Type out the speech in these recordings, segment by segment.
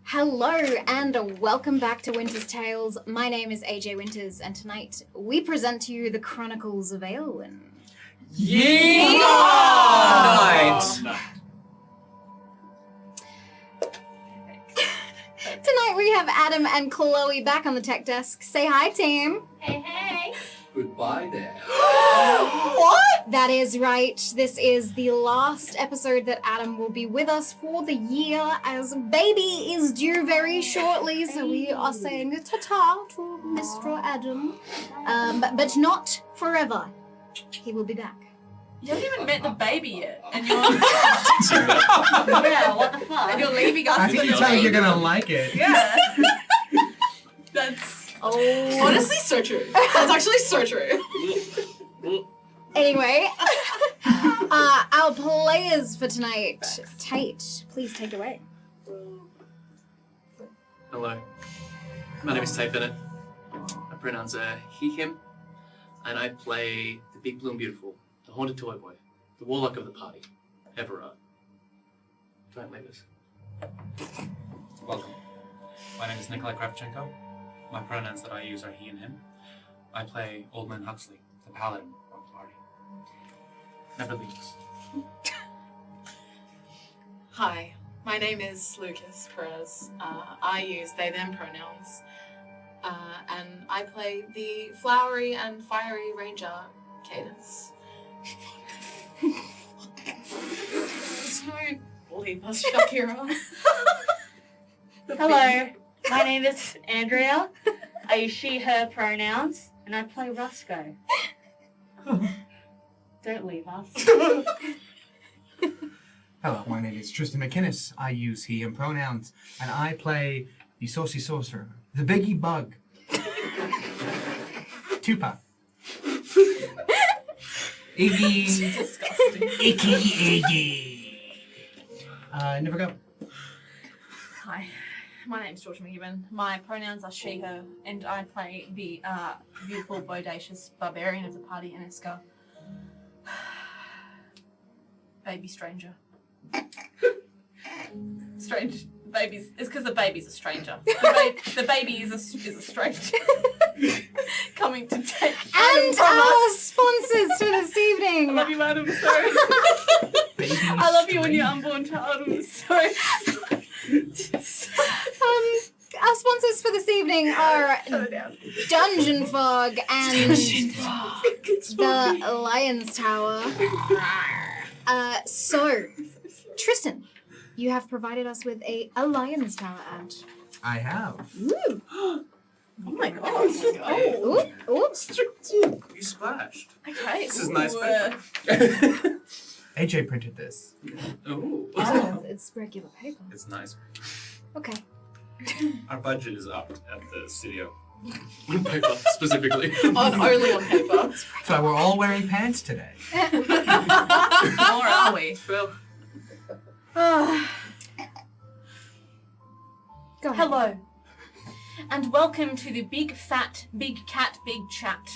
Hello and welcome back to Winter's Tales. My name is AJ Winters and tonight we present to you the Chronicles of Aelwyn. Yeehaw! Tonight we have Adam and Chloe back on the tech desk. Say hi, team. Hey, hey. Goodbye there. What? That is right. This is the last episode that Adam will be with us for the year, as baby is due very shortly, so we are saying ta-ta to Mr. Adam. But not forever. He will be back. You haven't even met the baby yet, and you're yeah, what the fuck? And you're leaving us. I think you tell me you're gonna like it. Yeah. That's honestly so true. That's actually so true. Anyway, our players for tonight. Tate, please take it away. Hello, my name is Tate Bennett. My pronouns are he, him, and I play the Big Blue and Beautiful, the Haunted Toy Boy, the Warlock of the party, Everard. Giant Wiggers. Welcome. My name is Nikolai Kravchenko. My pronouns that I use are he and him. I play Old Man Huxley, the paladin of the party. Never leaves. Hi, my name is Lukas, Perez. I use they them pronouns. And I play the flowery and fiery ranger, Caidence. Don't leave us, Shakira. Hello, my name is Andrea. I use she, her pronouns, and I play Rusco. Don't leave us. Hello, my name is Tristan McInnes. I use he and pronouns, and I play the saucy sorcerer, the biggie bug. Tupac. Iggy. Disgusting. Icky Iggy. Never go. Hi, my name's George McGivern. My pronouns are she, her, and I play the beautiful, bodacious barbarian of the party, Iniska. Baby stranger. Strange. Babies. It's because the baby's a stranger. The baby is a stranger. Coming to take Adam And from our us. sponsors for this I evening. love you, Adam. Sorry. I love you when you're unborn child. I'm sorry. Our sponsors for this evening are Shut it down. Dungeon Fog and the Lion's Tower. So, Tristan, you have provided us with a Lion's Tower ad. I have. Ooh. Oh my god. Ooh. Ooh. You splashed. Okay. This is nice Ooh, paper. AJ printed this. Ooh. Oh, it's regular paper. It's nice. Okay. Our budget is up at the studio. On paper, specifically. only on paper. So we're all wearing pants today. Or are we? Well, Go ahead. Hello. And welcome to the Big Fat, Big Cat, Big Chat.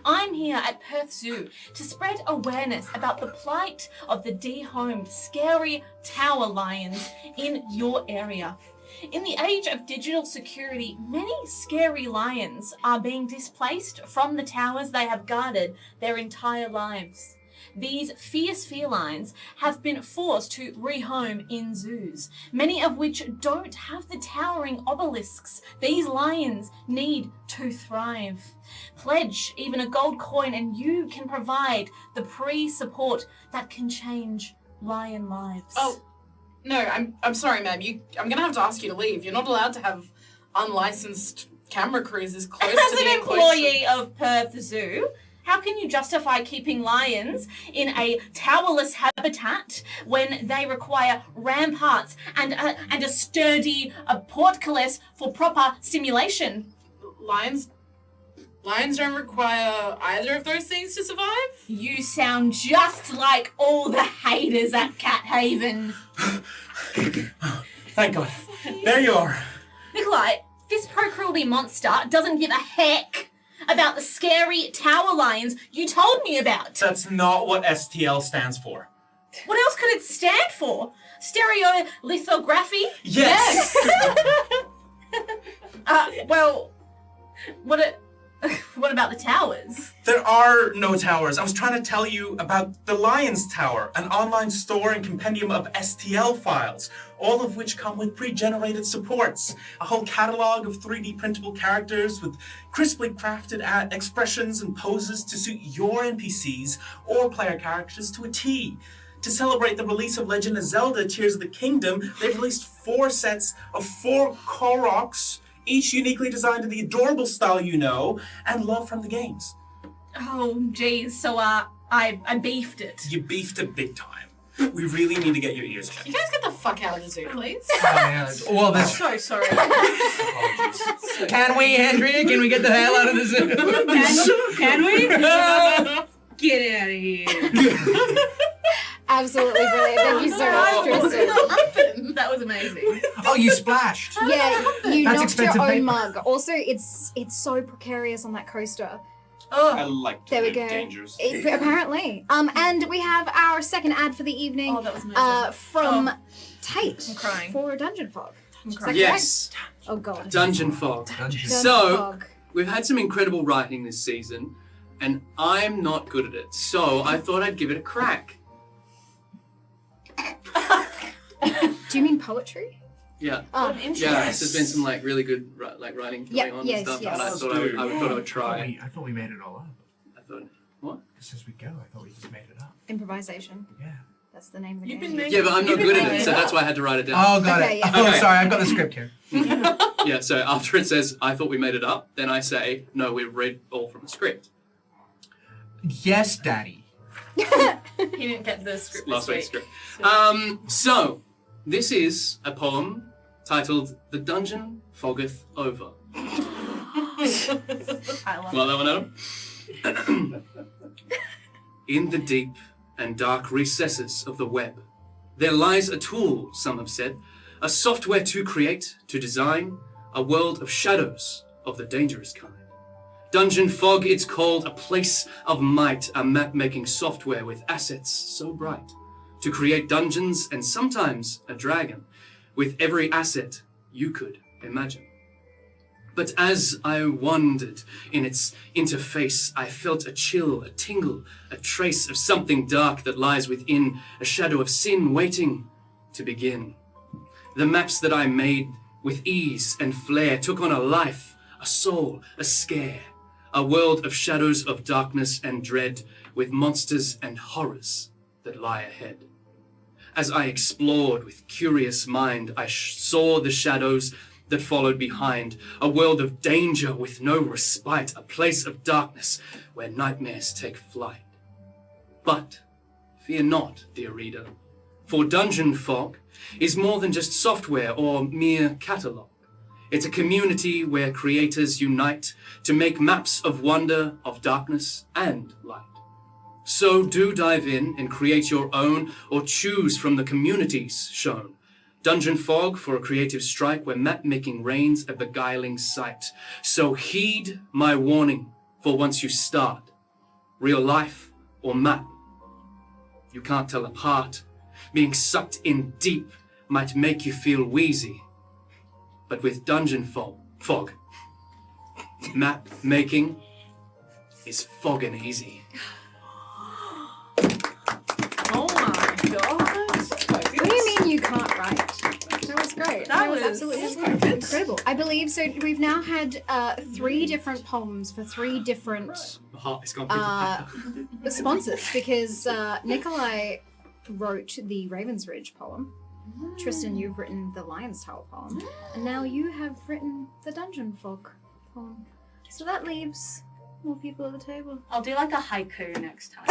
I'm here at Perth Zoo to spread awareness about the plight of the dehomed, scary tower lions in your area. In the age of digital security, many scary lions are being displaced from the towers they have guarded their entire lives. These fierce felines have been forced to rehome in zoos, many of which don't have the towering obelisks these lions need to thrive. Pledge even a gold coin and you can provide the pre-support that can change lion lives. Oh, no, I'm sorry, ma'am. I'm gonna have to ask you to leave. You're not allowed to have unlicensed camera crews as close As to an the employee of Perth Zoo, how can you justify keeping lions in a towerless habitat when they require ramparts and a sturdy portcullis for proper stimulation? Lions don't require either of those things to survive? You sound just like all the haters at Cat Haven. Thank God. There you are. Nikolai, this pro-cruelty monster doesn't give a heck about the scary tower lions you told me about. That's not what STL stands for. What else could it stand for? Stereolithography? Yes! Well, what about the towers? There are no towers. I was trying to tell you about the Lion's Tower, an online store and compendium of STL files, all of which come with pre-generated supports. A whole catalog of 3D printable characters with crisply crafted expressions and poses to suit your NPCs or player characters to a T. To celebrate the release of Legend of Zelda Tears of the Kingdom, they've released 4 sets of 4 Koroks, each uniquely designed in the adorable style you know and love from the games. Oh, geez. So, I beefed it. You beefed it big time. We really need to get your ears checked. You guys get the fuck out of the zoo, please. Well, that's... So sorry. Apologies. Can we, Andrea? Can we get the hell out of the zoo? Can we? Get out of here. Absolutely brilliant. Thank you so much, Tristan. That was amazing. Oh, you splashed. Yeah, you That's knocked expensive your own paper. mug. Also, it's so precarious on that coaster. I Oh, like to There we live go. dangerously. Apparently. And we have our second ad for the evening that was amazing. from Tate I'm crying. for Dungeon Fog. I'm Is that crying. Yes, correct? Oh god. Dungeon Fog. Dungeon. So- Fog. We've had some incredible writing this season, and I'm not good at it, so I thought I'd give it a crack. Do you mean poetry? Yeah. Oh, Yes, there's been some really good writing Yeah, going on yes, and stuff, yes. and I thought I thought I would try. I thought we made it all up. I thought, what? Just as we go, I thought we just made it up. improvisation. Yeah. That's the name of the You've game. been Yeah, but I'm not good at making it, so it that's up. why I had to write it down. Oh, got Okay, it. yeah. Oh, Okay. sorry, I've got the script here. Yeah, so after it says, I thought we made it up, then I say, no, we read all from the script. Yes, Daddy. He didn't get the script Last this week's week. script. So, this is a poem titled The Dungeon Foggeth Over. I love Like that one, Adam? In the deep and dark recesses of the web, there lies a tool, some have said, a software to create, to design, a world of shadows of the dangerous kind. Dungeon Fog, it's called, a place of might, a map-making software with assets so bright, to create dungeons and sometimes a dragon, with every asset you could imagine. But as I wandered in its interface, I felt a chill, a tingle, a trace of something dark that lies within, a shadow of sin waiting to begin. The maps that I made with ease and flair took on a life, a soul, a scare, a world of shadows of darkness and dread, with monsters and horrors that lie ahead. As I explored with curious mind, I saw the shadows that followed behind, a world of danger with no respite, a place of darkness where nightmares take flight. But fear not, dear reader, for Dungeon Fog is more than just software or mere catalogue. It's a community where creators unite to make maps of wonder, of darkness and light. So do dive in and create your own, or choose from the communities shown. Dungeon Fog for a creative strike where map-making reigns a beguiling sight. So heed my warning, for once you start, real life or map, you can't tell apart. Being sucked in deep might make you feel wheezy. But with Dungeon Fog, map-making is fogging easy. Oh my god. What do you mean you can't write? That was great. That was absolutely incredible. I believe so. We've now had 3 different poems for 3 different My heart is gone. sponsors because Nikolai wrote the Raven's Ridge poem. Tristan, you've written the Lion's Tower poem, and now you have written the Dungeon Fog poem. So that leaves more people at the table. I'll do like a haiku next time.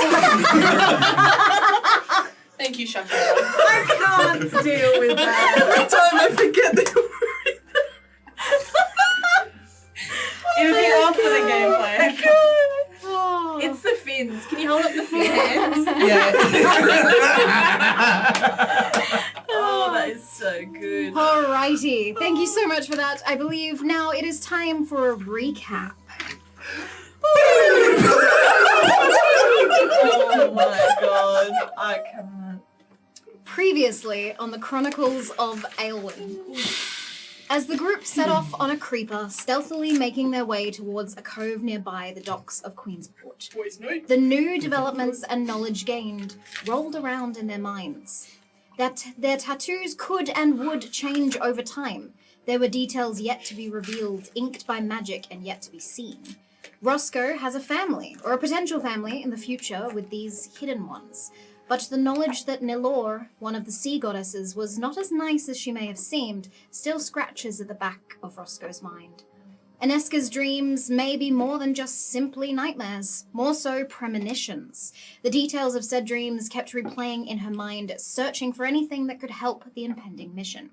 Thank you, Shaka. I can't deal with that. Every time I forget the It'll be off for the gameplay. Oh, it's the fins. Can you hold up the fins? Yeah. Oh, that is so good. Alrighty, thank you so much for that. I believe now it is time for a recap. Oh my god, I can't. Previously on the Chronicles of Aelwyn. As the group set off on a creeper, stealthily making their way towards a cove nearby the docks of Queensport, the new developments and knowledge gained rolled around in their minds. That their tattoos could and would change over time. There were details yet to be revealed, inked by magic and yet to be seen. Roscoe has a family, or a potential family in the future with these hidden ones. But the knowledge that Nilor, one of the sea goddesses, was not as nice as she may have seemed, still scratches at the back of Roscoe's mind. Aneska's dreams may be more than just simply nightmares, more so premonitions. The details of said dreams kept replaying in her mind, searching for anything that could help the impending mission.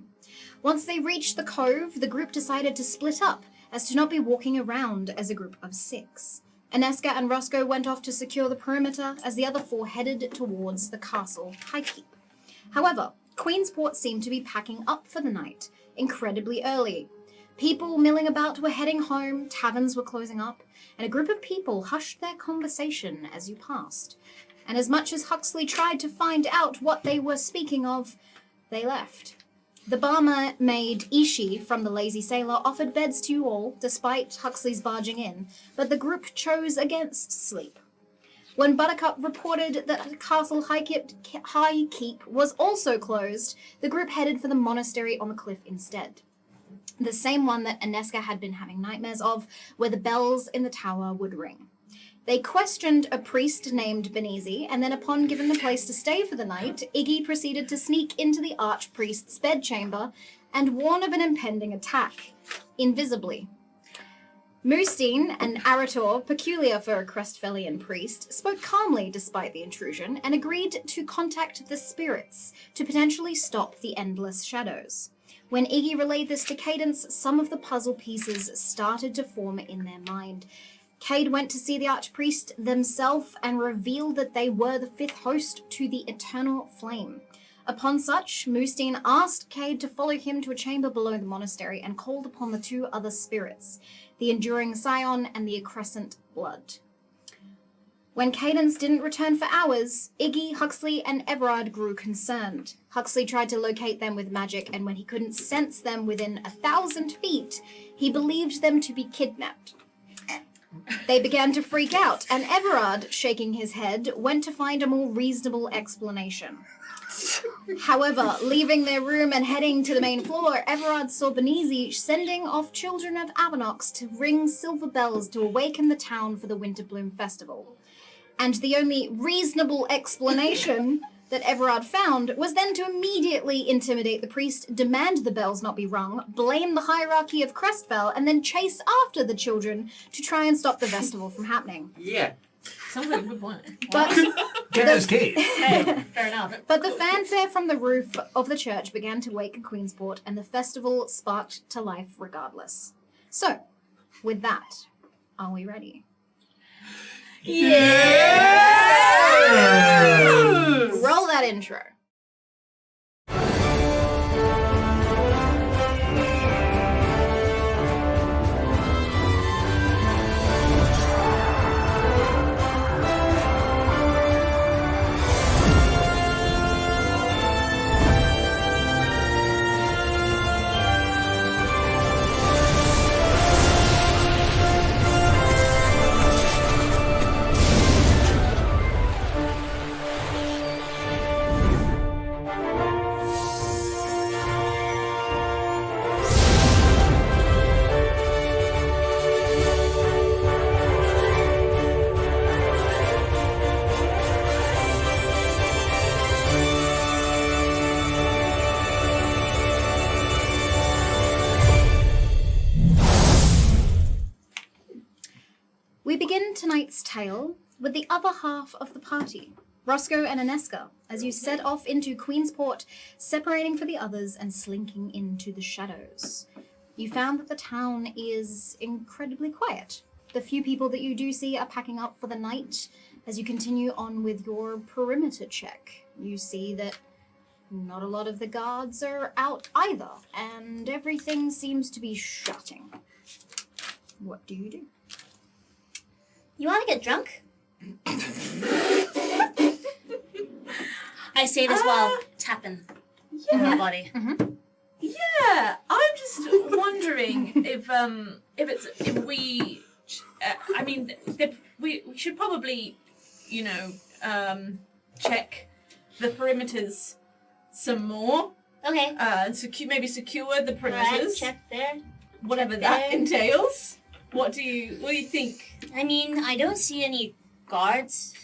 Once they reached the cove, the group decided to split up, as to not be walking around as a group of 6. Aneska and Roscoe went off to secure the perimeter as the other 4 headed towards the castle high keep. However, Queensport seemed to be packing up for the night, incredibly early. People milling about were heading home, taverns were closing up, and a group of people hushed their conversation as you passed. And as much as Huxley tried to find out what they were speaking of, they left. The barmaid Ishi from the Lazy Sailor offered beds to you all, despite Huxley's barging in, but the group chose against sleep. When Buttercup reported that Castle High Keep was also closed, the group headed for the monastery on the cliff instead. The same one that Aneska had been having nightmares of, where the bells in the tower would ring. They questioned a priest named Benizi, and then upon given the place to stay for the night, Iggy proceeded to sneak into the archpriest's bedchamber and warn of an impending attack, invisibly. Moostine, an Arator peculiar for a Crestfellian priest, spoke calmly despite the intrusion and agreed to contact the spirits to potentially stop the endless shadows. When Iggy relayed this to Caidence, some of the puzzle pieces started to form in their mind. Cade went to see the archpriest themselves and revealed that they were the 5th host to the Eternal Flame. Upon such, Moostine asked Cade to follow him to a chamber below the monastery and called upon the 2 other spirits, the Enduring Scion and the Accrescent Blood. When Caidence didn't return for hours, Iggy, Huxley, and Everard grew concerned. Huxley tried to locate them with magic, and when he couldn't sense them within 1,000 feet, he believed them to be kidnapped. They began to freak out, and Everard, shaking his head, went to find a more reasonable explanation. However, leaving their room and heading to the main floor, Everard saw Benizi sending off children of Avanox to ring silver bells to awaken the town for the Winterbloom Festival. And the only reasonable explanation that Everard found was then to immediately intimidate the priest, demand the bells not be rung, blame the hierarchy of Crestfell, and then chase after the children to try and stop the festival from happening. Yeah. Sounds like a good plan. But Get those kids. Hey, fair enough. But the fanfare from the roof of the church began to wake Queensport, and the festival sparked to life regardless. So, with that, are we ready? Roll that intro. We begin tonight's tale with the other half of the party, Roscoe and Aneska, as you set off into Queensport, separating for the others and slinking into the shadows. You found that the town is incredibly quiet. The few people that you do see are packing up for the night. As you continue on with your perimeter check, you see that not a lot of the guards are out either, and everything seems to be shutting. What do you do? You want to get drunk? I say this while tapping my body. Yeah, I'm just wondering if we, I mean, we should probably, you know, check the perimeters some more. Okay. Maybe secure the Right, premises. check there. Whatever check that there. entails. What do you think? I mean, I don't see any guards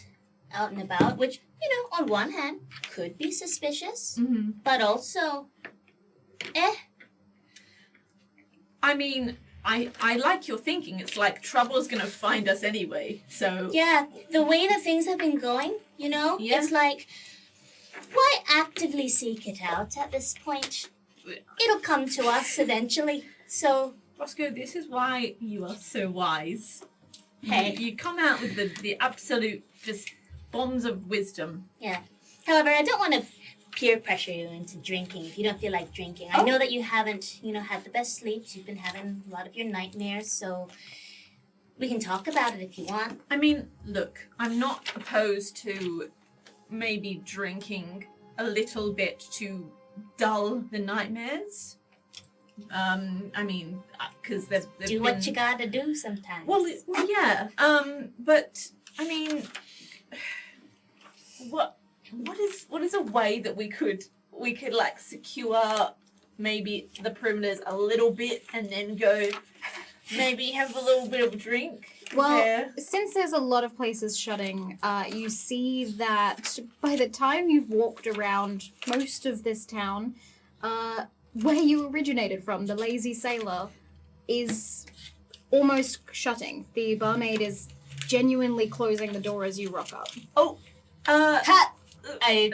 out and about, which, you know, on one hand, could be suspicious, Mm-hmm. but also, I mean, I like your thinking. It's like trouble's gonna find us anyway. So yeah, the way that things have been going, you know, Yeah. it's like, why actively seek it out at this point? It'll come to us eventually, so... Roscoe, this is why you are so wise. Hey. You come out with the absolute just bombs of wisdom. Yeah. However, I don't want to peer pressure you into drinking if you don't feel like drinking. I know that you haven't, you know, had the best sleeps. You've been having a lot of your nightmares, so we can talk about it if you want. I mean, look, I'm not opposed to maybe drinking a little bit to dull the nightmares. I mean, because there's Do what you gotta do sometimes. Well, yeah. But I mean, what is a way that we could like secure maybe the perimeters a little bit and then go maybe have a little bit of a drink? Well, since there's a lot of places shutting, you see that by the time you've walked around most of this town, where you originated from, the Lazy Sailor, is almost shutting. The barmaid is genuinely closing the door as you rock up. I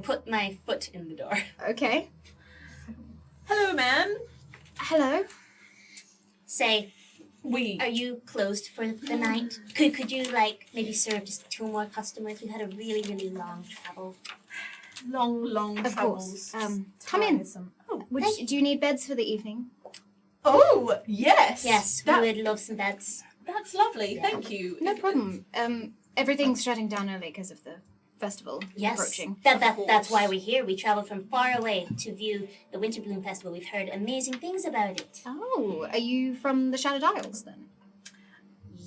put my foot in the door. Okay. Hello, ma'am. Hello. Say, We. are you closed for the night? Could you, like, maybe serve just 2 more customers? We've had a really, really long travel. Long Of travels. course. Come in. Tiresome. Oh, Do you need beds for the evening? oh, yes. Yes, That- we would love some beds. That's lovely. Thank you. No problem. Everything's shutting down early because of the festival Yes, approaching. that's why we're here. We traveled from far away to view the Winter Bloom Festival. We've heard amazing things about it. Oh, are you from the Shattered Isles then?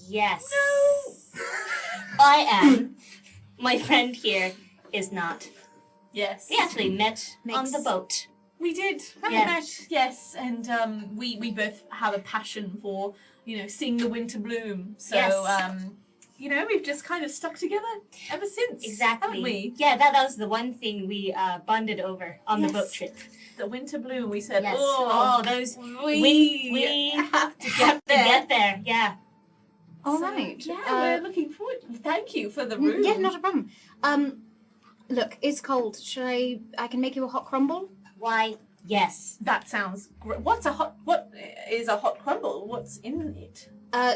Yes. I am. My friend here is not. Yes. We actually met on the boat. We did. We Yeah. met, yes, and we both have a passion for, you know, seeing the winter bloom. So, Yes. you know, we've just kind of stuck together ever since. Exactly. Haven't we? Yeah, that was the one thing we bonded over on the boat trip. The winter bloom. We said, Yes. oh, those we have to get there. get there. Yeah. All So, right. Yeah, we're looking forward. Thank you for the room. Yeah, not a problem. Look, it's cold. I can make you a hot crumble? Why? Yes. That sounds great. What is a hot crumble? What's in it?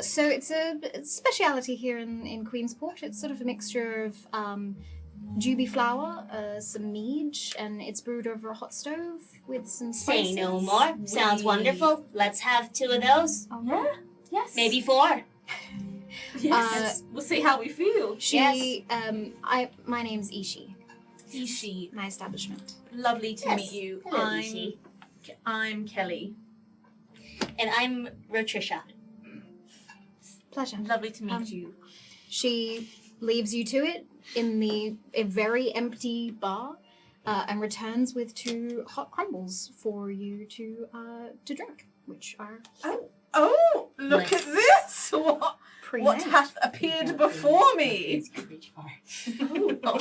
So it's a speciality here in Queensport. It's sort of a mixture of juby flour, some mead, and it's brewed over a hot stove with some spices. Say no more. Sounds wonderful. Let's have 2 of those. Oh, Yeah. Yes. Maybe 4. Yes. We'll see how we feel. My name's Ishi. Ishi. My establishment. Lovely to Yes. meet you. Hello, Ishi. I'm Kelly. And I'm Rotricia. Pleasure. Lovely to meet you. She leaves you to it in a very empty bar, and returns with 2 hot crumbles for you to drink, which are Oh, look Nice. at this! What pre-made. hath appeared before me? Oh,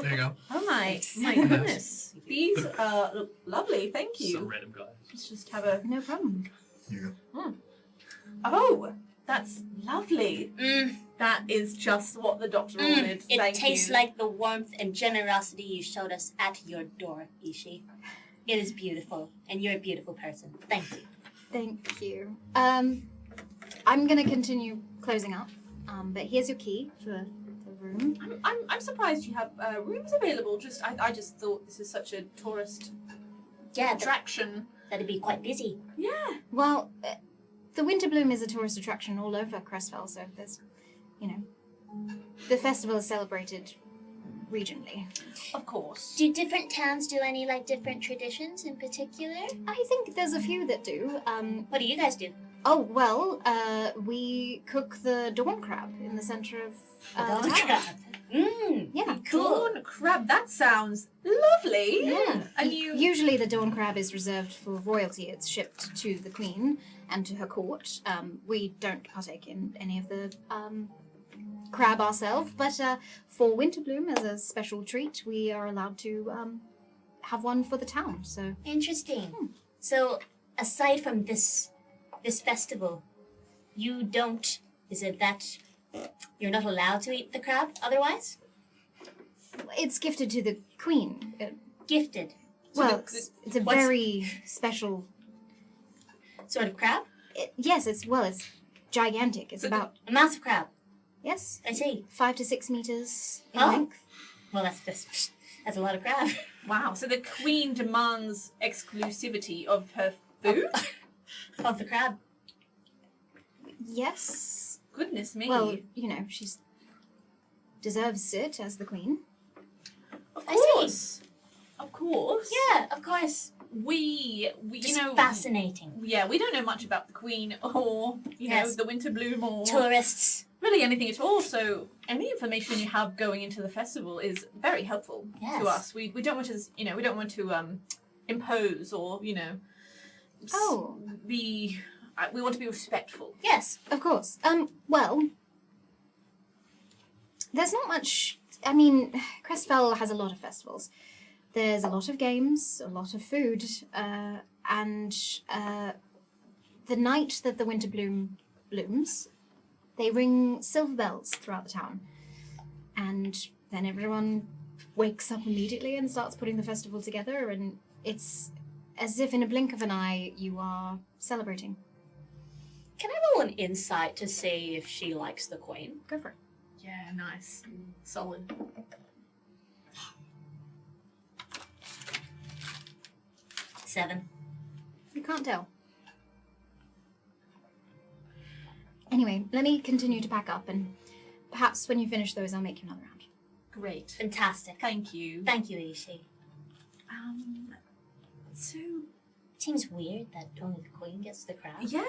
There you go. my goodness. These look lovely, thank you. Some random guy. Let's just have a... No problem. Here you go. Oh, that's lovely. Mm, That is just what the doctor wanted. it Thank tastes you. like the warmth and generosity you showed us at your door, Ishi. It is beautiful, and you're a beautiful person. Thank you. Thank you. I'm gonna continue closing up, but here's your key for the room. I'm surprised you have rooms available. I just thought this is such a tourist Yeah, attraction. that'd be quite busy. Yeah. Well, the Winter Bloom is a tourist attraction all over Crestfell, so there's, the festival is celebrated regionally. Of course. Do different towns do any like different traditions in particular? I think there's a few that do. What do you guys do? Oh, well, we cook the dawn crab in the center of the town. Yeah. Dawn crab. That sounds lovely. Yeah. And you. Usually the dawn crab is reserved for royalty. It's shipped to the queen and to her court. We don't partake in any of the crab ourselves, but for Winterbloom, as a special treat, we are allowed to have one for the town. So Interesting. So aside from this festival, you don't. Is it that you're not allowed to eat the crab otherwise? it's gifted to the queen. Gifted. Well, it's a very special sort of crab. Yes, it's gigantic. It's about a massive crab. Yes, I see. 5 to 6 meters in Oh. length. Well, that's a lot of crab. Wow. So the queen demands exclusivity of her food? Of the crab. Yes. Goodness me. Well, she's deserves it as the queen. Of I course. Of course. Yeah, of course. We Just fascinating. Yeah, we don't know much about the queen or, Yes. the winter bloom or Tourists. really anything at all. So any information you have going into the festival is very helpful Yes. to us. We don't want to, we don't want to impose or, be. We want to be respectful. Yes. Of course. Well, there's not much. I mean, Crestfell has a lot of festivals. There's a lot of games, a lot of food, and the night that the winter bloom blooms, they ring silver bells throughout the town. And then everyone wakes up immediately and starts putting the festival together, and it's as if in a blink of an eye you are celebrating. Can I roll an insight to see if she likes the queen? Go for it. Yeah, nice. Solid. Seven. You can't tell. Anyway, let me continue to pack up, and perhaps when you finish those, I'll make you another round. Great. Fantastic. Thank you. Thank you, Ishi. So Seems weird that only the queen gets the crown. yeah,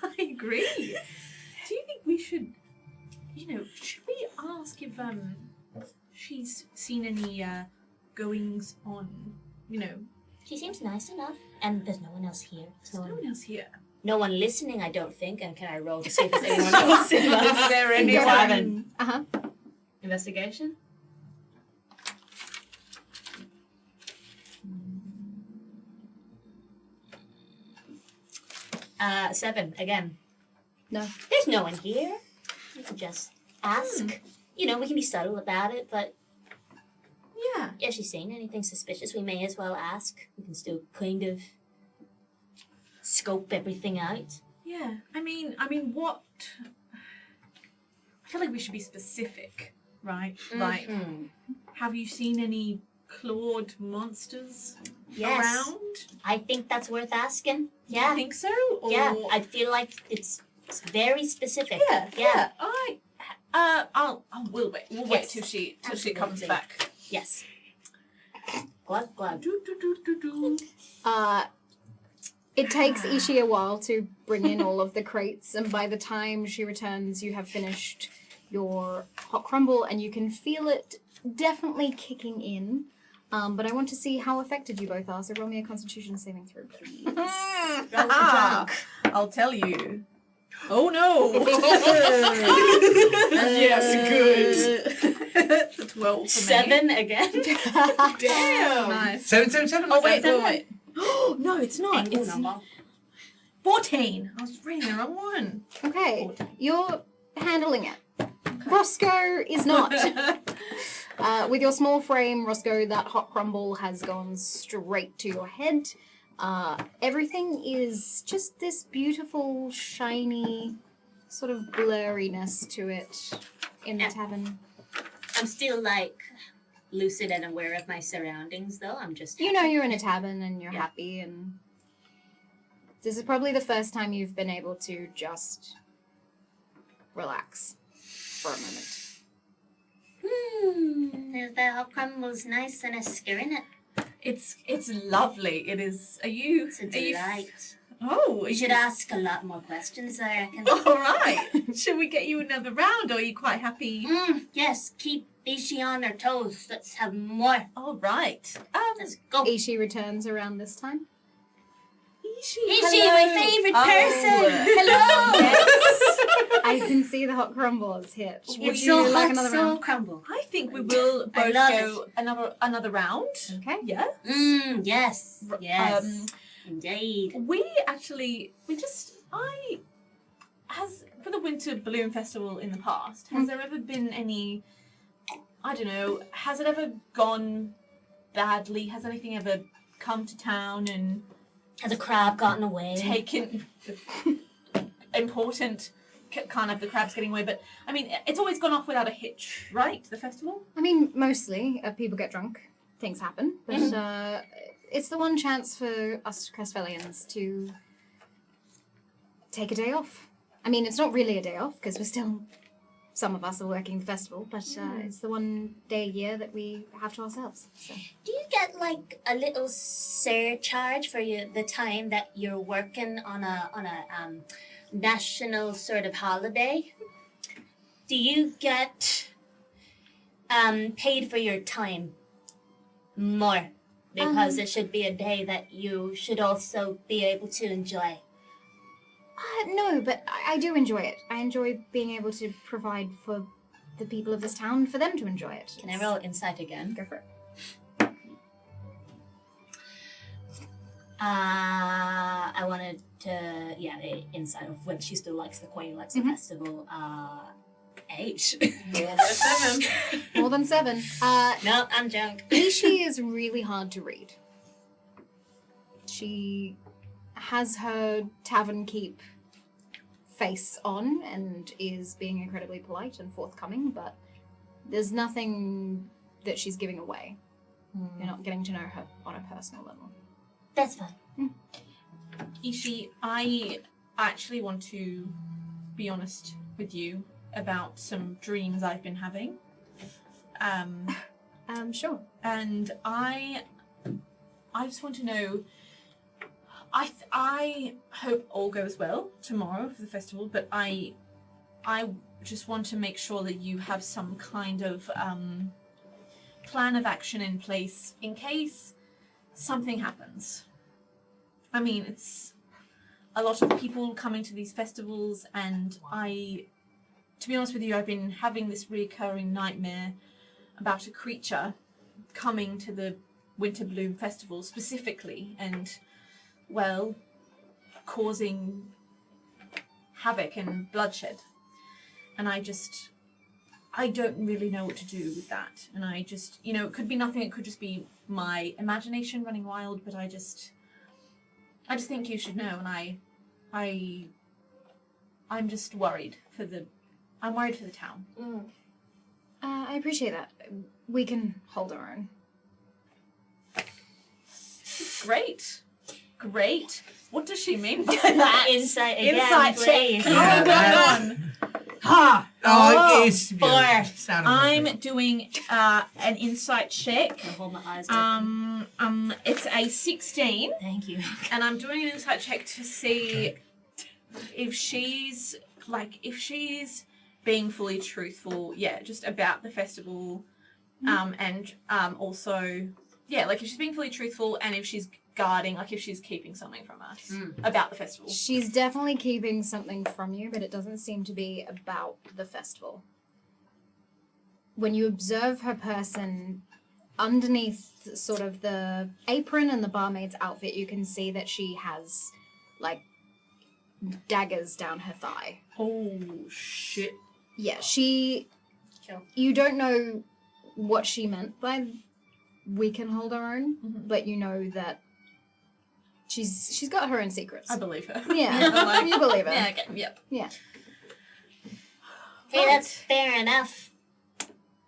I agree. Do you think we should, should we ask if she's seen any goings on? She seems nice enough, and there's no one else here. There's no one else here. No one listening, I don't think. And can I roll to see if there's anyone else in the Is there any Uh-huh. investigation? Seven again. No. There's no one here. We can just ask. We can be subtle about it, but Yeah. if she's saying anything suspicious, we may as well ask. We can still kind of scope everything out. Yeah. I mean, what? I feel like we should be specific, right? Like, have you seen any clawed monsters Yes. around? I think that's worth asking. Do Yeah. you think so? Or... Yeah, I feel like it's very specific. Yeah. We'll wait. We'll wait Yes. till she Absolutely. comes back. Yes. Glug glug. It takes Ishi a while to bring in all of the crates, and by the time she returns, you have finished your hot crumble, and you can feel it definitely kicking in. But I want to see how affected you both are, so roll me a Constitution saving throw, please. I'll tell you. Oh no! Yes, good. It's a 12 for me. 7 again. Damn. Nice. 777. Oh wait. No, it's not. Angle It's number. 14. I was reading the wrong one. Okay, you're handling it. Roscoe is not. With your small frame, Roscoe, that hot crumble has gone straight to your head. Everything is just this beautiful, shiny, sort of blurriness to it in the tavern. I'm still lucid and aware of my surroundings, though. I'm just. You know you're in a tavern and you're Yeah. happy, and this is probably the first time you've been able to just relax for a moment. Is the hot crumbles nice and a stir in it? It's lovely. It is. Are you? It's a are you- delight. Oh, You should ask a lot more questions, I reckon. All right. Should we get you another round, or are you quite happy? Yes, keep Ishi on her toes. Let's have more. All right. Let's go. Ishi returns around this time. Ishi, Ishi, hello. my favorite person. Hello. Hello. I can see the hot crumbles hit. Would It's you so like hot, another so round? crumble. I think we will I both love go another round. Okay. Yeah. Yes. Yes. Indeed. Has for the Winter Balloon Festival in the past, has there ever been any, I don't know, has it ever gone badly? Has anything ever come to town and Has a crab gotten away? taken important, kind of the crabs getting away, but I mean, it's always gone off without a hitch, right? The festival? I mean, mostly people get drunk, things happen, but it's the one chance for us Crestfellians to take a day off. I mean, it's not really a day off because some of us are working the festival, but it's the one day a year that we have to ourselves. So. Do you get like a little surcharge for the time that you're working on a national sort of holiday? Do you get paid for your time more? Because it should be a day that you should also be able to enjoy. No, but I do enjoy it. I enjoy being able to provide for the people of this town, for them to enjoy it. Can I roll insight again? Go for it. I wanted to, the insight of whether she still likes the Queen, likes the festival. 8. More than 7. No, I'm drunk. Ishi is really hard to read. She has her tavern keep face on and is being incredibly polite and forthcoming, but there's nothing that she's giving away. You're not getting to know her on a personal level. That's fine. Ishi, I actually want to be honest with you about some dreams I've been having. Sure. And I just want to know, I hope all goes well tomorrow for the festival, but I just want to make sure that you have some kind of plan of action in place in case something happens. I mean, it's a lot of people coming to these festivals, and to be honest with you, I've been having this recurring nightmare about a creature coming to the Winter Bloom Festival specifically and, well, causing havoc and bloodshed. And I don't really know what to do with that. And I just, it could be nothing, it could just be my imagination running wild, but I just think you should know, and I'm just worried I'm worried for the town. I appreciate that. We can hold our own. Great. What does she mean by that? Insight again, Insight please. check. Oh, go on. Ha! Oh, it's four. sounded I'm like doing an insight check. I'll hold my eyes open. It's a 16, Thank you. and I'm doing an insight check to see if she's being fully truthful, just about the festival, and also, if she's being fully truthful, and if she's guarding, if she's keeping something from us about the festival. She's definitely keeping something from you, but it doesn't seem to be about the festival. When you observe her person, underneath sort of the apron and the barmaid's outfit, you can see that she has, daggers down her thigh. Oh, shit. Yeah, you don't know what she meant by we can hold our own, but you know that she's got her own secrets. I believe her. Yeah, you believe her. Yeah, okay, yep. Yeah. Hey, that's fair enough.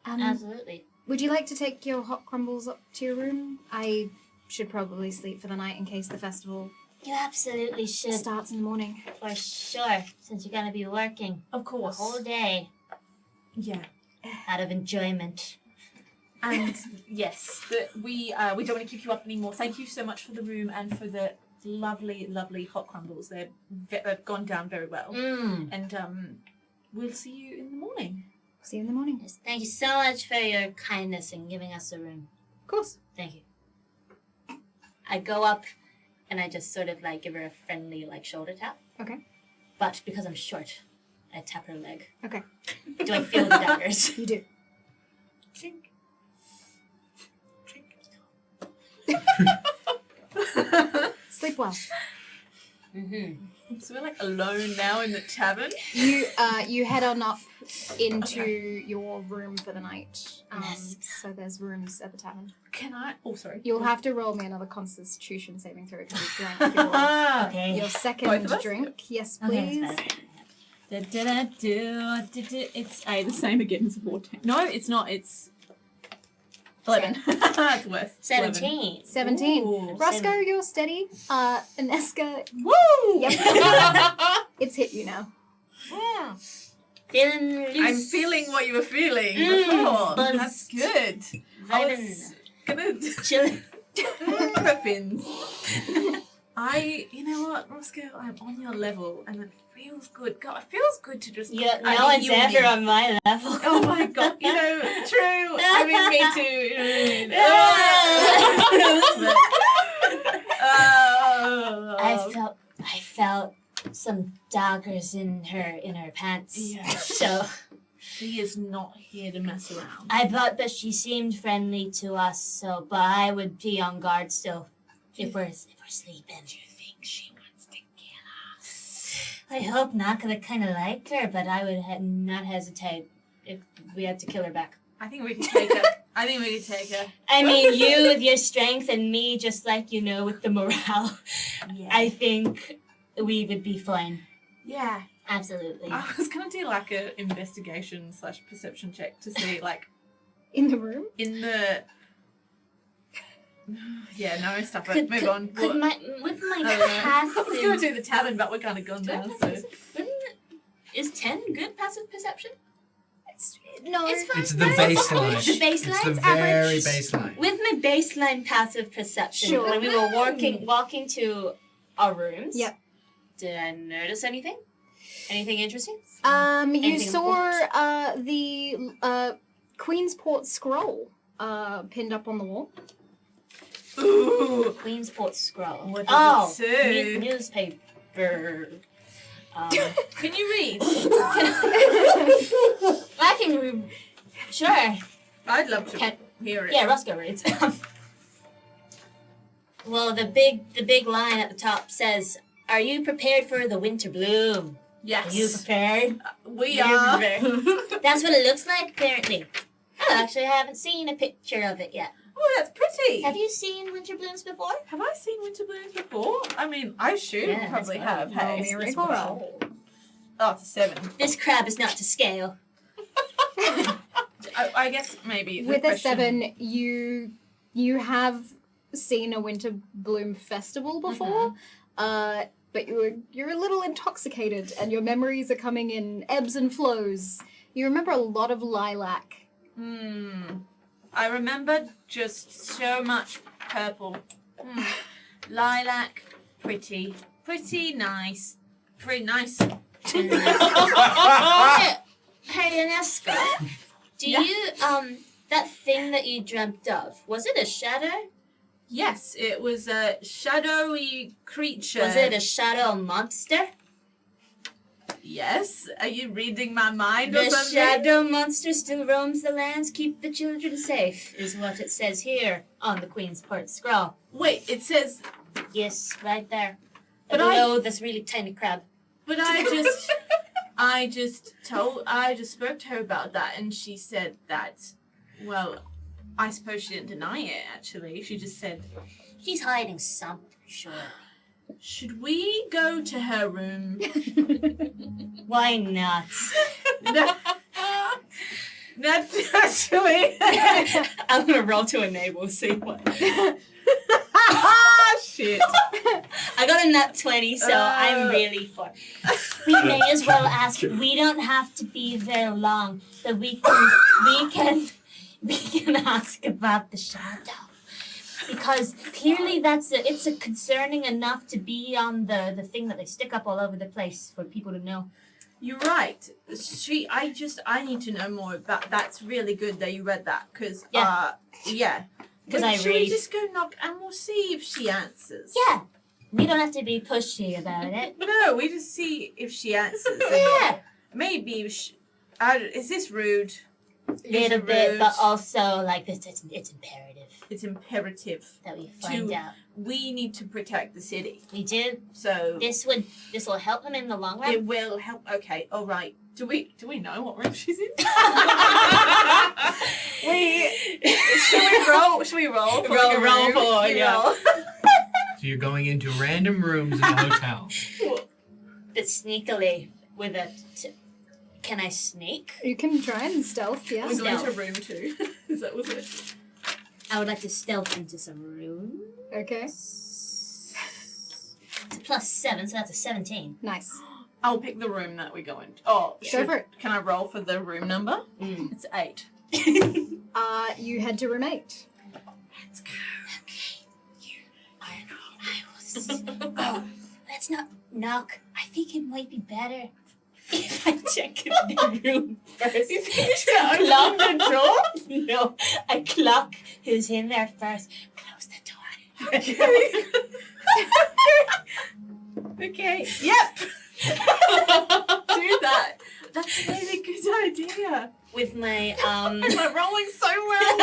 Um, Absolutely. Would you like to take your hot crumbles up to your room? I should probably sleep for the night in case the festival You absolutely should. starts in the morning. For sure, since you're going to be working Of the course. whole day. Yeah. out of enjoyment. And yes, we don't want to keep you up anymore. Thank you so much for the room and for the lovely, lovely hot crumbles. They've gone down very well. And we'll see you in the morning. See you in the morning. Yes, thank you so much for your kindness in giving us a room. Of course. Thank you. I go up and I just sort of like give her a friendly like shoulder tap. Okay. But because I'm short, I tap her leg. Okay. Do I feel the daggers? You do. Chink. Sleep well. So we're like alone now in the tavern. You head on up into your room for the night. Yes. So there's rooms at the tavern. Can I? Oh, sorry. You'll have to roll me another Constitution saving throw because you drank your, Okay. your Both second of us? drink. Yes, Okay, please. that's better. It's the same again as 14. No, it's not. It's 11. That's worse. 17. 17. Ooh. Roscoe, you're steady. Ineska, Woo! yep. It's hit you now. Feeling loose. I'm feeling what you were feeling Mm, before. buzzed. That's good. I Vibing. was gonna Chilling. the fins. You know what, Roscoe? I'm on your level, and it feels good. God, it feels good to just. Yeah, I no mean, one's you and ever me. on my level. Oh my God! You know, true. I mean, me too. You know what I mean? I felt some daggers in her pants. Yeah. So She is not here to mess around. I thought that she seemed friendly to us. So, but I would be on guard still if we're sleeping. Do you think she wants to kill us? I hope not, because I kind of like her, but I would not hesitate if we had to kill her back. I think we can take her. I mean, you with your strength and me just like, with the morale. Yeah. I think we would be fine. Yeah. Absolutely. I was gonna do like a investigation/perception check to see like In the room? in the. Yeah, no, stop it. Move on. With my I was gonna passive... do the tavern, but we're kind of gone now. So. Is 10 good passive perception? No. It's fine. It's the No, baseline. The baseline? It's the It's very average. baseline. With my baseline passive perception, Sure. when we were walking to our rooms, Yep. did I notice anything? Anything interesting? You Anything saw the Queensport scroll pinned up on the wall. Ooh. Queensport scroll. What does it say? Newspaper. Can you read? I can read. Sure. I'd love to Can- hear it. Yeah, Roscoe reads. Well, the big line at the top says, "Are you prepared for the winter bloom? Yes. Are you prepared?" We You're are. That's what it looks like, apparently. Oh, actually, I haven't seen a picture of it yet. Oh, that's pretty. Have you seen winter blooms before? Have I seen winter blooms before? I mean, I should Yeah, probably that's have. right. Hey, Roll me a it's roll. Oh, it's a 7. This crab is not to scale. I guess maybe. the With a question- 7, you have seen a winter bloom festival before, but you're a little intoxicated, and your memories are coming in ebbs and flows. You remember a lot of lilac. I remember just so much purple. Lilac, pretty nice. Pretty nice. Hey, Ineska, do you, that thing that you dreamt of, was it a shadow? Yes, it was a shadowy creature. Was it a shadow monster? Yes. Are you reading my mind or The something? shadow monster still roams the lands. Keep the children safe, is what it says here on the Queensport scroll. Wait, it says. Yes, right there. But Below this really tiny crab. But I just spoke to her about that, and she said that. Well, I suppose she didn't deny it. Actually, she just said, She's hiding something, sure. "Should we go to her room?" Why not? Naturally. I'm gonna roll to enable, see what. Shit. shit. I got a nat 20, so I'm really for. We may as well ask. We don't have to be there long, so we can ask about the shadow. Because clearly it's a concerning enough to be on the thing that they stick up all over the place for people to know. You're right. I need to know more about. That's really good that you read that, because Because I should we read. just go knock and we'll see if she answers? Yeah. We don't have to be pushy about it. No, we just see if she answers. Yeah. Maybe is this rude? Little bit, but also like it's imperative It's imperative. that we find out. We need to protect the city. We do. So This will help them in the long run. it will help. Okay, all right. Do we know what room she's in? Should we roll? Should we roll? For like a Roll room? for, You yeah. roll. So you're going into random rooms in the hotel. But sneakily with a. Can I sneak? You can try and stealth, yeah. We're going to Stealth. room 2. Is that was it? I would like to stealth into some room. Okay. It's a +7, so that's a 17. Nice. I'll pick the room that we go into. Oh, Go for it. Can I roll for the room number? Mm. It's 8. You head to room 8. Let's go. I will. Oh, let's not knock. I think it might be better if I check in the room first. You clock the door? No, I clock who's in there first. Close the door. Okay. Yep. Do that. That's a really good idea. With my I'm rolling so well.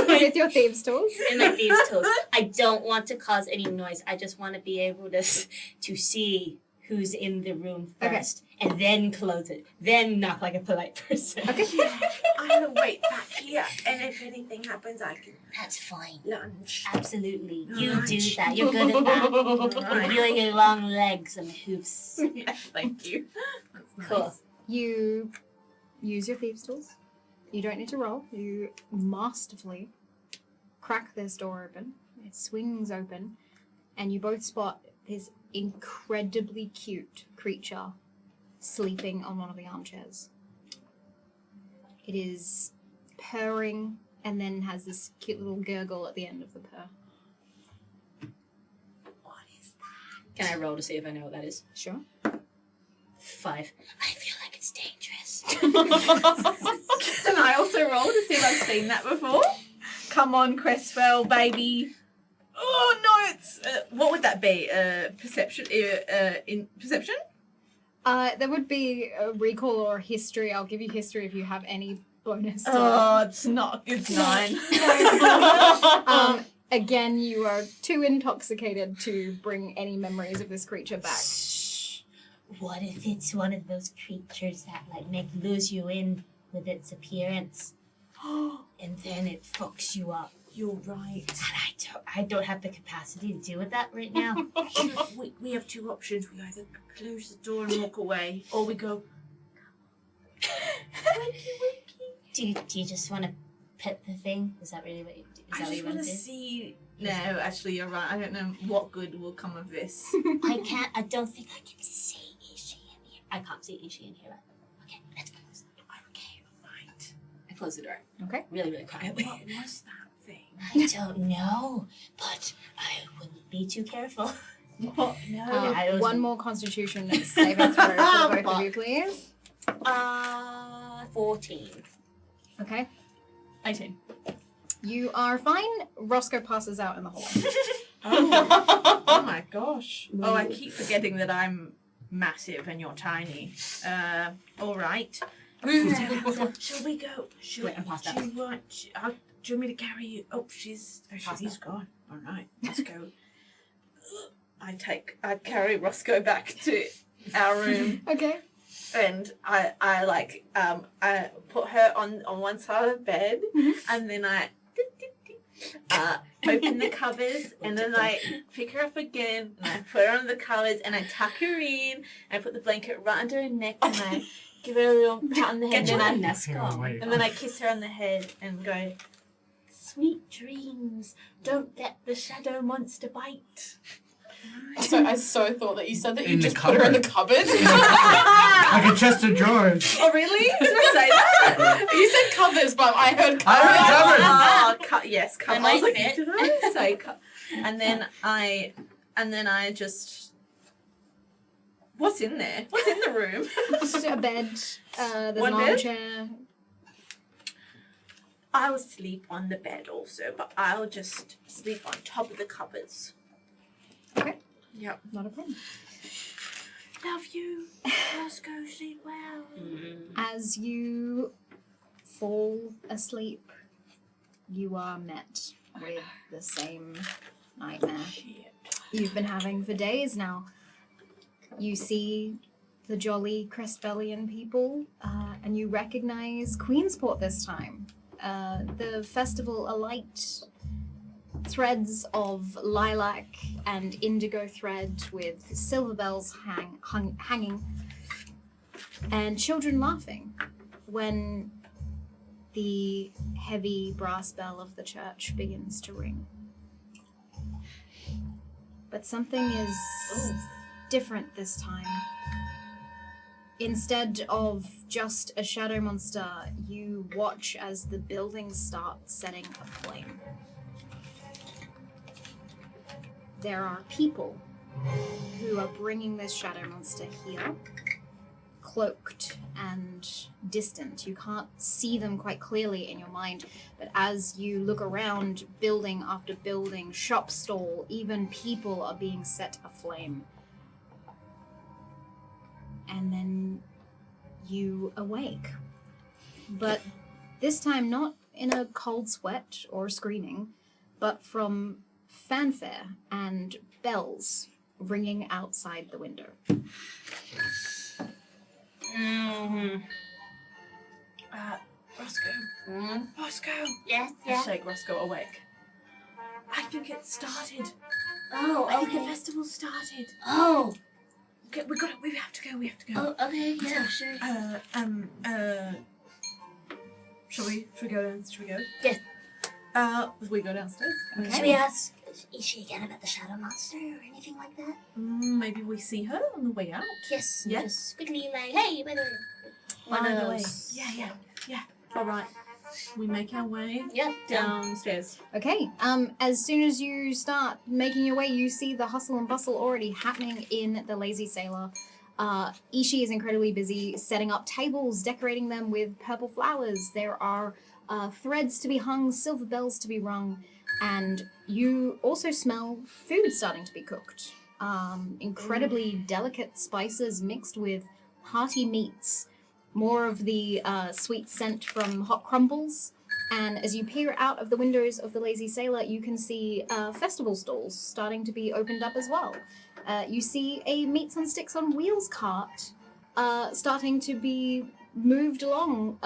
With your thieves' tools. in my thieves' tools. I don't want to cause any noise. I just want to be able to see who's in the room first, and then close it. Then knock like a polite person. Okay. I will wait back here, and if anything happens, I can That's fine. lunge. Absolutely. You Lunge. do that. You're good at that. Alright. With your long legs and hoofs. Yes, thank you. That's Cool. nice. You use your thieves' tools. You don't need to roll. You masterfully crack this door open. It swings open, and you both spot this incredibly cute creature sleeping on one of the armchairs. It is purring and then has this cute little gurgle at the end of the purr. What is Can I roll to see if I know what that is? Sure. 5. I feel like it's dangerous. that? Can I also roll to see if I've seen that before? Come on, Crestfell, baby. Oh no, it's what would that be? Perception. In perception. There would be a recall or a history. I'll give you history if you have any bonus. to Oh, it's not. It's 9. Again, you are too intoxicated to bring any memories of this creature back. What if it's one of those creatures that lures you in with its appearance, and then it fucks you up? You're right. And I don't have the capacity to deal with that right now. We have 2 options. We either close the door and walk away, or we go. Do you just want to pet the thing? Is that really what you do? Is I that what just you want want to to do? see. No, actually, you're right. I don't know what good will come of this. I don't think I can see Ishi in here. I can't see Ishi in here. Okay, let's close. Okay, right. I close the door. Okay. Really, really quietly. What was that thing? I don't know, but I wouldn't be too careful. What? No. One more Constitution saving throw for both of you, please. 14. Okay. 18. You are fine. Roscoe passes out in the hall. Oh my gosh. Oh, I keep forgetting that I'm massive and you're tiny. All right. Shall we go? Wait, I'm past that. Do you want me to carry you? Oh, she's gone. All right, let's go. I carry Roscoe back to our room. Okay. And I put her on one side of the bed, and then I open the covers, and then I pick her up again, and I put her on the covers, and I tuck her in, and I put the blanket right under her neck, and I give her a little pat on the head, Get and your then Nescom. Wait. I kiss her on the head and go, Sweet dreams. Don't let the shadow monster bite. So I so thought that you said that you In the just put her in the cupboard. Like a chest of drawers. Oh, really? Did I say that? You said covers, but I heard I heard cupboard. cupboard. Yes, cupboard. Am I I was like, fit? did I say and then I just. What's in there? What's in the room? Just a bed. There's One an bed? armchair. I'll sleep on the bed also, but I'll just sleep on top of the covers. Okay. Yep. Not a problem. Love you. Roscoe, sleep well. As you fall asleep, you are met with the same nightmare you've been having for days now. You see the jolly Crestfellian people, and you recognize Queensport this time. The festival alight, threads of lilac and indigo thread with silver bells hanging, and children laughing when the heavy brass bell of the church begins to ring. But something is different this time. Instead of just a shadow monster, you watch as the buildings start setting aflame. There are people who are bringing this shadow monster here, cloaked and distant. You can't see them quite clearly in your mind, but as you look around, building after building, shop stall, even people are being set aflame. And then you awake. But this time not in a cold sweat or screaming, but from fanfare and bells ringing outside the window. Roscoe. Roscoe. Yeah, I yeah. shake Roscoe awake. I think it started. Oh, I think the okay. festival started. Oh, Okay, we have to go. We have to go. oh, okay, yeah, sure. Shall we go down? Shall we go? Yes. We go downstairs. Okay. Should we ask, is she again about the shadow monster or anything like that? Maybe we see her on the way out. Yes. Yeah. Just quickly, like, hey, by the way. One By of the way. those. Yeah. All right. We make our way Yep. downstairs. Okay, as soon as you start making your way, you see the hustle and bustle already happening in the Lazy Sailor. Ishi is incredibly busy setting up tables, decorating them with purple flowers. There are threads to be hung, silver bells to be rung, and you also smell food starting to be cooked. Incredibly delicate spices mixed with hearty meats. More of the sweet scent from hot crumbles. And as you peer out of the windows of the Lazy Sailor, you can see festival stalls starting to be opened up as well. You see a meats on sticks on wheels cart starting to be moved along,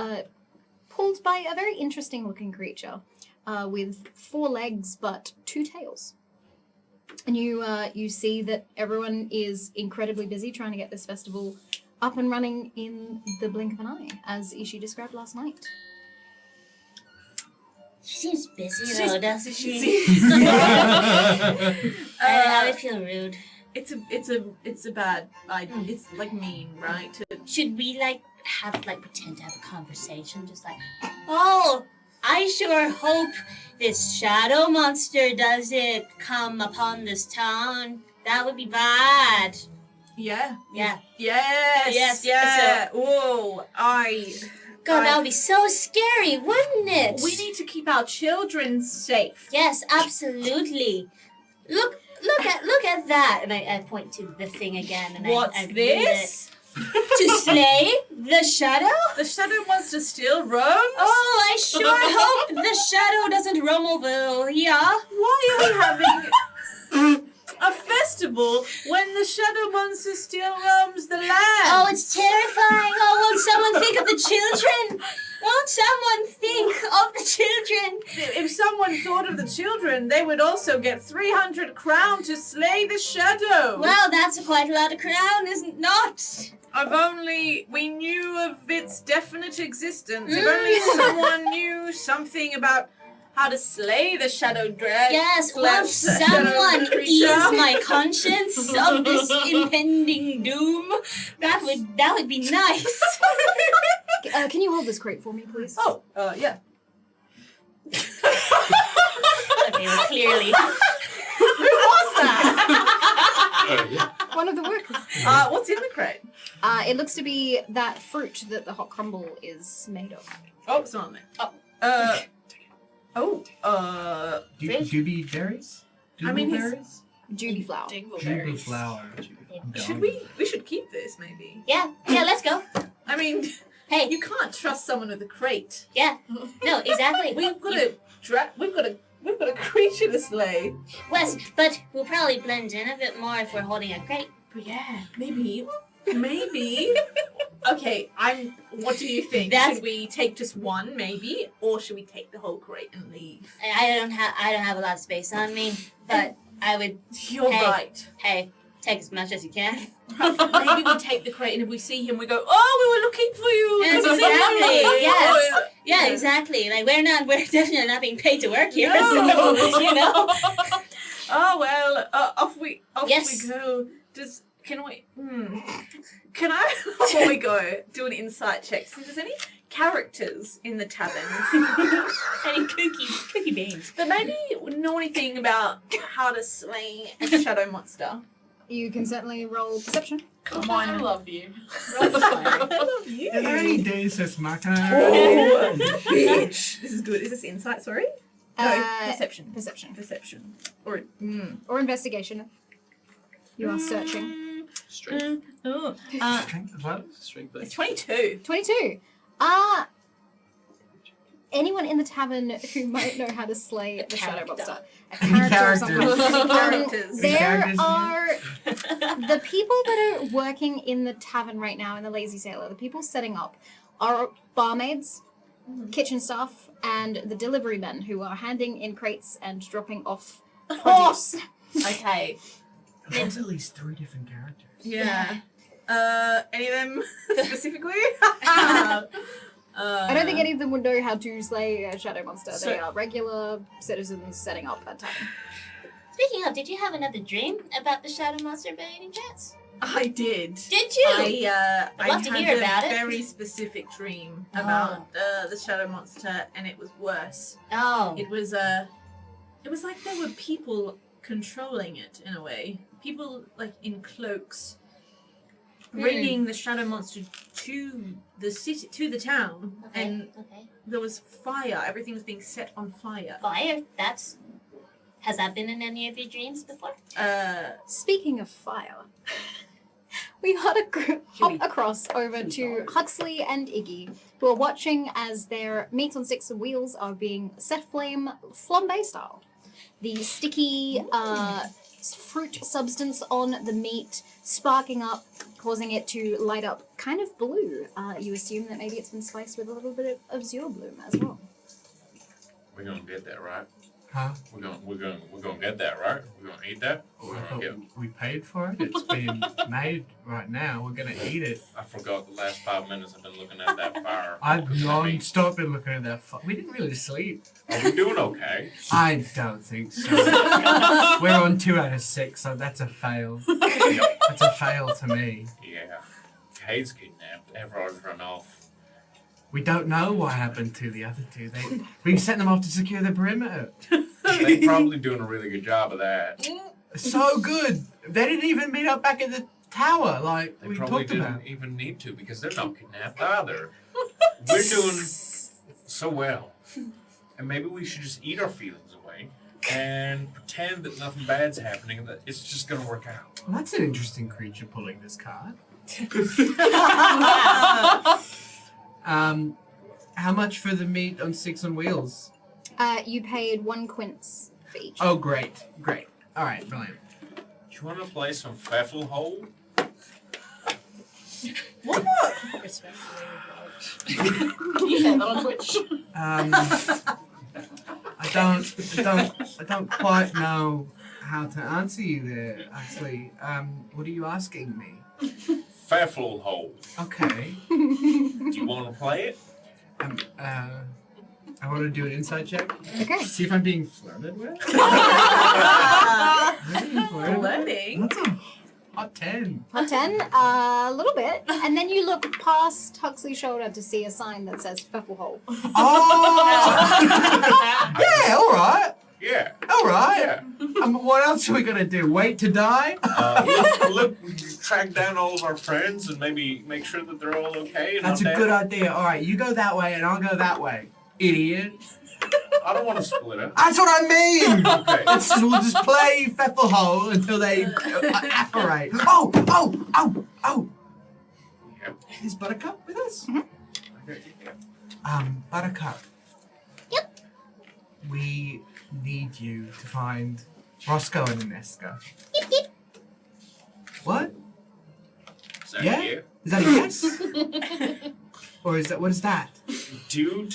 pulled by a very interesting looking creature with 4 legs but 2 tails. And you see that everyone is incredibly busy trying to get this festival up and running in the blink of an eye, as Ishi described last night. She seems busy though, doesn't she? I would feel rude. It's a bad idea. It's like mean, right? Should we pretend to have a conversation? Just like, oh, I sure hope this shadow monster doesn't come upon this town. That would be bad. Yeah. Yeah. Yes. Yes. Whoa. God, that would be so scary, wouldn't it? We need to keep our children safe. Yes, absolutely. Look at that. And I point to the thing again. And What's I read this? it. To slay the shadow? The shadow wants to steal roams? Oh, I sure hope the shadow doesn't roam over here. Why are we having a festival when the shadow monster still roams the land? Oh, it's terrifying. Oh, won't someone think of the children? Won't someone think of the children? If someone thought of the children, they would also get 300 crown to slay the shadow. Well, that's quite a lot of crown, isn't not? If only we knew of its definite existence. If only someone knew something about how to slay the shadow dragon. Yes, will someone ease my conscience of this impending doom? That would be nice. Can you hold this crate for me, please? Oh, yeah. Okay, well, clearly. Who was that? One of the workers. What's in the crate? It looks to be that fruit that the hot crumble is made of. Oh, it's not on there. Doobie berries? I mean, he's- berries? Judy flower. Doobie flower. We should keep this maybe. Yeah, let's go. I mean, Hey, you can't trust someone with a crate. yeah. No, exactly. We've got a creature to slay. Wes, but we'll probably blend in a bit more if we're holding a crate. But yeah, maybe. Okay, what do you think? That's- Should we take just one, maybe, or should we take the whole crate and leave? I don't have a lot of space on me, but I would. You're Hey. right. Hey, take as much as you can. Maybe we take the crate, and if we see him, we go, "Oh, we were looking for you." Yes, Did you see exactly, him?" yes. Yeah, exactly. Like we're definitely not being paid to work here. No. So, you know. Oh well, off we Yes. go. Can I, before we go, do an insight check? See if there's any characters in the tavern Any cookie beans. that maybe know anything about how to slay a shadow monster. You can certainly roll perception. Come I on. love you. I love you. Is there any days that's my time? Oh, bitch. This is good. Is this insight, sorry? No, perception. Perception. Perception. Or, Or investigation. You are searching. Strength. Strength as well? Strength it's based. 22. 22. Anyone in the tavern who might know how to slay the shadow monster? A Any character or characters? something. Characters. There characters in are the people that are working in the tavern right now in the Lazy Sailor. The people setting up are barmaids, kitchen staff, and the delivery men who are handing in crates and dropping off produce. Okay. There's at least 3 different characters. Yeah. Any of them specifically? I don't think any of them would know how to slay a shadow monster. So- They are regular citizens setting up a tavern. Speaking of, did you have another dream about the shadow monster by any chance? I did. Did you? I love to had hear a about it. very specific dream about the shadow monster, and it was worse. Oh. It was like there were people controlling it in a way. People like in cloaks, bringing the shadow monster to the city, to the town, Okay. and Okay. there was fire. Everything was being set on fire. Fire. Has that been in any of your dreams before? Speaking of fire, we hop across over to Huxley and Iggy, who are watching as their meats on sticks and wheels are being set flame flambe style. The sticky fruit substance on the meat sparking up, causing it to light up kind of blue. You assume that maybe it's been spiced with a little bit of azure bloom as well. We're gonna get that, right? Huh? We're gonna get that, right? We're gonna eat that. We're I gonna thought get. we paid for it. It's being made right now. We're gonna eat it. I forgot the last 5 minutes I've been looking at that fire. I've non-stop been looking at that. We didn't really sleep. Are we doing okay? I don't think so. We're on 2 out of 6, so that's a fail. That's a fail to me. Yeah. Kate's kidnapped. Everard's run off. We don't know what happened to the other 2. We sent them off to secure the perimeter. They're probably doing a really good job of that. So good. They didn't even meet up back at the tower like They we probably talked didn't about. even need to because they're not kidnapped either. We're doing so well. And maybe we should just eat our feelings away and pretend that nothing bad's happening and that it's just gonna work out. Well, that's an interesting creature pulling this card. How much for the meat on 6 on wheels? You paid 1 quince for each. Oh, great. All right, brilliant. Do you want to play some Pfeffel Hole? What? You said that on Twitch. I don't quite know how to answer you there, actually. What are you asking me? Pfeffel Hole. Okay. Do you want to play it? I want to do an insight check. Okay. See if I'm being flirted with. Flirting? That's a hot 10. Hot 10, a little bit. And then you look past Huxley's shoulder to see a sign that says Pfeffelhole. Oh! Yeah, all right. Yeah. All right. Yeah. What else are we going to do? Wait to die? Look, we track down all of our friends and maybe make sure that they're all okay. And That's not a dead. good idea. All right, you go that way and I'll go that way. Idiot. I don't want to split up. That's what I mean! Okay. We'll just play Pfeffelhole until they apparate. Oh! Yep. Is Buttercup with us? Okay. Buttercup. Yep. We need you to find Roscoe and Ineska. What? Is that Yeah? you? Is that a yes? Or is that, what is that? Do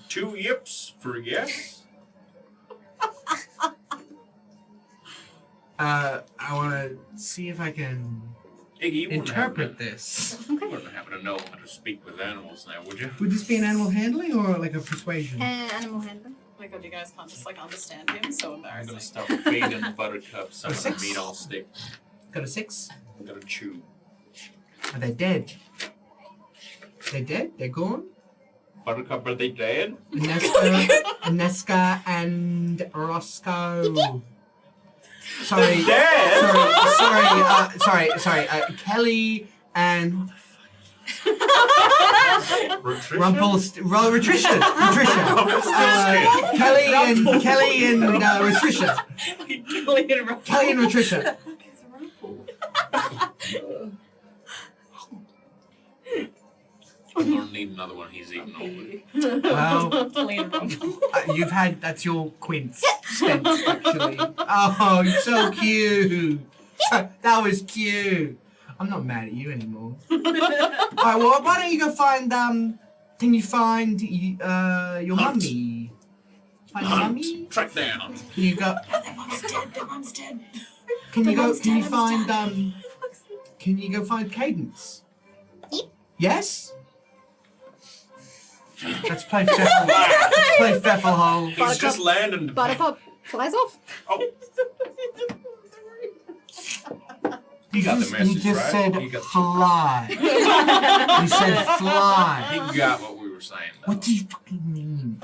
two yips for yes? I want to see if I can Iggy, you wouldn't interpret this. You wouldn't happen to know how to speak with animals now, would you? Would this be an animal handling or like a persuasion? Animal handling. Oh my god, you guys can't just like understand him. So I'm embarrassing. gonna stop feeding Buttercup some of the six. meat I'll stick. Got a 6. I'm gonna chew. Are they dead? They dead? They're gone? Buttercup, are they dead? Ineska and Roscoe. Sorry. Dead? Sorry. Kelly and Patricia? Patricia. Kelly and Patricia. Kelly and Patricia. I'm gonna need another one. He's eating all of it. Well, that's your quince spent, actually. Oh, you're so cute. That was cute. I'm not mad at you anymore. Alright, well, why don't you go find, can you find, your mummy? Find your mummy? Track down. Can you go, Their mom's dead. can you go find Caidence? Yes? Let's play Pfeffelhole. He's just landing. Buttercup flies off. Oh. You got the message, You just right? said You got the- fly. You said fly. He got what we were saying. Though. What do you fucking mean?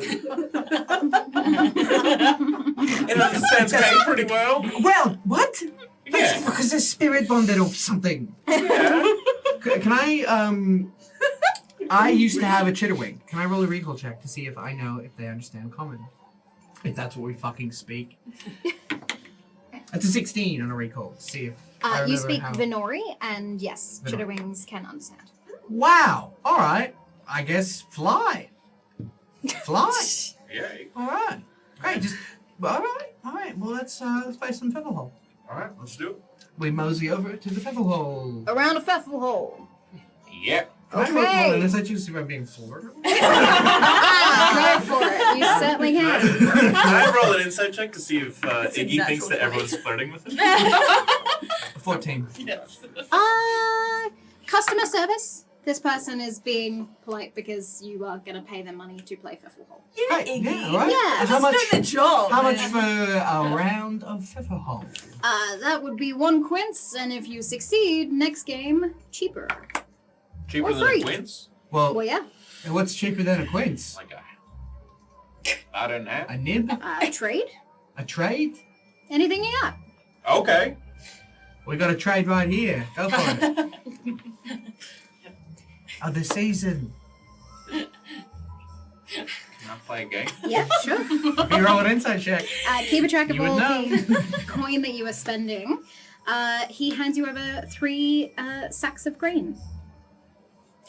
It understands Kate pretty well. Well, what? That's Yeah. because they're spirit bonded or something. Yeah. Can I, I used to have a chitterwing. Can I roll a recall check to see if I know if they understand common? If that's what we fucking speak. That's a 16 on a recall. See if I You remember speak how... Venori, and yes, Venori. chitterwings can understand. Wow. All right. I guess fly. Fly. Yay. All right. Great. Just all right. Well, let's play some Pfeffelhole. All right, let's do it. We mosey over to the Pfeffelhole. Around a Pfeffelhole. Yep. Can I roll Okay. unless I choose if I'm being floored? Go for it. You certainly Can can. I roll an insight check to see if Iggy thinks that everyone's flirting with him? 14. Yes. Customer service. This person is being polite because you are going to pay them money to play Pfeffelhole. Right, yeah, all right. Yeah, And how much? Do the job. How much man. for a round of Pfefferhole? That would be 1 quince, and if you succeed, next game, cheaper. Cheaper Or than free. a quince? Well, Well, yeah. what's cheaper than a quince? Like I don't know. A nib? Trade? A trade? Anything you got? Okay. We got a trade right here. Go for it. Of the season. Can I play a game? Yeah, sure. If you roll an insight check. Keep a track of You would all know. the coin that you are spending. He hands you over 3 sacks of grain.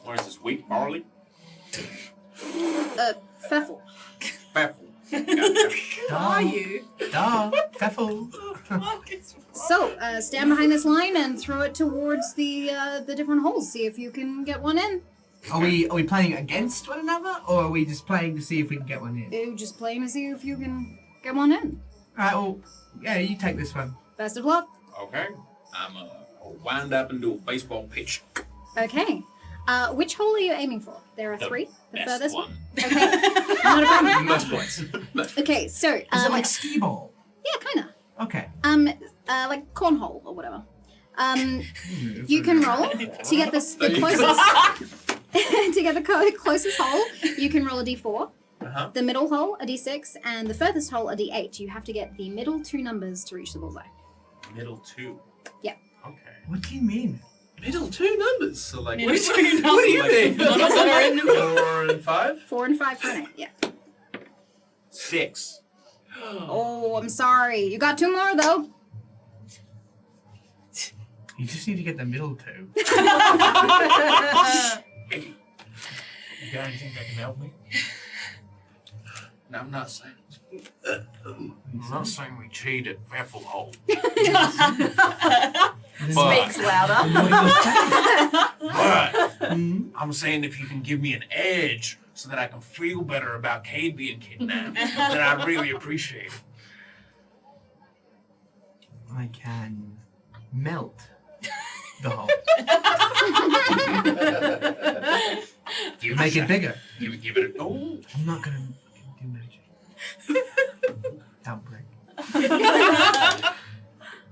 What is this, wheat, barley? Pfeffel. Baffle. Are you? Duh. Pfeffel. So, stand behind this line and throw it towards the different holes. See if you can get one in. Are we playing against one another, or are we just playing to see if we can get one in? You just playing to see if you can get one in. Alright, well, yeah, you take this one. Best of luck. Okay. I'm wind up and do a baseball pitch. Okay. Which hole are you aiming for? There are 3. The Best furthest one. Okay. Not a problem. Most points. Okay, so Is it like skee ball? yeah, kind of. Okay. Like cornhole or whatever. You can roll to get the closest to get the closest hole. You can roll a d4. The middle hole a d6, and the furthest hole a d8. You have to get the middle 2 numbers to reach the bullseye. Middle 2. Yeah. Okay. What do you mean? Middle 2 numbers. So like, Middle what two do you mean? None of them are in the middle. 4 and 5? 4 and 5 for an 8. Yeah. 6. Oh, I'm sorry. You got 2 more though. You just need to get the middle 2. You got anything that can help me? No, I'm not saying. I'm not saying we cheated. Careful hole. Speaks louder. But I'm saying if you can give me an edge so that I can feel better about Cade being kidnapped, then I'd really appreciate it. I can melt the hole. Give Make it bigger. Give it a go. I'm not gonna do magic. Outbreak.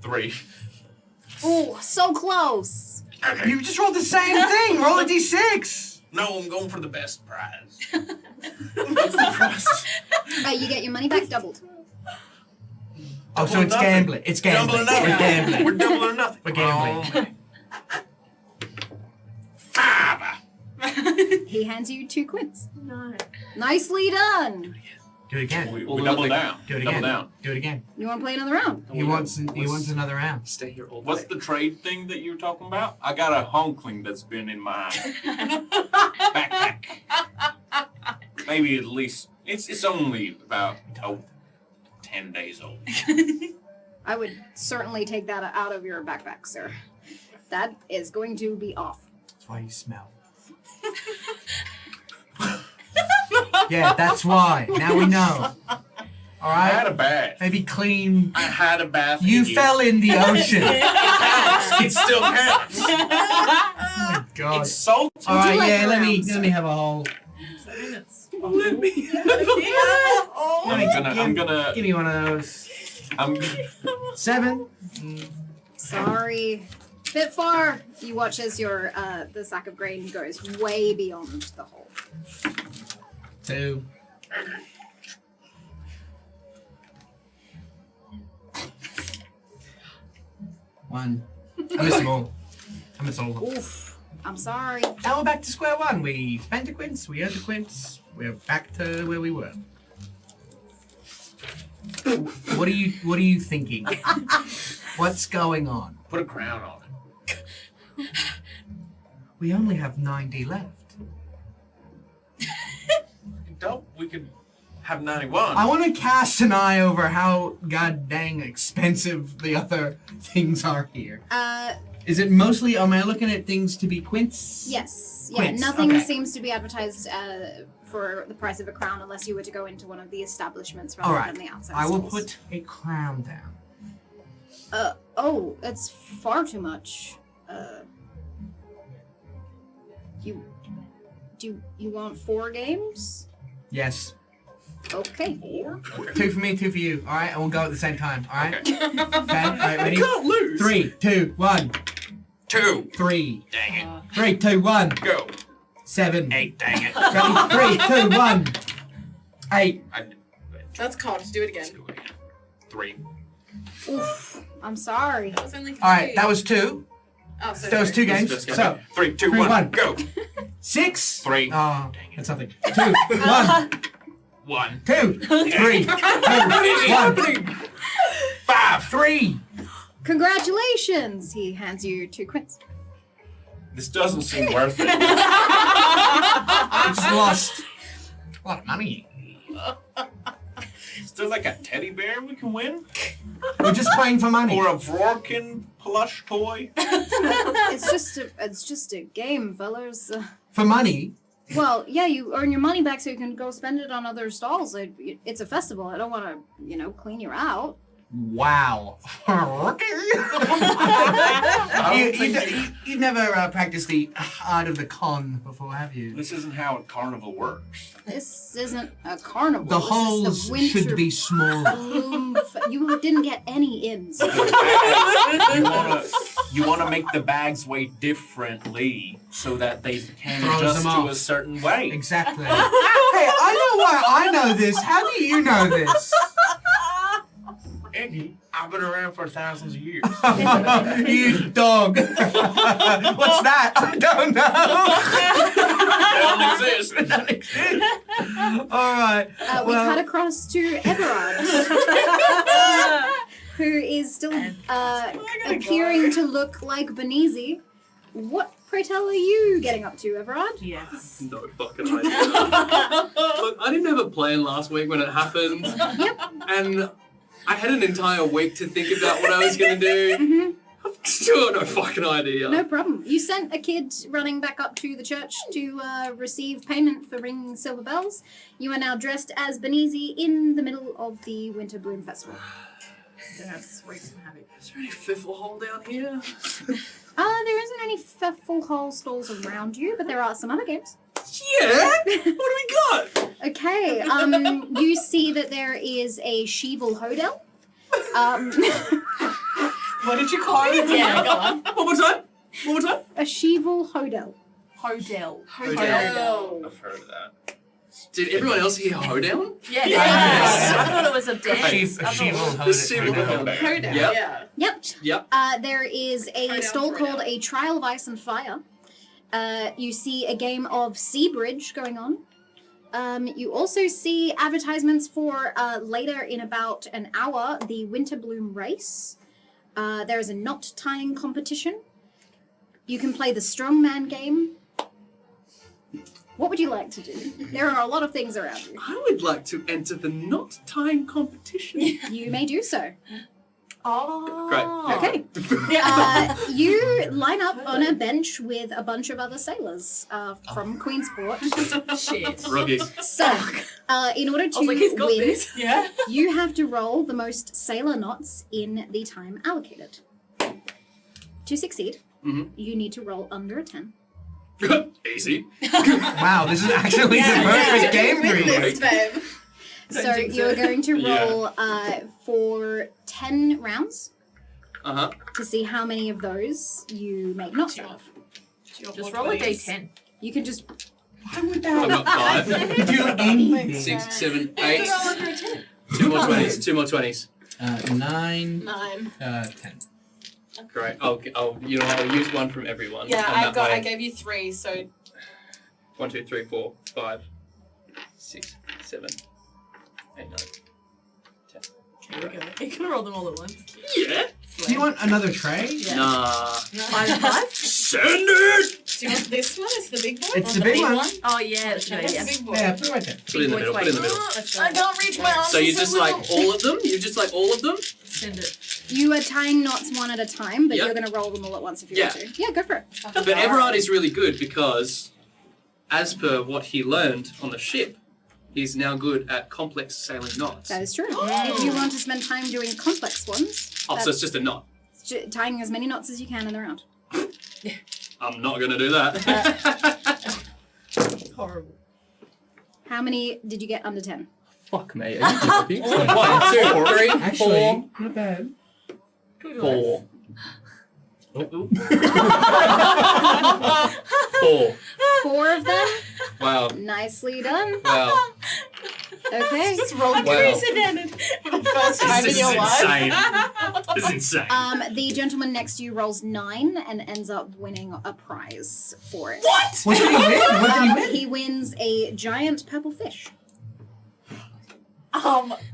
3. Oh, so close. Okay. You just rolled the same thing. Roll a d6. No, I'm going for the best prize. What's the process? You get your money back doubled. Oh, so Double it's nothing. gambling. It's gambling. Double or We're nothing. gambling. We're double or nothing. We're gambling. Oh, 5. He hands you 2 quints. No. Nicely done. Do it again. We Well, double like- down. Do it Double again. down. Do it again. You want to play another round? He wants another round. Stay here all day. What's the trade thing that you were talking about? I got a honkling that's been in my backpack. Maybe at least it's only about 10 days old. I would certainly take that out of your backpack, sir. That is going to be off. That's why you smell. Yeah, that's why. Now we know. All I had right. a bath. Maybe clean. I had a bath. You here. fell in the ocean. It still counts. Oh my god. It's salty. All right. like Yeah. Let me rounds? have a hole. Let me. I'm gonna. Give me one of those. 7. Sorry. Bit far. You watch as your the sack of grain goes way beyond the hole. 2. One. I miss them all. I miss all of them. Oof. I'm sorry. Now we're back to square one. We spent the quints, we earned the quints, we're back to where we were. What are you thinking? What's going on? Put a crown on it. We only have 90 left. We could have 91. I want to cast an eye over how god dang expensive the other things are here. Is it mostly, am I looking at things to be quints? Yes. Yeah. Quints, Nothing okay. seems to be advertised for the price of a crown unless you were to go into one of the establishments rather All right. than the outside. I will stalls. put a crown down. Oh, that's far too much. You want 4 games? Yes. Okay. 4? 2 for me, 2 for you. All right, and we'll go at the same time. All right. Okay. Okay. All right. Ready? Can't lose. 3, 2, 1. 2. 3. Dang it. 3, 2, 1. Go. 7. 8. Dang it. Ready? 3, 2, 1. 8. That's caught. Do it again. Let's do it again. 3. Oof. I'm sorry. That was only 3. All right, that was 2. Oh, so That was 2 games. Let's go. So 3, 2, 3, 1. 1. Go. 6. 3. Oh, that's something. 2, 1, 1. 2, 3, 2, 1, 5. 3. Congratulations! He hands you 2 quints. This doesn't seem worth it. I just lost a lot of money. Is there like a teddy bear we can win? We're just playing for money. Or a Vorkin plush toy? It's just a game, fellas. For money? Well, yeah, you earn your money back so you can go spend it on other stalls. It's a festival. I don't want to, clean you out. Wow. I You never practiced the art of the con before, have you? This isn't how a carnival works. This isn't a carnival. The this holes is the winter should be smaller. bloom you didn't get any ins. You wanna make the bags weigh differently so that they can Throws adjust them to off. a certain way. Exactly. Hey, I know why I know this. How do you know this? Iggy, I've been around for thousands of years. You dog. What's that? I don't know. They don't exist. All right. We cut across to Everard, who is still appearing to look like Benizi. What, pray tell, are you getting up to, Everard? Yes. No fucking idea. Look, I didn't have a plan last week when it happened. Yep. And I had an entire week to think about what I was going to do. Mm-hmm. I've still got no fucking idea. No problem. You sent a kid running back up to the church to receive payment for ringing silver bells. You are now dressed as Benizi in the middle of the Winter Bloom Festival. Yes, wreak some havoc. Is there any fiffle hole down here? There isn't any full hole stalls around you, but there are some other games. Yeah? What do we got? Okay, you see that there is a Sheeval Hodel. What did you call it? Yeah, go on. One more time. A Sheeval Hodel. Hodel. Oh. I've heard of that. Did everyone else hear hoedown? Yes. Yes. I thought it was a dance. Yep. Yep. Yep. There is a Throw down, stall throw called down. A Trial of Ice and Fire. You see a game of Sea Bridge going on. You also see advertisements for later in about an hour, the Winter Bloom Race. There is a knot tying competition. You can play the Strongman game. What would you like to do? There are a lot of things around you. I would like to enter the knot tying competition. You may do so. Oh. Great. Okay. You line up on a bench with a bunch of other sailors from Queensport. Shit. Rookies. So, in order to I was like, he's got win, this. Yeah. you have to roll the most sailor knots in the time allocated. To succeed, you need to roll under a 10. Easy. Wow, this is actually the perfect game for you. This, babe. So you're going to roll for 10 rounds to see how many of those you make knots out of. Just roll a d10. You can just Why would I've that got 5. do anything? 6, 7, You 8. can roll under a 10. 2 more 20s. 2 more 20s. 9, 9. 10. Great. I'll you know I'll use one from everyone. Yeah, and that I way- gave you 3, so 1, 2, 3, 4, 5, 6, 7, 8, 9, 10. Here we go. You can roll them all at once. Yeah. Do you want another tray? Yeah. Nah. 5 and 5? Send it. do you want this one? It's the big one? It's the big one. Oh, yeah. That's That's good. the Yeah. big one. Yeah, put it right there. Put it in the middle. Put it in the middle. That's I right. can't reach my arms. So you are just little. like all of them? You just like all of them? Send it. You are tying knots one at a time, but Yep. you're going to roll them all at once if you Yeah. want to. Yeah, go for it. But Everard is really good because, as per what he learned on the ship, he's now good at complex sailing knots. That is true. If you want to spend time doing complex ones, Oh, so it's just a knot. tying as many knots as you can in the round. I'm not going to do that. Horrible. How many did you get under 10? Fuck, mate. Are you joking? 1, 2, 3, 4, Actually, not bad. 4. Oh, 4. 4 of them? Wow. Nicely done. Wow. Okay. Just roll Wow. unprecedented for the first time in This your is life. insane. This is insane. The gentleman next to you rolls 9 and ends up winning a prize for it. What? What did he win? What did he win? He wins a giant purple fish.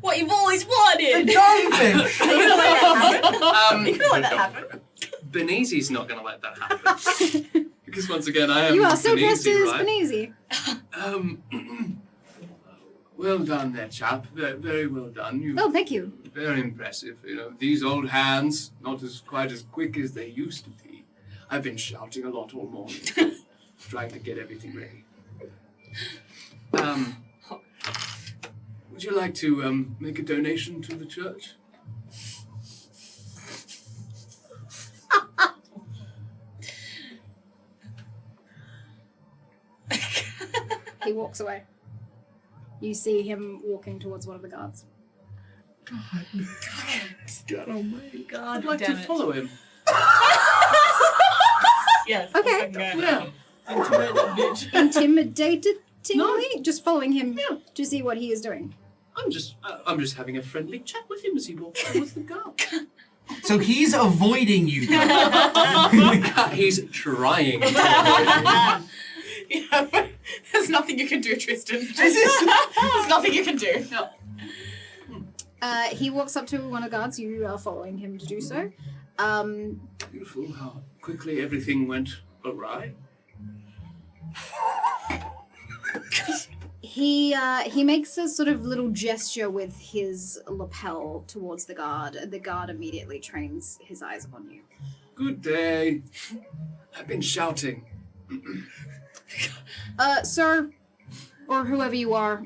What you've always wanted. Dogfish! You can let that happen. You Um, can let that happen. Benizi's not going to let that happen. Because once again, I am You are so dressed Benizi, as right? Benizi. Well done there, chap. Very well done. You Oh, thank you. very impressive. You know, these old hands, not as quite as quick as they used to be. I've been shouting a lot all morning, trying to get everything ready. Would you like to make a donation to the church? He walks away. You see him walking towards one of the guards. God almighty. God I'd like to damn it. follow him. Yes. Okay. Yeah. Intimidate that bitch. Intimidatingly? Just following him to see what he is doing. I'm just having a friendly chat with him as he walks towards the guard. So he's avoiding you. He's trying. Yeah, but there's nothing you can do, Tristan. There's nothing you can do. No. He walks up to one of the guards. You are following him to do so. Beautiful how quickly everything went awry. He makes a sort of little gesture with his lapel towards the guard, and the guard immediately trains his eyes upon you. Good day. I've been shouting. Sir, or whoever you are,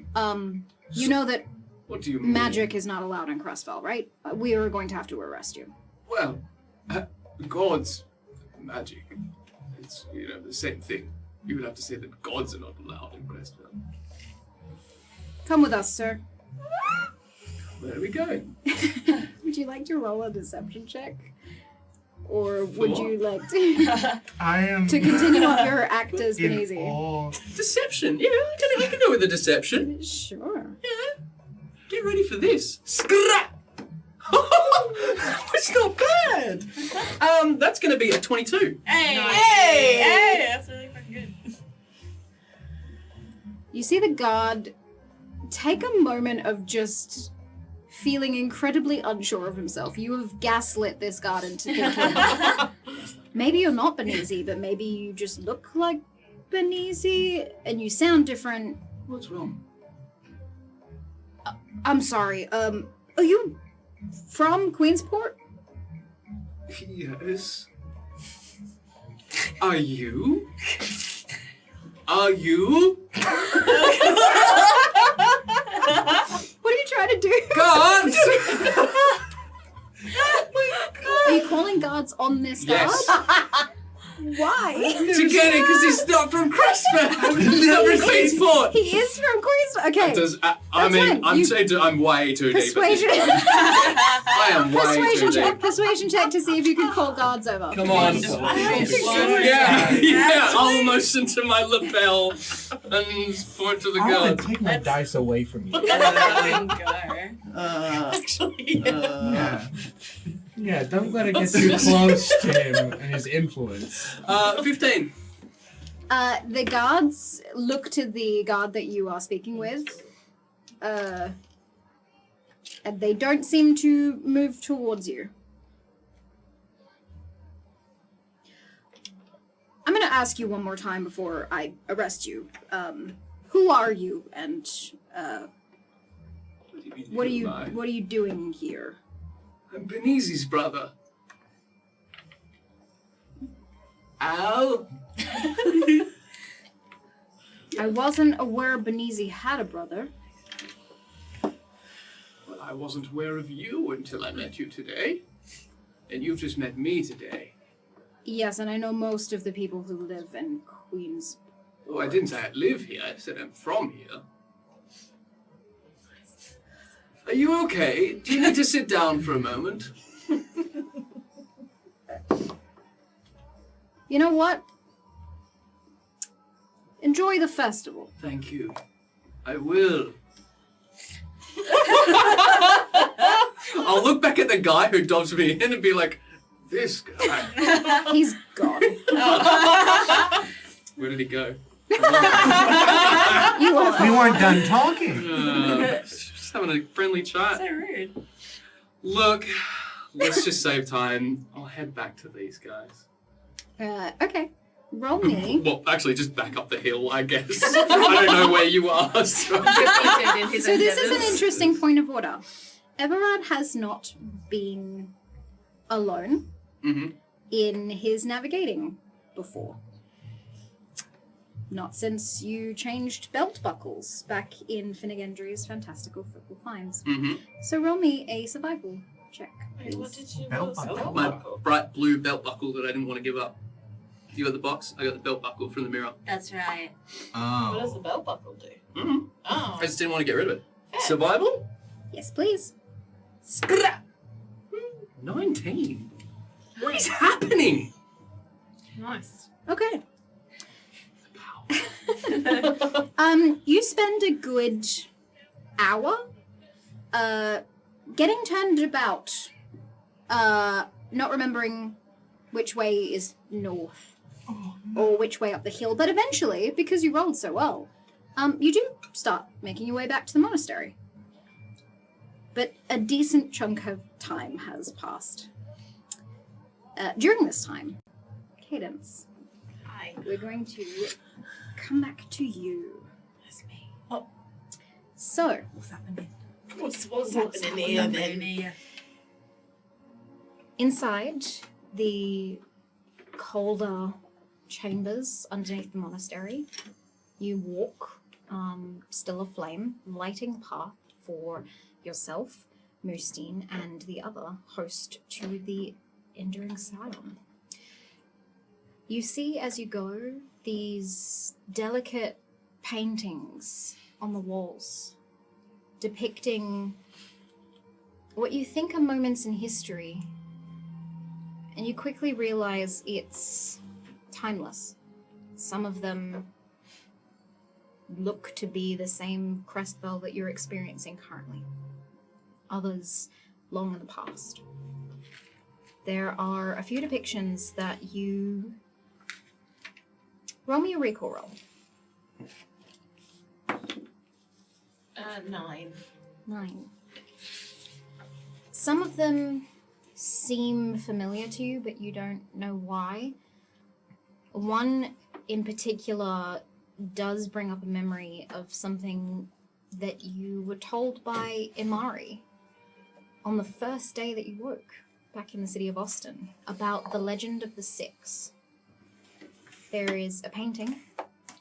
you know that What do you mean? magic is not allowed in Crestfell, right? We are going to have to arrest you. Well, gods, magic. It's, the same thing. You would have to say that gods are not allowed in Crestfell. Come with us, sir. Where are we going? Would you like to roll a deception check? Or would what? you like to, I am to continue on your act as in Benizi? Oh. Deception. Yeah, I can go with the deception. Sure. Yeah. Get ready for this. Scrap! It's not bad. That's going to be a 22. Hey! Nice. Hey! That's really fucking good. You see the guard take a moment of just feeling incredibly unsure of himself. You have gaslit this guard into thinking maybe you're not Benizi, but maybe you just look like Benizi and you sound different. What's wrong? I'm sorry. Are you from Queensport? Yes. Are you? Are you? What are you trying to do? Guards! Are you calling guards on this guard? Yes. Why? To get it, because he's not from Crestfell. He's not from Queensport. He is from Queensport. Okay. I mean, fine. I'm way too deep. Persuasion. I am way Persuasion too check. deep. Persuasion check to see if you can call guards over. Come on. Yeah, I'll motion to my lapel and point to the I want guard. to take my dice away from you. Actually, Yeah, don't let it get too close to him and his influence. 15. The guards look to the guard that you are speaking with, and they don't seem to move towards you. I'm going to ask you one more time before I arrest you. Who are you, and what are you doing here? I'm Benizi's brother. Al? I wasn't aware Benizi had a brother. Well, I wasn't aware of you until I met you today. And you've just met me today. Yes, and I know most of the people who live in Queens. Oh, I didn't say I live here. I said I'm from here. Are you okay? Do you need to sit down for a moment? You know what? Enjoy the festival. Thank you. I will. I'll look back at the guy who dobs me in and be like, this guy. He's gone. Where did he go? You are We weren't done talking. Just having a friendly chat. So rude. Look, let's just save time. I'll head back to these guys. Okay. Roll me. Well, actually, just back up the hill, I guess. I don't know where you are. So So this is an interesting point of order. Everard has not been alone in his navigating before. Not since you changed belt buckles back in Finnegan's Fantastical Football Finds. So roll me a survival check, please. What did you Belt buckle. my bright blue belt buckle that I didn't want to give up. You got the box, I got the belt buckle from the mirror. That's right. What does the belt buckle do? Mm-hmm. Oh. I just didn't want to get rid of it. Fair. Survival? Yes, please. 19. What is happening? Nice. Okay. You spend a good hour getting turned about, not remembering which way is north or which way up the hill, but eventually, because you rolled so well, you do start making your way back to the monastery. But a decent chunk of time has passed. During this time, Caidence, we're going to come back to you. That's me. So, What's happening? What's happening here then? inside the colder chambers underneath the monastery, you walk, still aflame, lighting the path for yourself, Moostine, and the other host to the enduring asylum. You see as you go these delicate paintings on the walls depicting what you think are moments in history, and you quickly realize it's timeless. Some of them look to be the same Crestfell that you're experiencing currently. Others long in the past. There are a few depictions that you... Roll me a recall roll. 9. 9. Some of them seem familiar to you, but you don't know why. One in particular does bring up a memory of something that you were told by Imari on the first day that you woke back in the city of Austin about the legend of the Six. There is a painting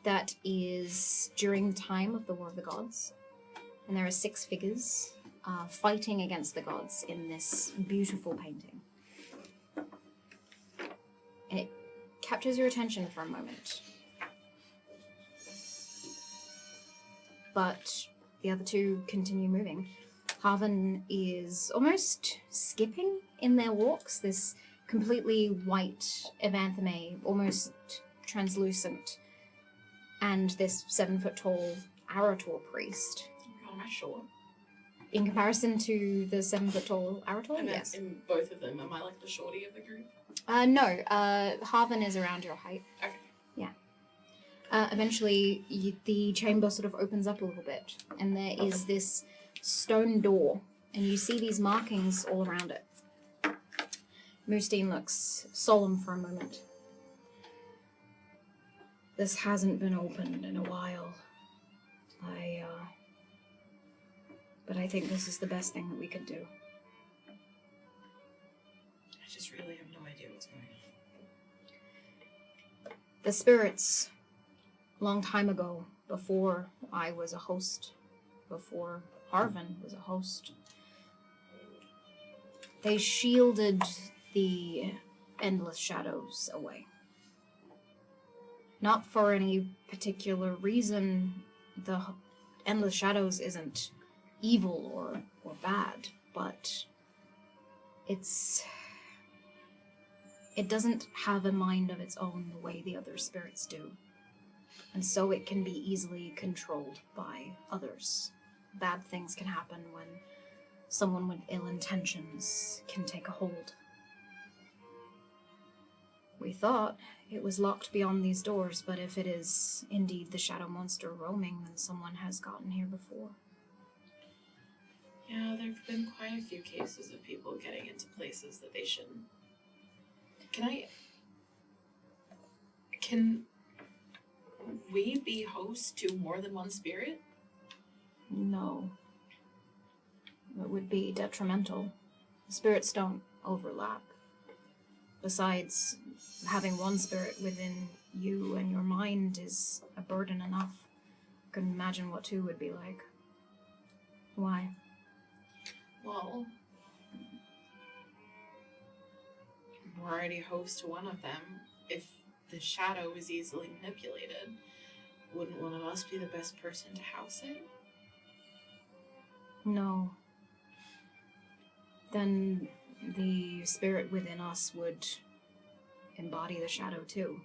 that is during the time of the War of the Gods, and there are 6 figures fighting against the gods in this beautiful painting. And it captures your attention for a moment. But the other two continue moving. Haven is almost skipping in their walks, this completely white evantheme, almost translucent, and this 7-foot-tall Arator priest. Oh, am I short? In comparison to the 7-foot-tall Arator, yes. In both of them, am I like the shorty of the group? No, Haven is around your height. Okay. Yeah. Eventually, the chamber sort of opens up a little bit, and there is this stone door, and you see these markings all around it. Moostine looks solemn for a moment. This hasn't been opened in a while. But I think this is the best thing that we could do. I just really have no idea what's going on. The spirits, long time ago, before I was a host, before Harvin was a host, they shielded the endless shadows away. Not for any particular reason. The endless shadows isn't evil or bad, but it doesn't have a mind of its own the way the other spirits do. And so it can be easily controlled by others. Bad things can happen when someone with ill intentions can take a hold. We thought it was locked beyond these doors, but if it is indeed the shadow monster roaming, then someone has gotten here before. Yeah, there have been quite a few cases of people getting into places that they shouldn't. Can we be host to more than one spirit? No. It would be detrimental. The spirits don't overlap. Besides, having one spirit within you and your mind is a burden enough. Couldn't imagine what 2 would be like. Why? Well, we're already host to one of them. If the shadow is easily manipulated, wouldn't one of us be the best person to house it? No. Then the spirit within us would embody the shadow too.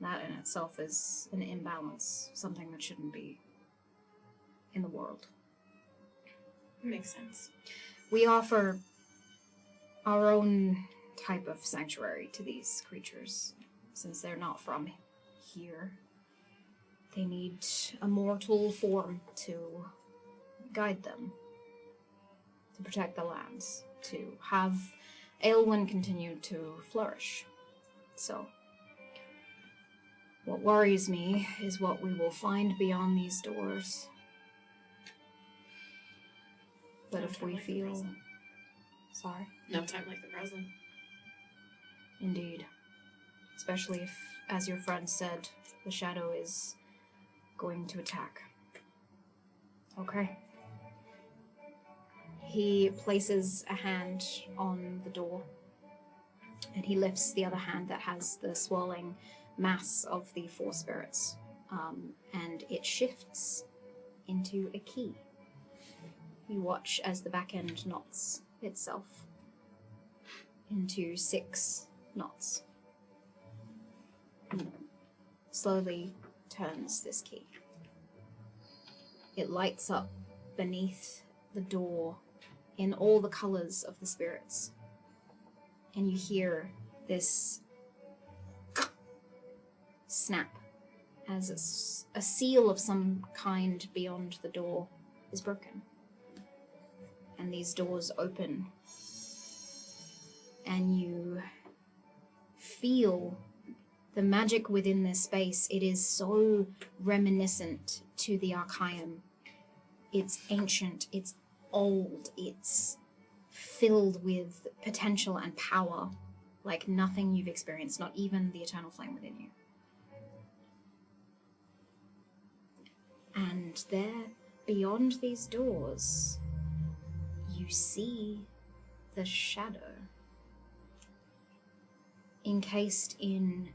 That in itself is an imbalance, something that shouldn't be in the world. Makes sense. We offer our own type of sanctuary to these creatures, since they're not from here. They need a mortal form to guide them, to protect the lands, to have Aelwyn continue to flourish. So, what worries me is what we will find beyond these doors. But if we feel... Sorry? No time like the present. Indeed. Especially if, as your friend said, the shadow is going to attack. Okay. He places a hand on the door, and he lifts the other hand that has the swirling mass of the four spirits, and it shifts into a key. You watch as the back end knots itself into 6 knots. Slowly turns this key. It lights up beneath the door in all the colors of the spirits. And you hear this snap as a seal of some kind beyond the door is broken. And these doors open. And you feel the magic within this space. It is so reminiscent to the Archaeum. It's ancient, it's old, it's filled with potential and power like nothing you've experienced, not even the eternal flame within you. And there, beyond these doors, you see the shadow encased in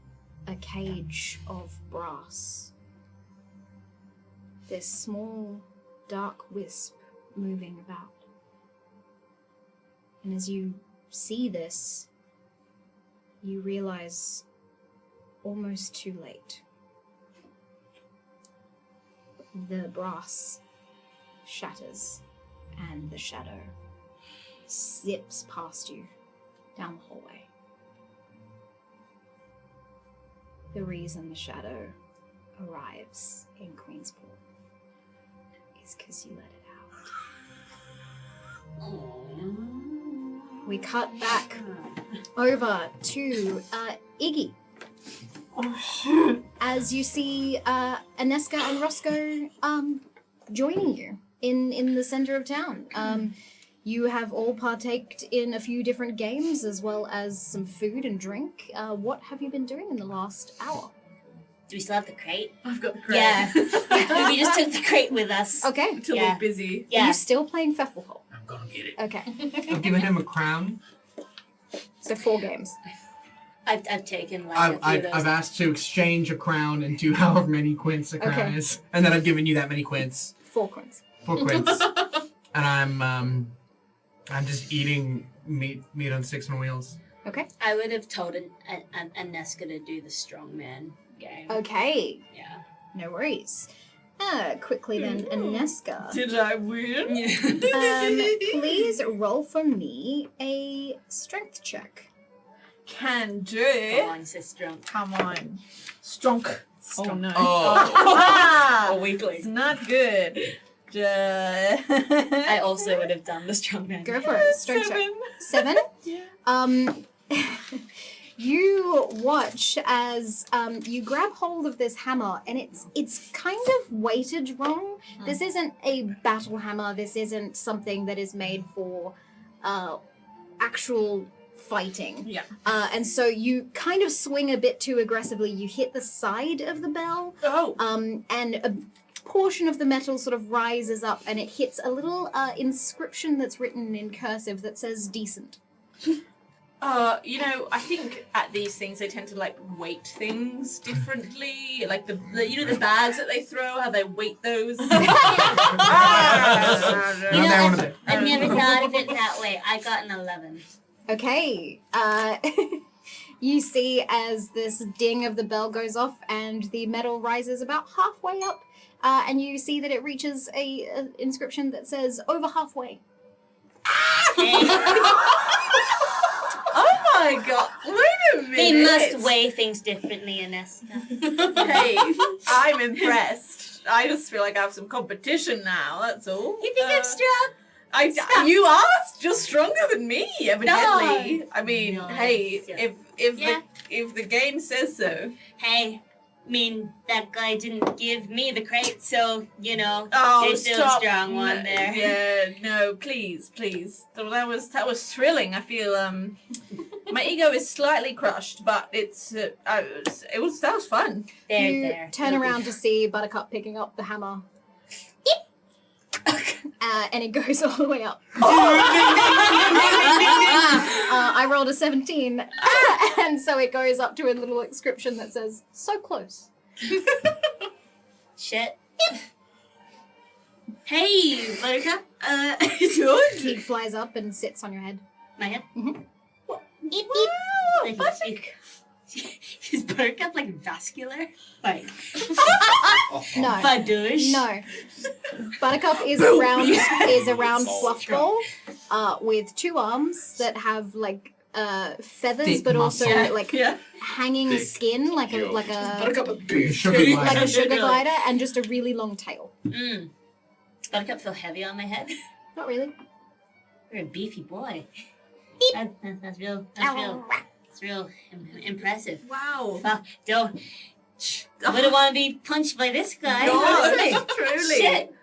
a cage of brass. This small, dark wisp moving about. And as you see this, you realize almost too late. The brass shatters and the shadow zips past you down the hallway. The reason the shadow arrives in Queensport is because you let it out. We cut back over to Iggy. Oh shit. As you see Aneska and Roscoe joining you in the center of town. You have all partaked in a few different games as well as some food and drink. What have you been doing in the last hour? Do we still have the crate? I've got the crate. Yeah. We just took the crate with us. Okay. Until Yeah. we're busy. Are Yeah. you still playing Pfefferhole? I'm gonna get it. Okay. I've given him a crown. So 4 games. I've taken like a few of I've those. asked to exchange a crown into however many quints a crown Okay. is, and then I've given you that many quints. 4 coins. 4 quints. And I'm just eating meat on 6 on wheels. Okay. I would have told Aneska to do the strongman game. Okay. Yeah. No worries. Quickly then, Aneska. Did I win? Please roll for me a strength check. Can do. Go on, sister. Come on. Strong. Oh no. Oh, It's weakling. not good. I also would have done the strongman. Go for it. Strength check. 7? Yeah. You watch as you grab hold of this hammer, and it's kind of weighted wrong. This isn't a battle hammer. This isn't something that is made for actual fighting. Yeah. And so you kind of swing a bit too aggressively. You hit the side of the bell, Oh. and a portion of the metal sort of rises up, and it hits a little inscription that's written in cursive that says "decent." You know, I think at these things they tend to like weight things differently. Like the you know the bags that they throw, how they weight those. You know, I've never thought of it that way. I got an 11. Okay. You see as this ding of the bell goes off and the metal rises about halfway up, and you see that it reaches a inscription that says "over halfway." Oh my god! Wait a minute. They must weigh things differently, Inessa. Hey, I'm impressed. I just feel like I have some competition now. That's all. You think I'm strong? You are just stronger than me, evidently. No. I mean, No. hey, Yeah. if the game says so. Hey, I mean, that guy didn't give me the crate, so, you know, Oh, there's still a stop. strong one there. Yeah, no, please. So that was thrilling. I feel my ego is slightly crushed, but that was fun. You turn around to see Buttercup picking up the hammer. And it goes all the way up. I rolled a 17, and so it goes up to a little inscription that says, "So close." Shit. Hey, Buttercup. Good. He flies up and sits on your head. My head? Mhm. Eep, Wow, eep. Buttercup. Is Buttercup like vascular? Like, No. badoosh? No. Buttercup is a round fluff ball with two arms that have like feathers, Thick but muscle. also like Yeah. hanging Thick. skin, like a Buttercup a Big big sugar titty. like a glider. sugar glider, and just a really long tail. Mm. Buttercup feel heavy on my head. Not really. You're a beefy boy. That's real. It's real impressive. Wow. Don't. I wouldn't want to be punched by this guy. God, honestly. truly. Shit.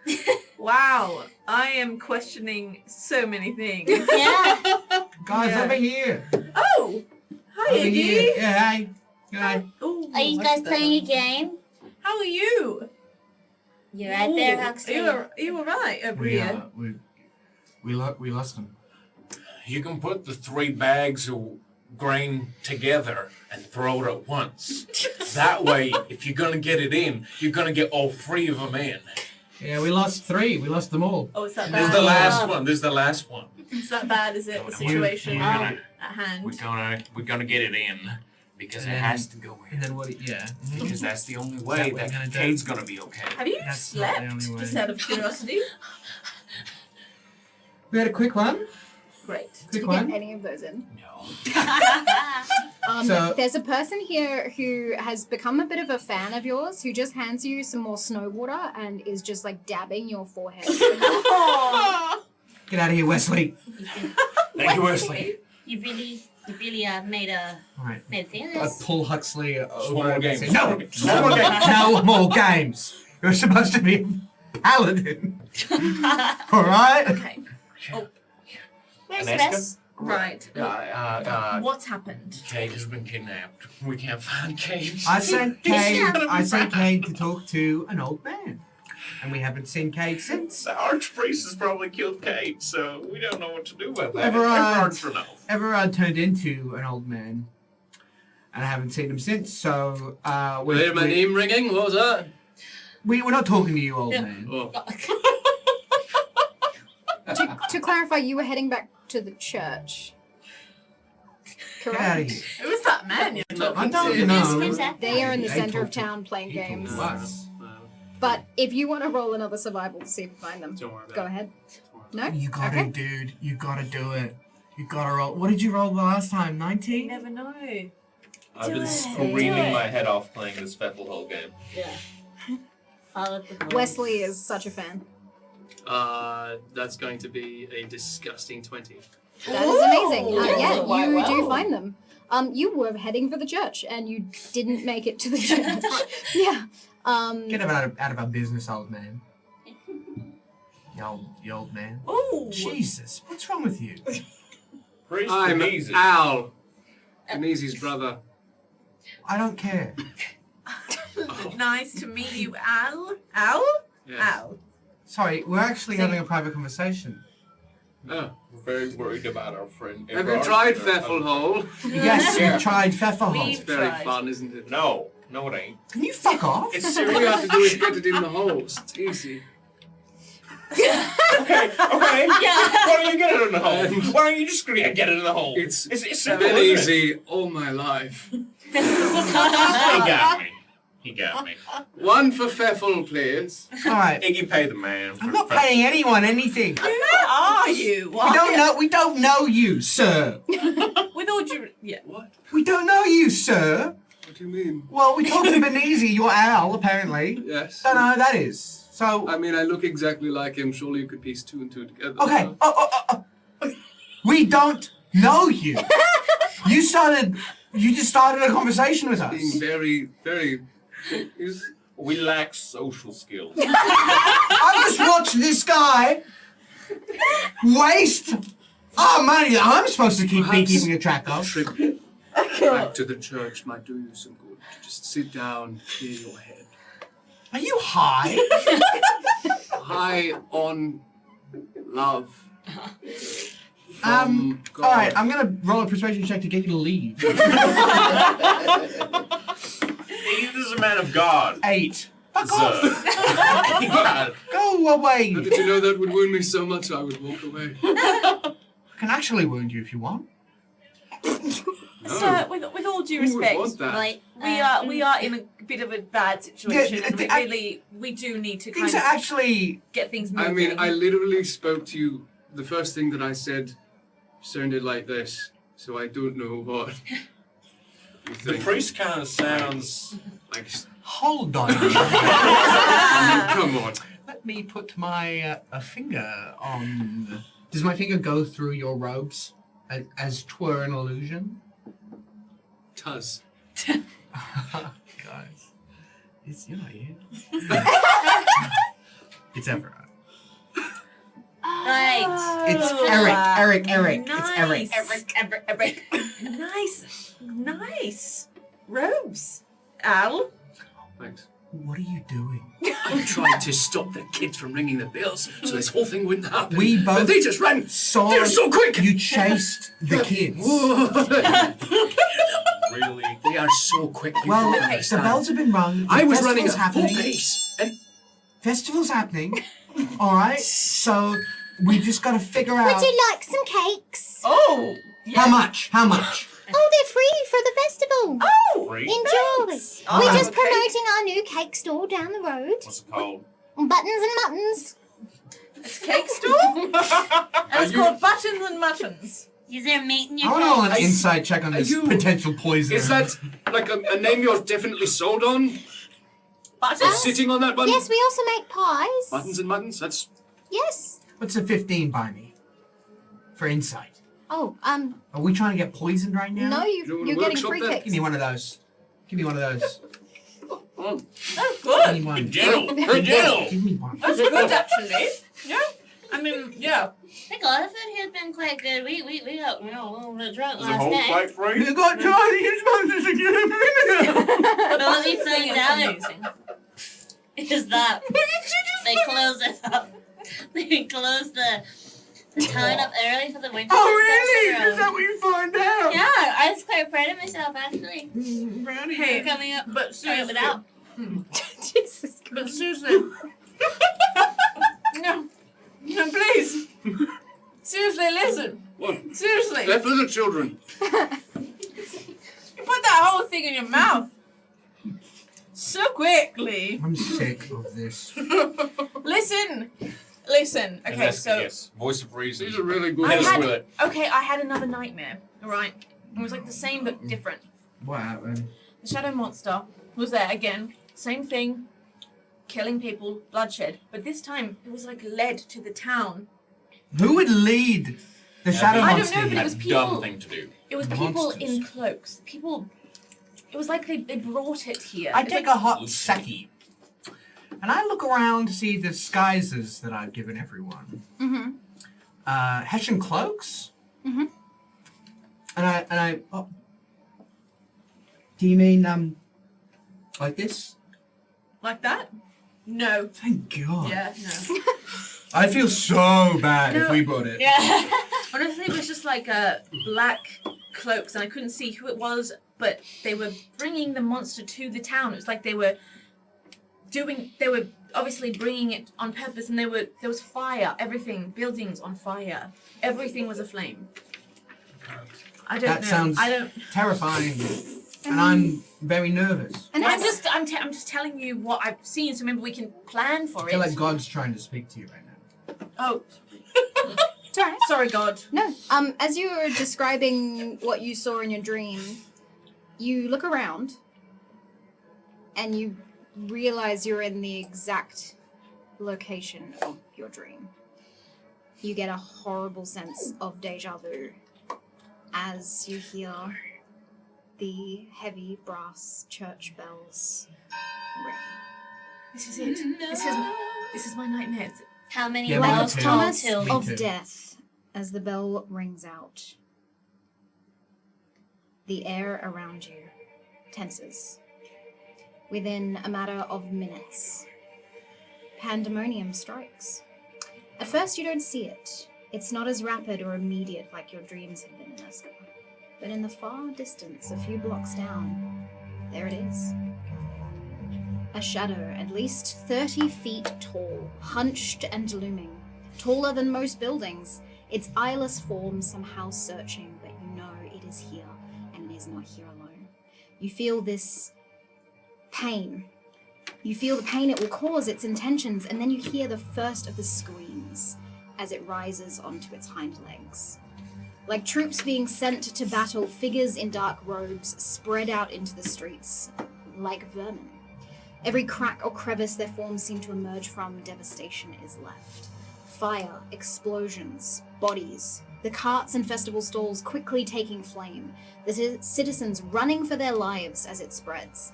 Wow. I am questioning so many things. Yeah. Guys, Yeah. over here. Oh! Hi, Over here. Iggy. Yeah, hey. Hi. Oh, Are you guys playing a game? how are you? You're right there, Ooh, Huxley. Are you alright over here? We lost them. You can put the 3 bags of grain together and throw it at once. That way, if you're going to get it in, you're going to get all 3 of them in. Yeah, we lost 3. We lost them all. Oh, is that There's bad? the last one. There's the last one. Is that bad? Is it the We're situation gonna- at hand? We're gonna get it in because it And has to go in. And then what? Yeah. Because that's the only that way what that you're gonna do? Cade's gonna be okay. Have you That's not the slept? only way. Just out of curiosity. We had a quick one. Great. Did Quick you get one. any of those in? No. So- There's a person here who has become a bit of a fan of yours who just hands you some more snow water and is just like dabbing your forehead. Get out of here, Wesley. Thank you, Wesley. You really made a All right. thing of I this. pull Huxley over. Small more and games. say, Small No, more games. Small more games. no more games. You're supposed to be paladin. All right. Okay. Where's Alaska? Wes? Right. What's happened? Cade has been kidnapped. We can't find Cade. I sent Cade to talk to an old man, and we haven't seen Cade since. The archpriest has probably killed Cade, so we don't know what to do about that. Everard. Everard's for now. Everard turned into an old man, and I haven't seen him since. So Wait, my name ringing? What was that? we're not talking to you, old man. Oh. To clarify, you were heading back to the church. Get out of Correct? here. Who was that man you're I talking don't to? know. Where's that? They are in the They center of talked to- town playing he talked games. to us. But if you want to roll another survival to see if you find them, Don't worry about go it. ahead. No? You gotta, Okay. dude. You gotta do it. You gotta roll. What did you roll the last time? You 19? never know. I've Do been it. screaming my head off playing this Pfeffel whole game. Yeah. Follow the rules. Wesley is such a fan. That's going to be a disgusting 20. That is amazing. Ooh. Yeah, Quite you well. do find them. You were heading for the church and you didn't make it to the church. Yeah. Get out of our business, old man. You old man. Oh. Jesus, what's wrong with you? Priest I'm Denise. Al. Denise's brother. I don't care. Nice to meet you, Al. Al? Yes. Al. Sorry, we're actually having a private conversation. Oh. We're very worried about our friend. Have you tried Pfeffelhole? Yes, we've tried Pfefferhole. It's very tried. fun, isn't it? No, it ain't. Can you fuck off? It's All serious. you have to do is get it in the holes. It's easy. Okay. Why don't you get it in the hole? Why don't you just get it in the hole? It's simple, been isn't it? easy all my life. He got me. He got me. One for Pfeffel, please. All right. Iggy pay the man. I'm not paying anyone anything. Who are you? We don't know you, sir. With all due... Yeah. What? We don't know you, sir. What do you mean? Well, we talked to Benizi, your Al, apparently. Yes. Don't know who that is. So, I mean, I look exactly like him. Surely you could piece 2 and 2 together. okay. We don't know you. You just started a conversation with us. Being very, very... We lack social skills. I just watched this guy waste our money that I'm supposed to be keeping a track of. Trip back to the church might do you some good. Just sit down, clear your head. Are you high? High on love. All God. right, I'm gonna roll a persuasion check to get you to leave. He is a man of God. 8. Fuck Sir. off. Go away. How did you know that would wound me so much I would walk away? I can actually wound you if you want. No. Sir, with all due Who would respect, want that? Right. we are in a bit of a bad situation, Yeah, and we do need to kind Things of are actually... get things moving. I mean, I literally spoke to you. The first thing that I said sounded like this, so I don't know what you The think. priest kind of sounds... Like, Hold on. come on. Let me put my finger on... Does my finger go through your robes as twere an illusion? Tuz. Guys, you're not here. It's Everett. Right. It's Eric. It's Eric. Eric. Nice robes, Al. Thanks. What are you doing? I'm trying to stop the kids from ringing the bells, so this whole thing wouldn't happen. We both But they just ran. saw They're so quick. you chased the kids. Really? They are so quick. You Well, don't the understand. bells have been rung. I the was running at festival's full happening. pace, and Festival's happening. All right. So we just got to figure out Would you like some cakes? Oh, how much. Oh, they're free for the festival. Oh, Free? Enjoy. thanks. We're Oh, just okay. promoting our new cake store down the road. What's it called? Buttons and muttons. It's cake store. And it's called Buttons and Muttons. Is there meat in I your want to roll an cakes? inside check on Are this you- potential poison. is that like a name you're definitely sold on? Buttons. Sitting on that button? Yes, we also make pies. Buttons and muttons? That's... Yes. What's a 15 by me for insight? Oh, Are we trying to get poisoned right now? no, You wanna you're getting workshop free that? cakes. Give me one of those. Give me one of those. Oh, Give good. me one. Gentle. Gentle. Give me one. That's good, actually. Yeah. I mean, yeah. Thank God, the food here's been quite good. We got a little bit drunk Is the last whole night. flight free? You got Chinese buttons again. But let me tell you now, is that they close it up. They close the town up early for the winter. Oh, really? festival. Is that what you find out? Yeah, I was quite proud of myself actually. Brownie. Hey, Coming up, but coming up seriously. without. Jesus. But seriously. No. No, please. Seriously, listen. What? Seriously. They're for the children. You put that whole thing in your mouth. So quickly. I'm sick of this. Listen. And Okay, that's- so yes, voice of reason. These are really good. I Hit us had- with it. I had another nightmare. Right. It was like the same but different. What happened? The shadow monster was there again. Same thing. Killing people, bloodshed. But this time it was like led to the town. Who would lead the shadow I don't monster? know, but it here? was Dumb people. thing to do. It was people in Monsters. cloaks. People. It was like they brought it here. I It's take like, a hot secchi, and I look around to see the disguises that I've given everyone. Mm-hmm. Hessian cloaks. Mhm. And I. Oh. Do you mean like this? like that? No. Thank God. Yeah, no. I'd feel so bad if No. we brought it. Yeah. Honestly, it was just like black cloaks, and I couldn't see who it was, but they were bringing the monster to the town. It was like they were obviously bringing it on purpose, and there was fire, everything, buildings on fire. Everything was aflame. I don't That know. sounds I don't. terrifying. And I'm very nervous. And I'm just telling you what I've seen, so maybe we can plan for I it. feel like God's trying to speak to you right now. Oh, It's all right. sorry, God. No. As you were describing what you saw in your dream, you look around and you realize you're in the exact location of your dream. You get a horrible sense of deja vu as you hear the heavy brass church bells ring. This is it. This is my nightmare. How many Yeah, bells me too. toll Promise till? Me of too. death as the bell rings out. The air around you tenses. Within a matter of minutes, pandemonium strikes. At first you don't see it. It's not as rapid or immediate like your dreams have been in Esca. But in the far distance, a few blocks down, there it is. A shadow at least 30 feet tall, hunched and looming, taller than most buildings, its eyeless form somehow searching, but you know it is here, and it is not here alone. You feel this pain. You feel the pain it will cause, its intentions, and then you hear the first of the screams as it rises onto its hind legs. Like troops being sent to battle, figures in dark robes spread out into the streets, like vermin. Every crack or crevice their forms seem to emerge from, devastation is left. Fire, explosions, bodies, the carts and festival stalls quickly taking flame, the citizens running for their lives as it spreads.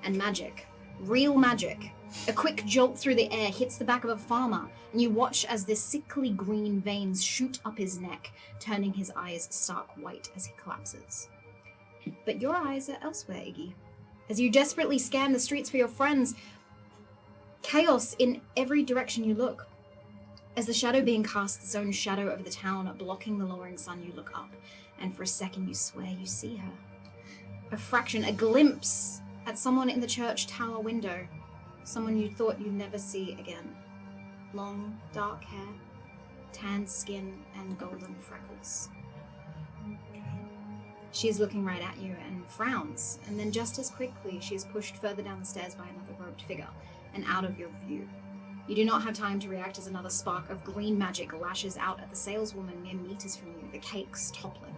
And magic, real magic. A quick jolt through the air hits the back of a farmer, and you watch as the sickly green veins shoot up his neck, turning his eyes stark white as he collapses. But your eyes are elsewhere, Iggy. As you desperately scan the streets for your friends, chaos in every direction you look. As the shadow being casts its own shadow over the town, blocking the lowering sun, you look up, and for a second you swear you see her. A fraction, a glimpse at someone in the church tower window. Someone you thought you'd never see again. Long, dark hair, tan skin, and golden freckles. She is looking right at you and frowns, and then just as quickly she is pushed further down the stairs by another robed figure, and out of your view. You do not have time to react as another spark of green magic lashes out at the saleswoman mere meters from you, the cakes toppling.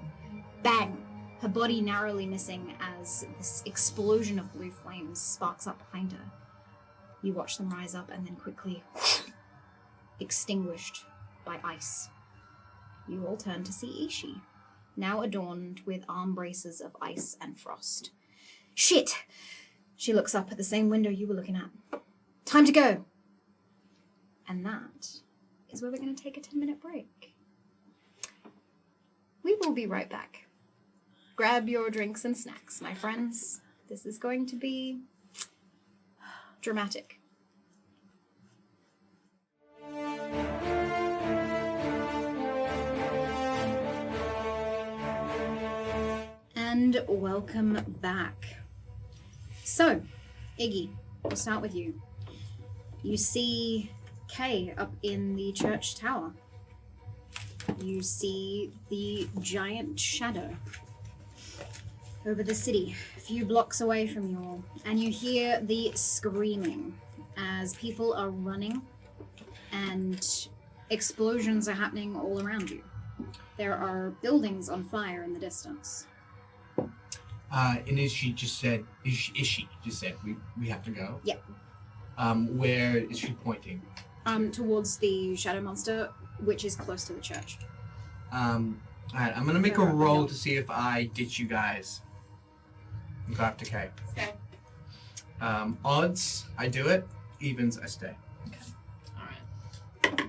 Bang! Her body narrowly missing as this explosion of blue flames sparks up behind her. You watch them rise up and then quickly extinguished by ice. You all turn to see Ishi, now adorned with arm braces of ice and frost. Shit! She looks up at the same window you were looking at. Time to go! And that is where we're going to take a 10-minute break. We will be right back. Grab your drinks and snacks, my friends. This is going to be dramatic. And welcome back. So, Iggy, we'll start with you. You see Kay up in the church tower. You see the giant shadow over the city, a few blocks away from you all, and you hear the screaming as people are running and explosions are happening all around you. There are buildings on fire in the distance. And Ishi just said, we have to go. Yep. Where is she pointing? Towards the shadow monster, which is close to the church. Alright, I'm gonna make a Fair roll enough. to see if I ditch you guys. And go after Kay. Okay. Odds, I do it. Evens, I stay. Alright.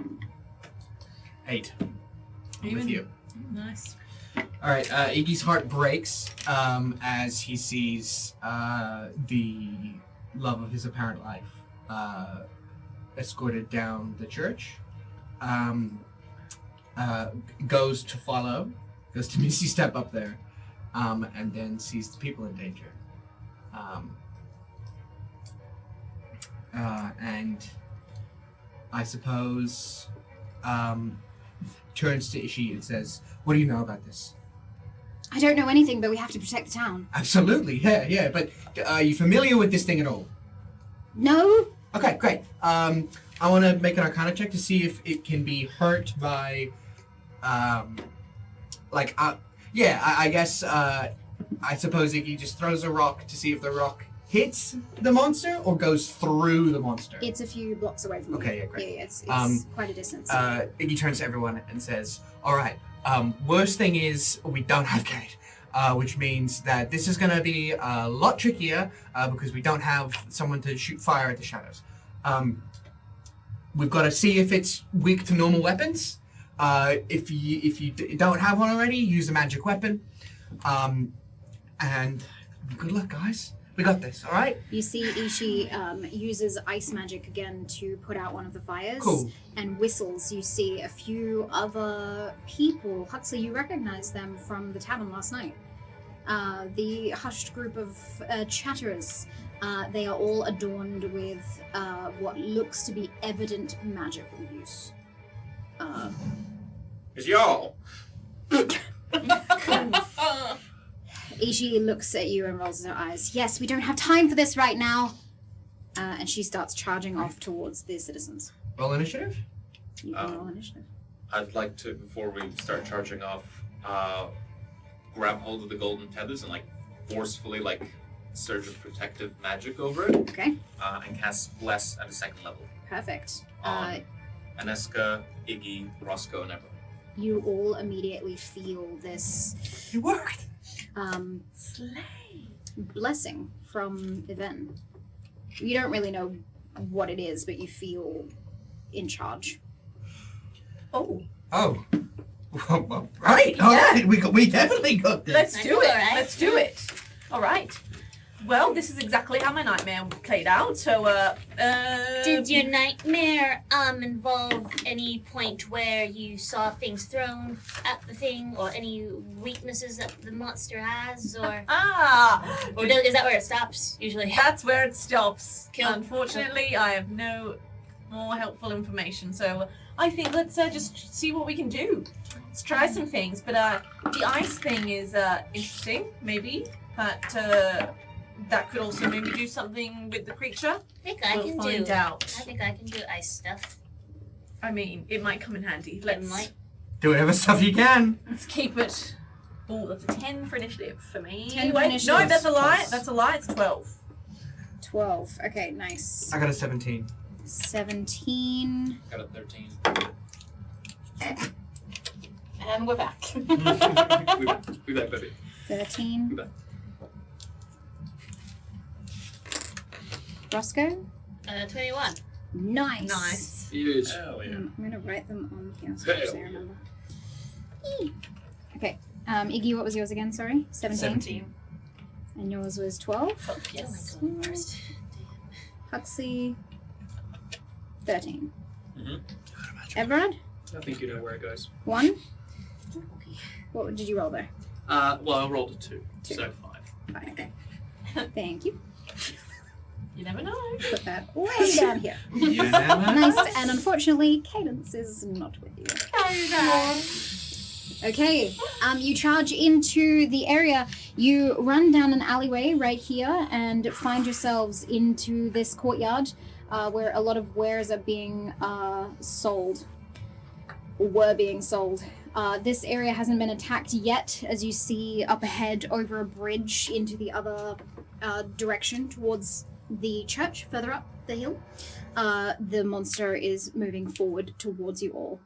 8. I'm with Even? you. Nice. Alright, Iggy's heart breaks as he sees the love of his apparent life escorted down the church goes to Misty Step up there, and then sees the people in danger. And I suppose turns to Ishii and says, "What do you know about this?" I don't know anything, but we have to protect the town. Absolutely, yeah. But are you familiar with this thing at all? No? Okay, great. I want to make an Arcana check to see if it can be hurt by, I guess, I suppose Iggy just throws a rock to see if the rock hits the monster or goes through the monster. It's a few blocks away from me. Okay, yeah, great. Yeah, it's quite a distance. Iggy turns to everyone and says, "All right, worst thing is we don't have Kate, which means that this is going to be a lot trickier because we don't have someone to shoot fire at the shadows. We've got to see if it's weak to normal weapons. If you don't have one already, use a magic weapon. And good luck, guys. We got this, all right?" You see Ishii uses ice magic again to put out one of the fires. Cool. And whistles. You see a few other people. Huxley, you recognize them from the tavern last night. The hushed group of chatterers. They are all adorned with what looks to be evident magical use. It's y'all. Ishii looks at you and rolls her eyes. "Yes, we don't have time for this right now." And she starts charging off towards the citizens. Roll initiative? You can roll initiative. I'd like to, before we start charging off, grab hold of the golden tethers and forcefully surge of protective magic over it. Okay. And cast Bless at a second level. Perfect. On Aneska, Iggy, Roscoe, and everyone. You all immediately feel this It worked. blessing from Yvonne. You don't really know what it is, but you feel in charge. Oh. Oh. Well, right. All right. We definitely got this. Let's do it. Alright. Let's do it. All right. Well, this is exactly how my nightmare played out. So, Did your nightmare involve any point where you saw things thrown at the thing, or any weaknesses that the monster has, or is that where it stops usually? That's where it stops. Cool. Unfortunately, I have no more helpful information. So I think let's just see what we can do. Let's try some things. But the ice thing is interesting. Maybe that could also maybe do something with the creature. I think I We'll can find do. out. I think I can do ice stuff. I mean, it might come in handy. It Let's might. Do whatever stuff you can. keep it. Oh, that's a 10 for initiative for me. 10 for Wait, initiative. no, that's a lie. Plus. That's a lie. It's 12. 12. Okay, nice. I got a 17. 17. Got a 13. And we're back. we back, baby. 13. We back. Roscoe? 21. Nice. Nice. Huge. Hell yeah. I'm going to write them on here so Hell I yeah. remember. Okay. Iggy, what was yours again? Sorry? 17? And yours was 12? Yes. Oh my God, first. Huxley, 13. Mhm. Everard, I think you know where it goes. 1. Okay. What did you roll there? Well, I rolled a 2, Two. so 5. 5. Okay. Thank you. You never know. Put that way down here. Yeah. Nice. And unfortunately, Caidence is not with you. Okay. You charge into the area. You run down an alleyway right here and find yourselves into this courtyard where a lot of wares are being sold. Or were being sold. This area hasn't been attacked yet, as you see up ahead over a bridge into the other direction towards the church further up the hill. The monster is moving forward towards you all.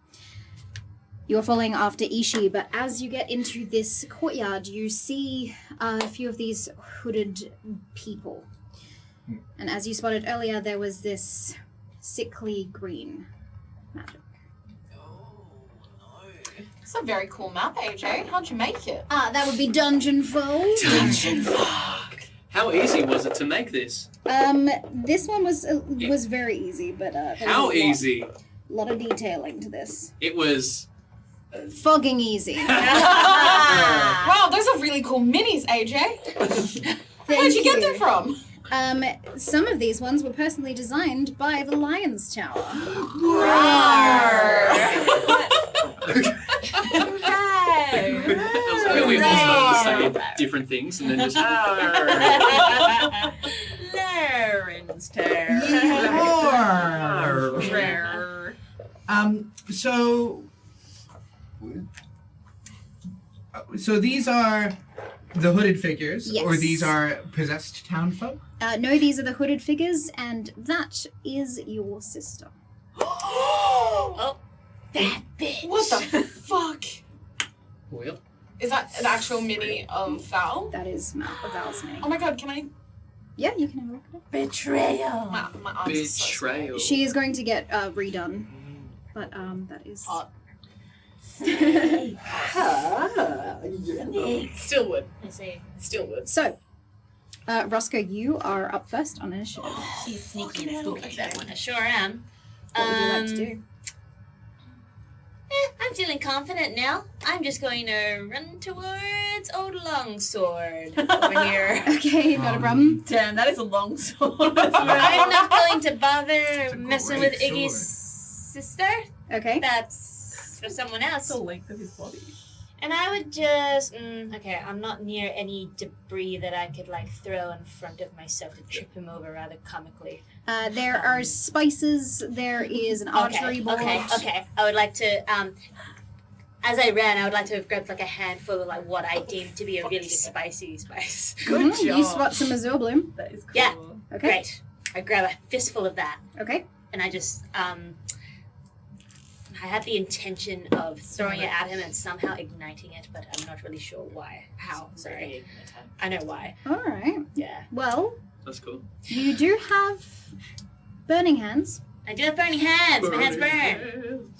You're following after Ishii, but as you get into this courtyard, you see a few of these hooded people. And as you spotted earlier, there was this sickly green magic. It's a very cool map, AJ. How'd you make it? That would be Dungeon Fold. How easy was it to make this? This one was very easy, but there was a How lot. easy? lot of detailing to this. It was. Fucking easy. Wow, those are really cool minis, AJ. Where'd you get them from? Some of these ones were personally designed by the Lion's Tower. That was really awesome to say different things and then just. Lauren's turn. So these are the hooded figures, Yes. or these are possessed townfolk? No, these are the hooded figures, and that is your sister. Oh, that bitch. What the fuck? Well, Is that an actual mini of Val? That is Val's name. Oh my god, can I? Yeah, you can have a look at it. Betrayal. My arms are so small. betrayal. She is going to get redone, but that is. Still would. I say. Still would. So, Roscoe, you are up first on initiative. She's sneaky and spooky, that one. I sure am. What would you like to do? I'm feeling confident now. I'm just going to run towards Old Longsword over here. Okay, not a problem. Damn, that is a long sword. I'm not going to bother a messing great with Iggy's sword. sister. Okay. That's for someone else. That's the length of his body. And I would just, okay, I'm not near any debris that I could like throw in front of myself to trip him over rather comically. There are spices. There is an archery board. Okay. I would like to, as I ran, I would like to have grabbed like a handful of like what I deem to be a really spicy spice. Good You job. spot some azure bloom. That is cool. Yeah. Okay. Great. I grab a fistful of that, Okay. and I just, I had the intention of throwing it at him and somehow igniting it, but I'm not really sure why. How? Sorry. I know why. All right. Yeah. Well, That's cool. you do have burning hands. I do have burning hands. My hands burn.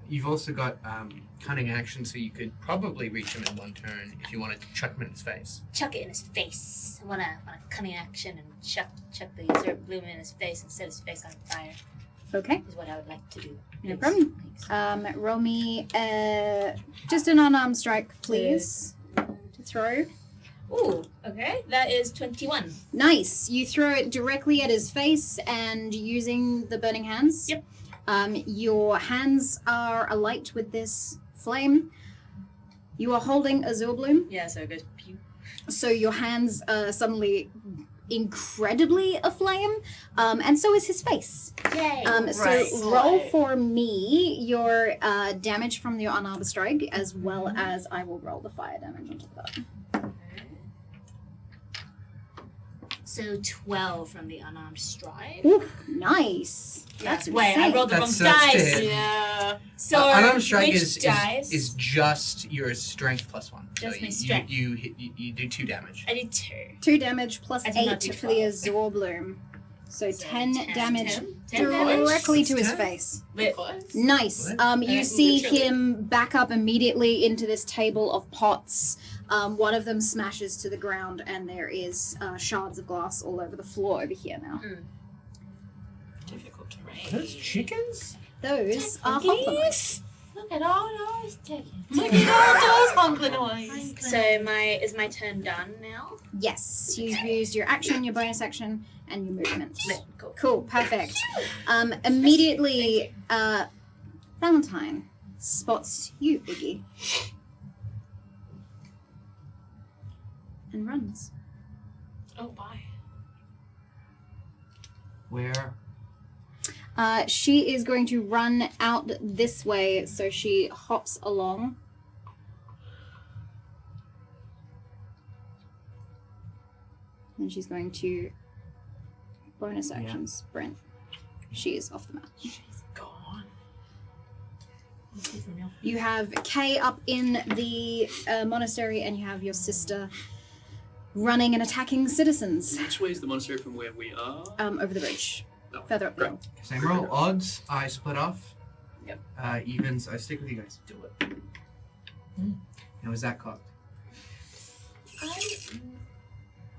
You've also got cunning action, so you could probably reach him in one turn if you wanted to chuck him in his face. Chuck it in his face. I want a cunning action and chuck the azure bloom in his face and set his face on fire. Okay. Is what I would like to do. No Please. problem. Thanks. Roll me just an unarmed strike, please, to throw. Ooh, okay. That is 21. Nice. You throw it directly at his face, and using the burning hands. Yep. Your hands are alight with this flame. You are holding azure bloom, Yeah, so it goes pew. so your hands are suddenly incredibly aflame, and so is his face. Yay. So Right. roll for me your damage from your unarmed strike, as well as I will roll the fire damage on top of that. So 12 from the unarmed strike. Ooh, nice. That's Wait, insane. I rolled the That's- wrong that's dice. it. Yeah. So Unarmed strike which dice? is just your strength plus one. Just so my strength. You do 2 damage. I did 2. 2 damage plus I did not 8 do for the 12. azure bloom. So 10 damage 10 directly to his 10? face. Lit. Nice. What? You see literally. him back up immediately into this table of pots. One of them smashes to the ground, and there is shards of glass all over the floor over here now. Difficult to Are those read. chickens? Those are hoplite. Look at all those chickens. Look at all those hungry noise. So is my turn done now? Yes, you've used your action, your bonus action, and your movement. Lit. Cool. Cool, perfect. Immediately, Valentine spots you, Iggy, and runs. Oh, bye. Where? She is going to run out this way, so she hops along. And she's going to bonus action sprint. She is off the map. She's gone. You have Kay up in the monastery, and you have your sister running and attacking citizens Which way is the monastery from where we are? over the bridge, No. further up the Great. hill. Same roll. Odds, I split off. Yep. Evens, I stick with you guys. Do it. How was that cocked? I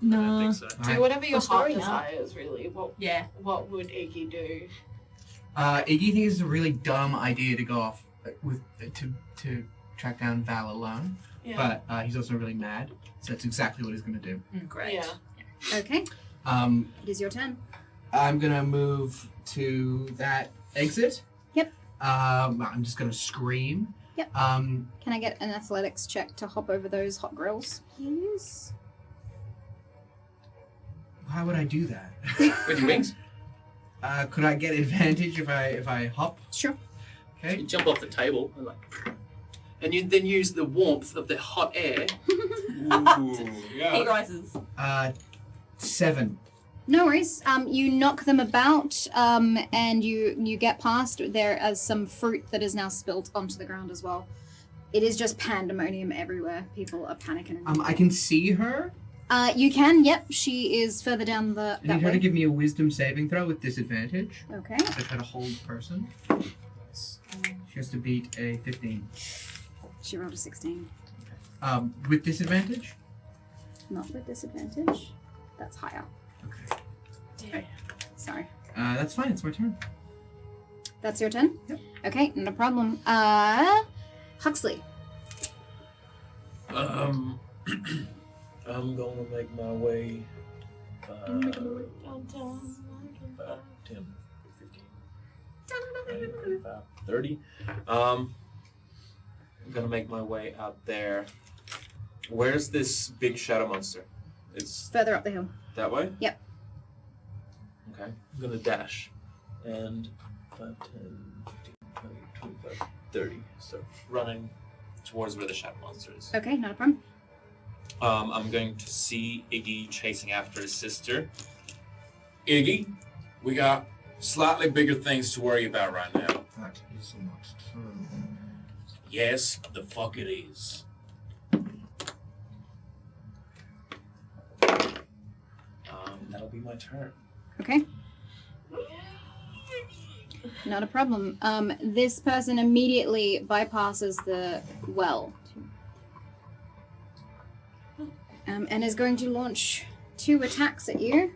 No. don't think so. Do Alright. whatever your For heart story now. desires, really. Yeah. What would Iggy do? Iggy thinks it's a really dumb idea to go off to track down Val alone, but he's also really mad, so that's exactly what he's going to do. Great. Yeah. Okay. It is your turn. I'm going to move to that exit. Yep. I'm just going to scream. Yep. Can I get an athletics check to hop over those hot grills, please? How would I do that? With your wings? Could I get advantage if I hop? Sure. Okay. You jump off the table and you then use the warmth of the hot air. Ooh, yeah. Heat rises. 7. No worries. You knock them about, and you get past. There is some fruit that is now spilt onto the ground as well. It is just pandemonium everywhere. People are panicking. I can see her. You can. Yep, she is further down the. I need her to give me a wisdom saving throw with disadvantage. Okay. I try to hold the person. She has to beat a 15. She rolled a 16. With disadvantage? Not with disadvantage. That's higher. Okay. Sorry. That's fine. It's my turn. That's your turn? Yep. Okay, not a problem. Huxley. I'm gonna make my way 5, 10, 15, 20, 25, 30. I'm gonna make my way out there. Where's this big shadow monster? It's Further up the hill. that way? Yep. Okay. I'm gonna dash. And 5, 10, 15, 20, 25, 30. So running Towards where the shadow monster is. Okay, not a problem. I'm going to see Iggy chasing after his sister. Iggy, we got slightly bigger things to worry about right now. That is not true. Yes, the fuck it is. That'll be my turn. Okay. Not a problem. This person immediately bypasses the well. And is going to launch 2 attacks at you.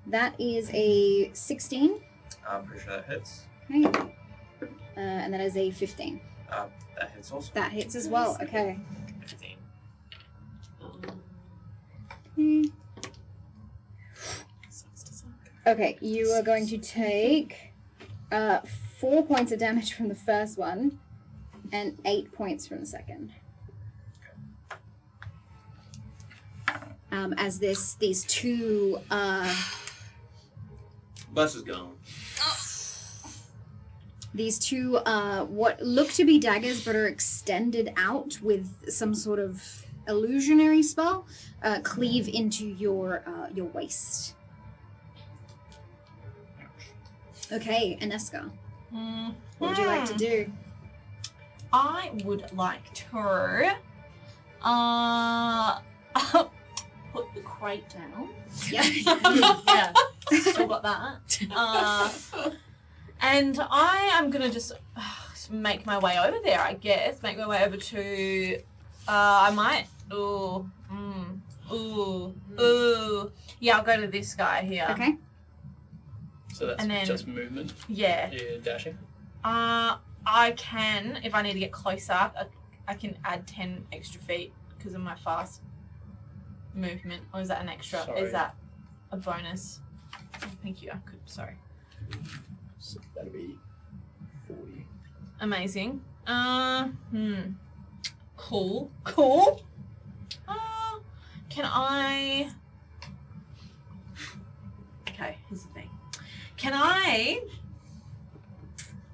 That is a 16. I'm pretty sure that hits. Okay. And that is a 15. That hits also. That hits as well. Okay. 15. Okay, you are going to take 4 points of damage from the first one and 8 points from the second. As these 2 Bus is gone. these 2 what look to be daggers but are extended out with some sort of illusionary spell cleave into your waist. Okay, Aneska. What would you like to do? I would like to put the crate down. Yep. Yeah, still got that. And I am gonna just make my way over there, I guess. Make my way over to. I might. Ooh. Yeah, I'll go to this guy here. Okay. So that's And then- just movement. Yeah. Yeah, dashing. I can, if I need to get closer, I can add 10 extra feet because of my fast movement. Or is that an extra? Sorry. Is that a bonus? Oh, thank you. I could. Sorry. So that'll be 40. Amazing. Cool. Can I? Okay, here's the thing. Can I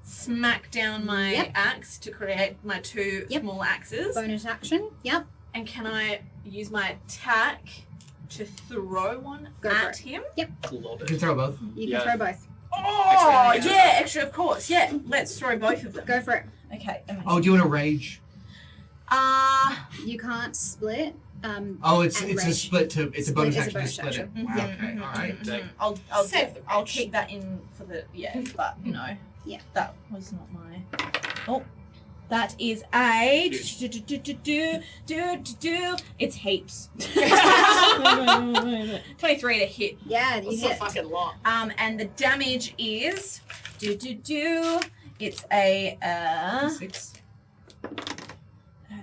smack down my Yep. axe to create my 2 Yep. small axes? Bonus action. Yep. And can I use my attack to throw one Go for at it. him? Love You can it. throw both. You can Yeah. throw both. Oh, Extra, yeah, extra, of course. Yeah, let's throw both of them. Go for it. Okay, amazing. Oh, do you want to rage? You can't split. Oh, it's And a rage. split to. It's a Split bonus is a action to bonus split action. it. Wow. Okay. All right. I'll Save the keep that in for the but you know. Yeah. That was not my. Oh, That is a... It's heaps. 23 to hit. Yeah, you That's hit. a fucking lot. And the damage is... It's a... 6.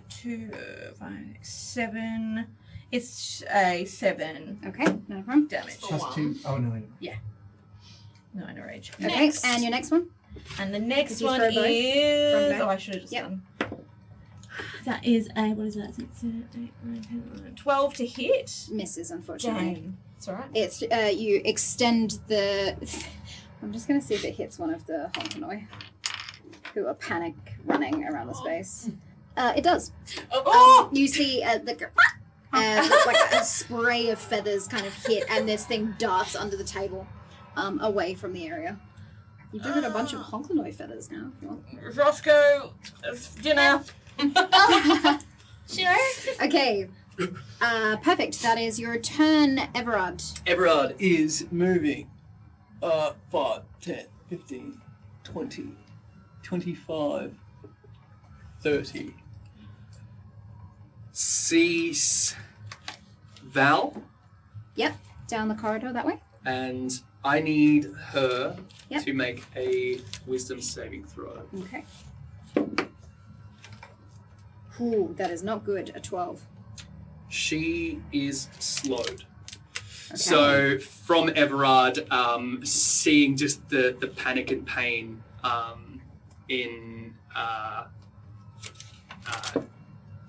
2, 5, 7... It's a 7 Okay, no problem. damage. Plus 2. Oh, no. No, no rage. Okay, Next. and your next one? And the next Did you one throw both is... from Oh, I should have just Yep. done. That is a... What is that? 6, 7, 8, 9, 10, 11, 12 to hit. Misses, unfortunately. Dang. It's alright. It's you extend the. I'm just gonna see if it hits one of the Honkanoi, who are panic running around the space. It does. You see like a spray of feathers kind of hit, and this thing darts under the table, away from the area. You've got a bunch of Honkanoi feathers now. If you want. Roscoe, dinner. Sure. Okay. Perfect. That is your turn, Everard. Everard is moving 5, 10, 15, 20, 25, 30. Sees Val, Down the corridor that way. and I need her Yep. to make a wisdom saving throw. Okay. Ooh, that is not good. A 12. She is slowed. Okay. So from Everard, seeing just the panic and pain in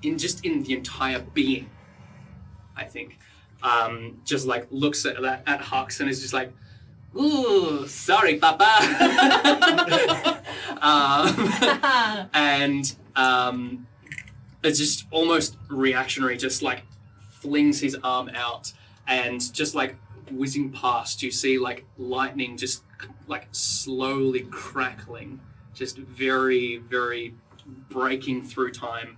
the entire being, I think, just like looks at Hux and is just like, "Ooh, sorry, Papa," and it's just almost reactionary, just like flings his arm out. And just like whizzing past, you see like lightning just like slowly crackling, just very, very breaking through time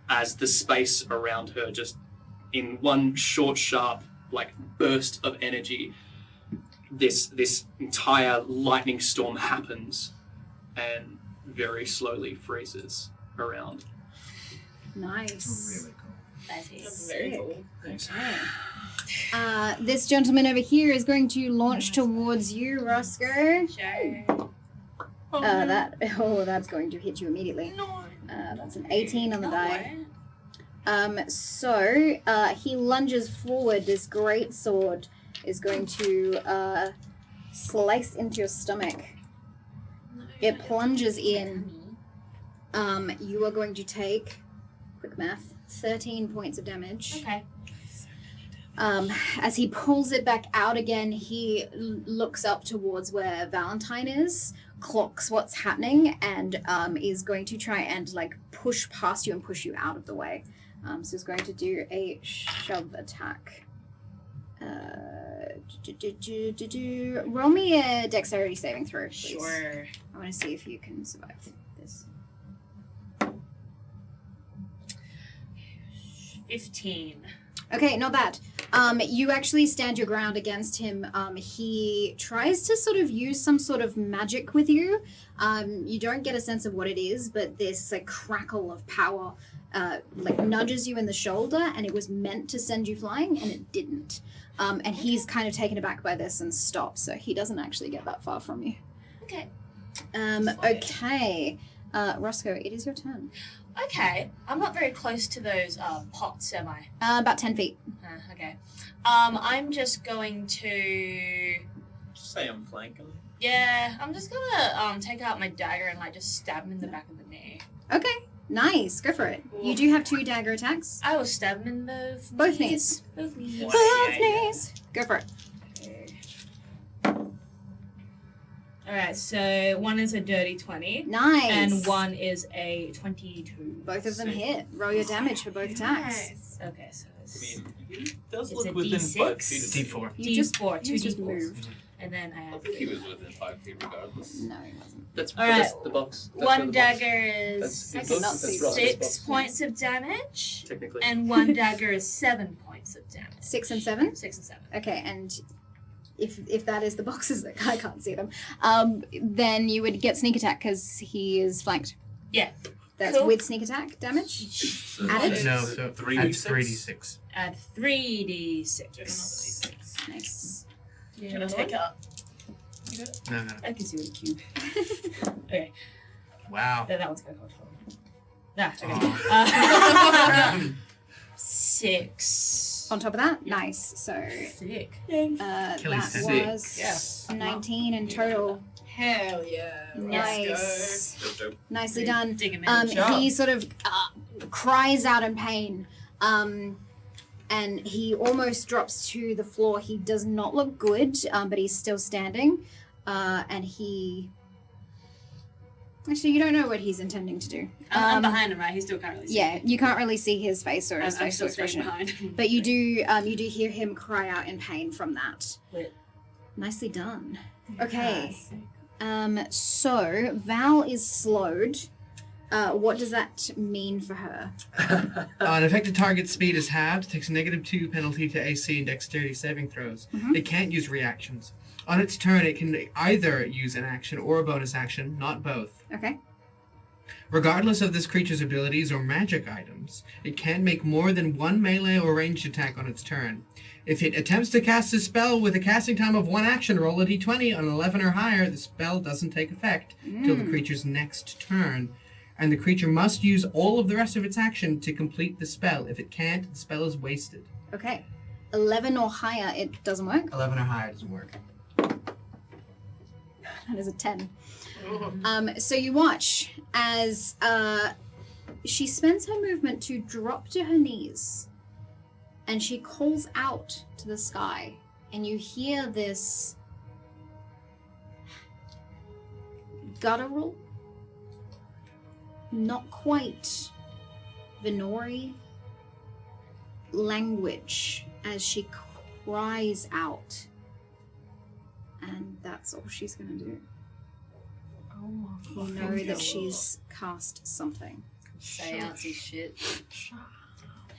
as the space around her just in one short, sharp like burst of energy, this entire lightning storm happens and very slowly freezes around. Nice. Really cool. That is Very Sick. cool. Thanks. This gentleman over here is going to launch towards you, Roscoe. sure. That's going to hit you immediately. That's an 18 on the die. So he lunges forward. This great sword is going to slice into your stomach. It plunges in. You are going to take, quick math, 13 points of damage. Okay. As he pulls it back out again, he looks up towards where Valentine is, clocks what's happening, and is going to try and like push past you and push you out of the way. So he's going to do a shove attack. Roll me a dexterity saving throw, please. Sure. I want to see if you can survive this. 15. Okay, not bad. You actually stand your ground against him. He tries to sort of use some sort of magic with you. You don't get a sense of what it is, but this like crackle of power like nudges you in the shoulder, and it was meant to send you flying, and it didn't. And he's kind of taken aback by this and stops, so he doesn't actually get that far from you. Okay. Okay. Roscoe, it is your turn. Okay. I'm not very close to those pots, am I? About 10 feet. Okay. I'm just going to... Just say I'm flanking. Yeah, I'm just gonna take out my dagger and like just stab him in the back of the knee. Okay, nice. Go for it. You do have 2 dagger attacks. I will stab him in both knees. Both knees. Both knees. Go for it. Alright, so one is a dirty 20. Nice. And one is a 22. Both of them hit. Roll your damage for both attacks. Nice. Okay, so it's... I mean, he does It's look a within D6? 5 feet of me. D4. You just D4, two you just D4s. moved. And then I I have... think he was within 5 feet regardless. No, he wasn't. That's the box. That's where One the box- dagger is That's, I that's, cannot that's see. right, that's 6 box. points of damage, Technically. and one dagger is 7 points of damage. 6 and 7. 6 and 7. Okay, and if that is the boxes that I can't see them, then you would get sneak attack because he is flanked. Yeah. That's Cool. with sneak attack damage. So Added? it's No, so 3d6? that's 3d6. Add 3d6. Nice. Yeah, Can I take up? No. I can see with a cube. Okay, Wow. that one's gonna cost 12. Aw. Okay. 6. On top of that, nice. So Sick. that Achilles was Yes. 19 in total. Hell yeah. Nice. Dope, dope. Nicely done. Dig him in. He sort of cries out in pain, and he almost drops to the floor. He does not look good, but he's still standing, and he. Actually, you don't know what he's intending to do. I'm behind him, right? He still can't really see. Yeah, you can't really see his face or his I'm facial still staying expression, behind. but you do hear him cry out in pain from that. Lit. Nicely done. Okay. So Val is slowed. What does that mean for her? An affected target's speed is halved, takes a -2 penalty to AC and dexterity saving throws. Mhm. It can't use reactions. On its turn, it can either use an action or a bonus action, not both. Okay. Regardless of this creature's abilities or magic items, it can make more than one melee or ranged attack on its turn. If it attempts to cast a spell with a casting time of 1 action, roll a d20 on 11 or higher. The spell doesn't take effect till the creature's next turn, and the creature must use all of the rest of its action to complete the spell. If it can't, the spell is wasted. Okay. 11 or higher, it doesn't work. 11 or higher doesn't work. That is a 10. So you watch as she spends her movement to drop to her knees, and she calls out to the sky, and you hear this guttural, not quite Venori language as she cries out. And that's all she's gonna do. Oh my You know that she's cast something. Say antsy shit.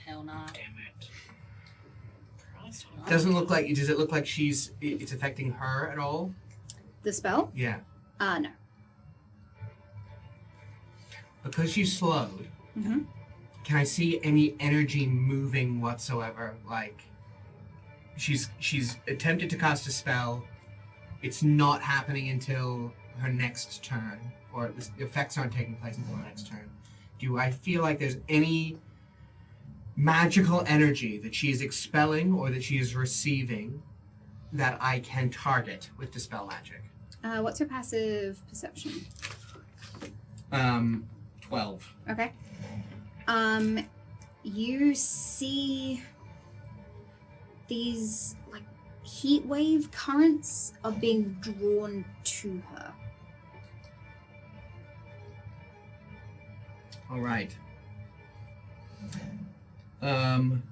Hell nah. Doesn't look like. Does it look like it's affecting her at all? The spell? Yeah. No. Because she's slowed. Mhm. Can I see any energy moving whatsoever? Like she's attempted to cast a spell. It's not happening until her next turn, or the effects aren't taking place until her next turn. Do I feel like there's any magical energy that she is expelling or that she is receiving that I can target with Dispel Magic? What's her passive perception? 12. Okay. You see these like heat wave currents are being drawn to her. All right. I'm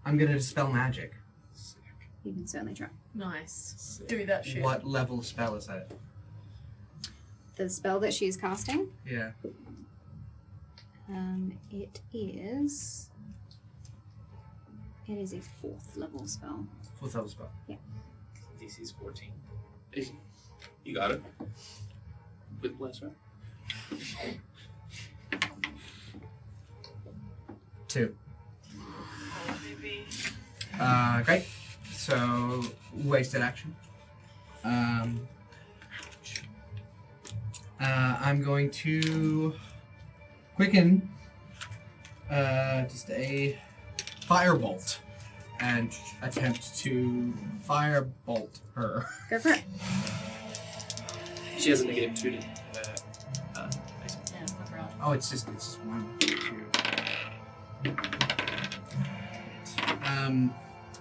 gonna Dispel Magic. You can certainly try. Nice. Do that shit. What level spell is that? The spell that she is casting, Yeah. it is a 4th level spell. 4th level spell. DC's 14. You got it. With bless, right? 2. Great. So, wasted action. I'm going to quicken just a firebolt and attempt to firebolt her. Go for it. She has a -2 to Yeah, fuck her up. Oh, it's 1, 2.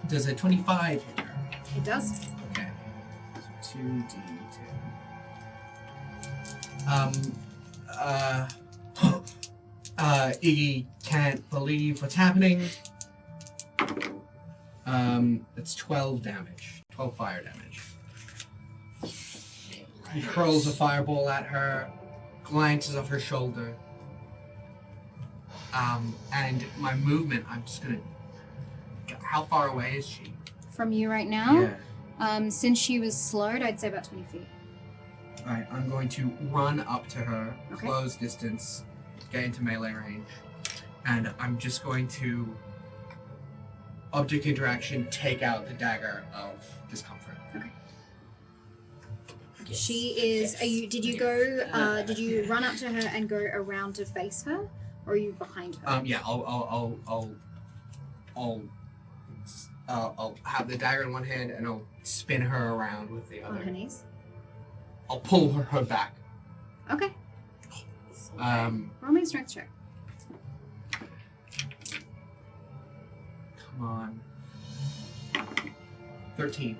Does a 25 hit her? It does. Okay. So 2d10. Iggy can't believe what's happening. That's 12 damage. 12 fire damage. He hurls a fireball at her, glances off her shoulder. And my movement, I'm just gonna... How far away is she? From you right now? Yeah. Since she was slowed, I'd say about 20 feet. Alright, I'm going to run up to her, Okay. close distance, get into melee range, and I'm just going to object interaction, take out the dagger of discomfort. She is. Are you? Did you go? Did you run up to her and go around to face her, or are you behind her? Yeah, I'll have the dagger in one hand and I'll spin her around with the On her other. knees. I'll pull her back. Okay. Roll me a strength check. Come on. 13.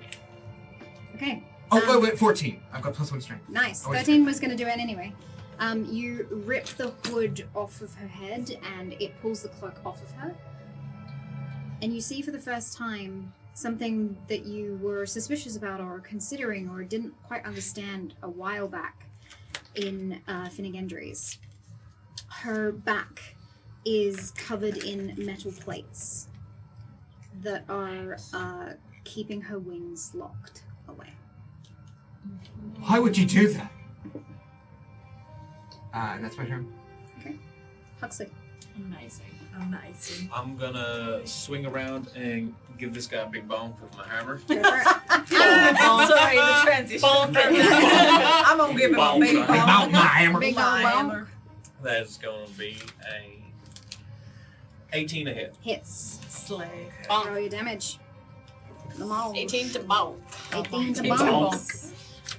Okay. Oh, wait, 14. I've got +1 strength. Nice. Oh, wait. 13 was going to do it anyway. You rip the hood off of her head and it pulls the cloak off of her. And you see for the first time something that you were suspicious about or considering or didn't quite understand a while back in Finnegendry's. Her back is covered in metal plates that are keeping her wings locked away. Why would you do that? And that's my turn. Huxley. Amazing. I'm gonna swing around and give this guy a big bonk with my hammer. Go for it. Sorry, the transition. I'm gonna give him a big Big mount, my hammer. Big old bonk. That is gonna be a 18 a hit. Hits. Slag. Roll your damage. The model. 18 to bulk. 18 to 18 to bonk. bonk.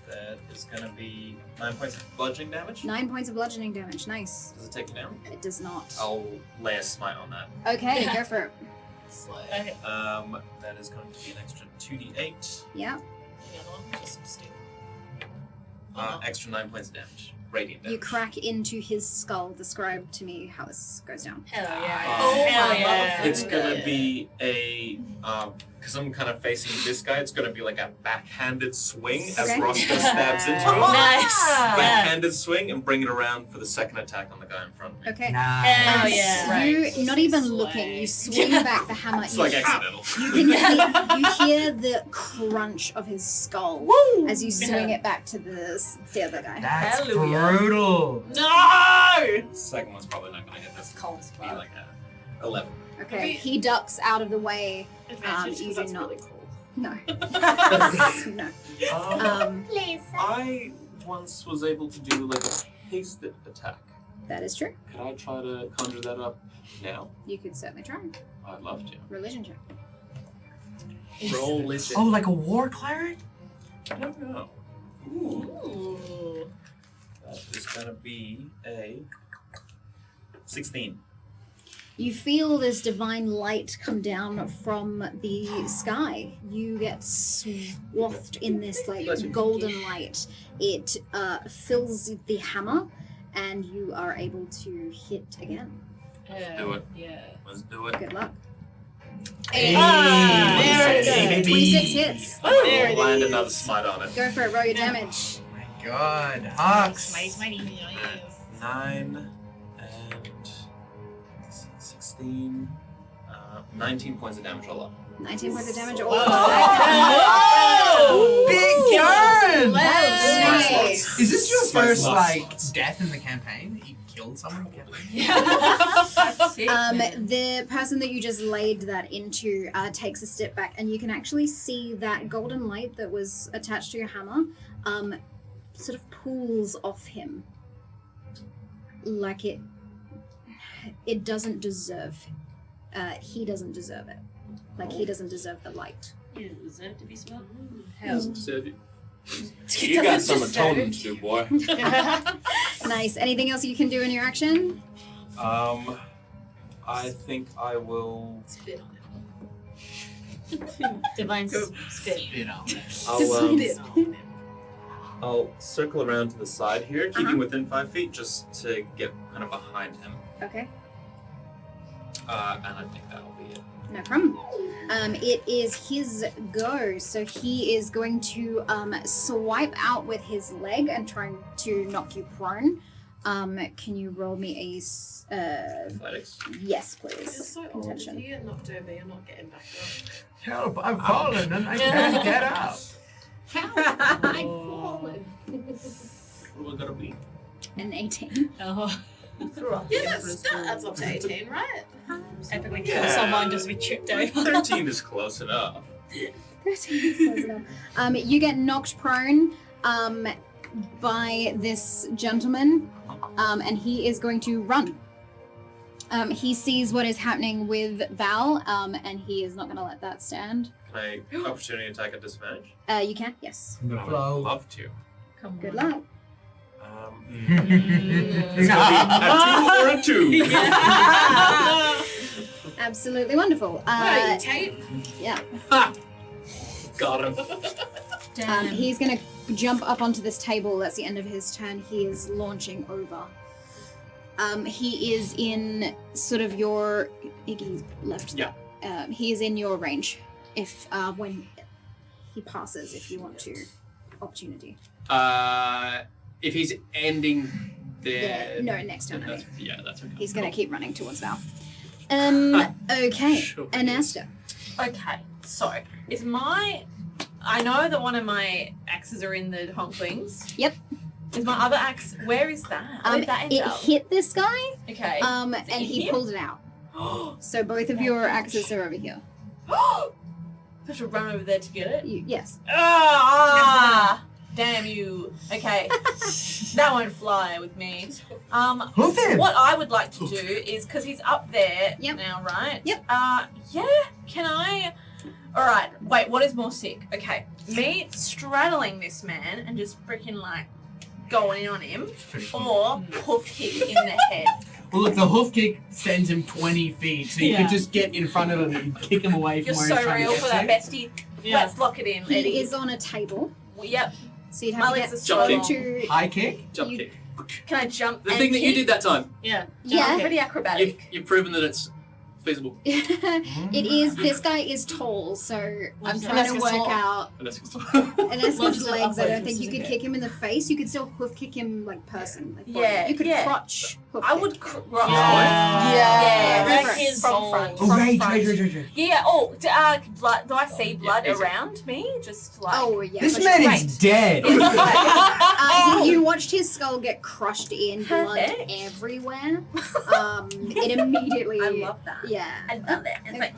That is gonna be 9 points of bludgeoning damage. 9 points of bludgeoning damage. Nice. Does it take me down? It does not. I'll lay a smite on that. Okay, go for it. That is going to be an extra 2d8. Yeah. Extra 9 points of damage. Radiant damage. You crack into his skull. Describe to me how this goes down. Hell yeah. Oh Hell my yeah. It's gonna be a, because I'm kind of facing this guy, it's gonna be like a backhanded swing as Okay. Roscoe stabs into him. Nice. Yeah. Backhanded swing and bring it around for the second attack on the guy in front of me. Okay. Nice. Hell yeah. You, not even looking, you swing back the hammer. It's you, like accidental. you hear the crunch of his skull as you swing it back to the other guy. That's Hallelujah. brutal. No! Second one's probably not gonna hit. That's Cold as be fuck. like a 11. Okay, he ducks out of the way. Advantage, You 'cause do that's not. really cool. No. No. Please. I once was able to do like a hasted attack. That is true. Could I try to conjure that up now? You could certainly try. I'd love to. Religion check. Roll legit. Oh, like a war cleric? No. Ooh. That is gonna be a 16. You feel this divine light come down from the sky. You get swathed in this like golden light. It fills the hammer, and you are able to hit again. Do it. Yeah. Let's do it. Good luck. Hey, there it hey, is. baby. 26 hits. There it I'll land is. another smite on it. Go for it. Roll your damage. Oh my god. Hux. Mighty. 9 and 16. 19 points of damage all up. 19 points of damage. Whoa. Oh, Big gun! nice. Is this your Spice first, lots. like, death in the campaign? You killed someone? That's it. The person that you just laid that into takes a step back, and you can actually see that golden light that was attached to your hammer sort of pulls off him. Like it doesn't deserve. He doesn't deserve it. Like he doesn't deserve the light. You don't deserve to be smoked. You got some atonement to do, boy. Nice. Anything else you can do in your action? I think I will. Spit on Divine Go. spit. You know. I'll circle around to the side here, keeping within 5 feet, just to get kind of behind him. Okay. And I think that'll be it. No problem. It is his go, so he is going to swipe out with his leg and trying to knock you prone. Can you roll me a Athletics. yes, You're please? so old. If Contention. you get knocked over, you're not getting back up. Help, I've fallen and I can't get up. How? I've fallen. still got a week. An 18. Oh. Yeah, that's up to 18, right? If we Yeah. kill someone, just be tripped over. 13 is close enough. 13 is close enough. You get knocked prone by this gentleman, and he is going to run. He sees what is happening with Val, and he is not going to let that stand. Can I opportunity attack at disadvantage? You can, yes. I'm I gonna would flow. love to. Come Good on. luck. It's gonna be a 2 or a 2. Absolutely wonderful. What are you, Tate? Yeah. Got him. Damn. He's going to jump up onto this table. That's the end of his turn. He is launching over. He is in sort of your... Iggy's left. Yeah. He is in your range. If when he passes, if you want to. Opportunity. If he's ending there. No, next turn, I That's, mean. yeah, that's okay. He's going to Cool. keep running towards Val. Okay. Sure it Anasta. Okay, so is my... I know that one of my axes are in the honklings. Yep. Is my other axe... Where is that? Where did that end It up? hit this guy, Okay. and it he him? pulled it out. So both of your axes are over here. I have to run over there to get it? Yes. Ah! Damn you. Okay. That won't fly with me. Hoof him! What I would like to do is, because he's up there Yep. now, right? Yep. Yeah, can I... Alright, wait, what is more sick? Okay, me straddling this man and just freaking, like, going in on him, or hoof kick in the head. Well, look, the hoof kick sends him 20 feet, so you Yeah. could just get in front of him and kick him away from You're where so he's trying real to for get that, to. bestie. Yeah. Let's lock it in, Eddie. He is on a table, Yep. so you'd My have to legs get are so long. to... High kick? Jump You- kick. Can I jump The and thing that you kick? did that time. Yeah. Yeah. Pretty acrobatic. You've proven that it's feasible. It is. This guy is tall, so I'm trying to Aneska's work tall. out Unless it's Aneska's Lots of legs. I don't upwards, think you could okay. kick him in the face. You could still hoof kick him like person. Like body. Yeah, You could yeah. crotch. Hoof I kick. would... Yeah. Yeah. Wreck From his front. balls. Oh, From right, front. right. Yeah, blood, do I see blood easy. around me? Just like... Oh yeah. This for man sure. is dead! You watched his skull get crushed in, blood Perfect. everywhere. It immediately. I love that. Yeah. I love it. It's like,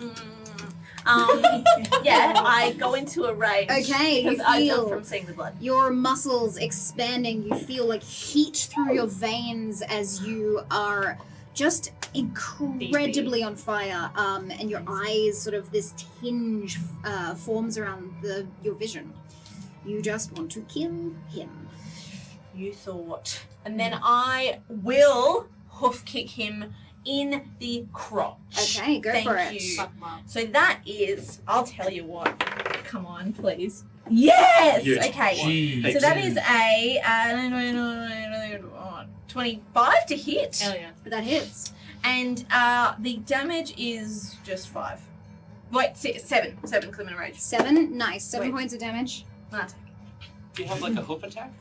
yeah, I go into a rage. Okay, you Because I know feel from seeing the blood. your muscles expanding. You feel like heat through your veins as you are just incredibly on fire. And your eyes, sort of this tinge forms around your vision. You just want to kill him. You thought. And then I will hoof kick him in the crotch. Okay, go Thank for it. you. So that is, I'll tell you what. Come on, please. Yes! Yes. Okay. Jeez. So that is a 25 to hit. Hell yeah. That hits. And the damage is just 5. Wait, 7. 7 because I'm in a rage. 7. Nice. 7 Wait. points of damage. No, take it. Do you have like a hoof attack?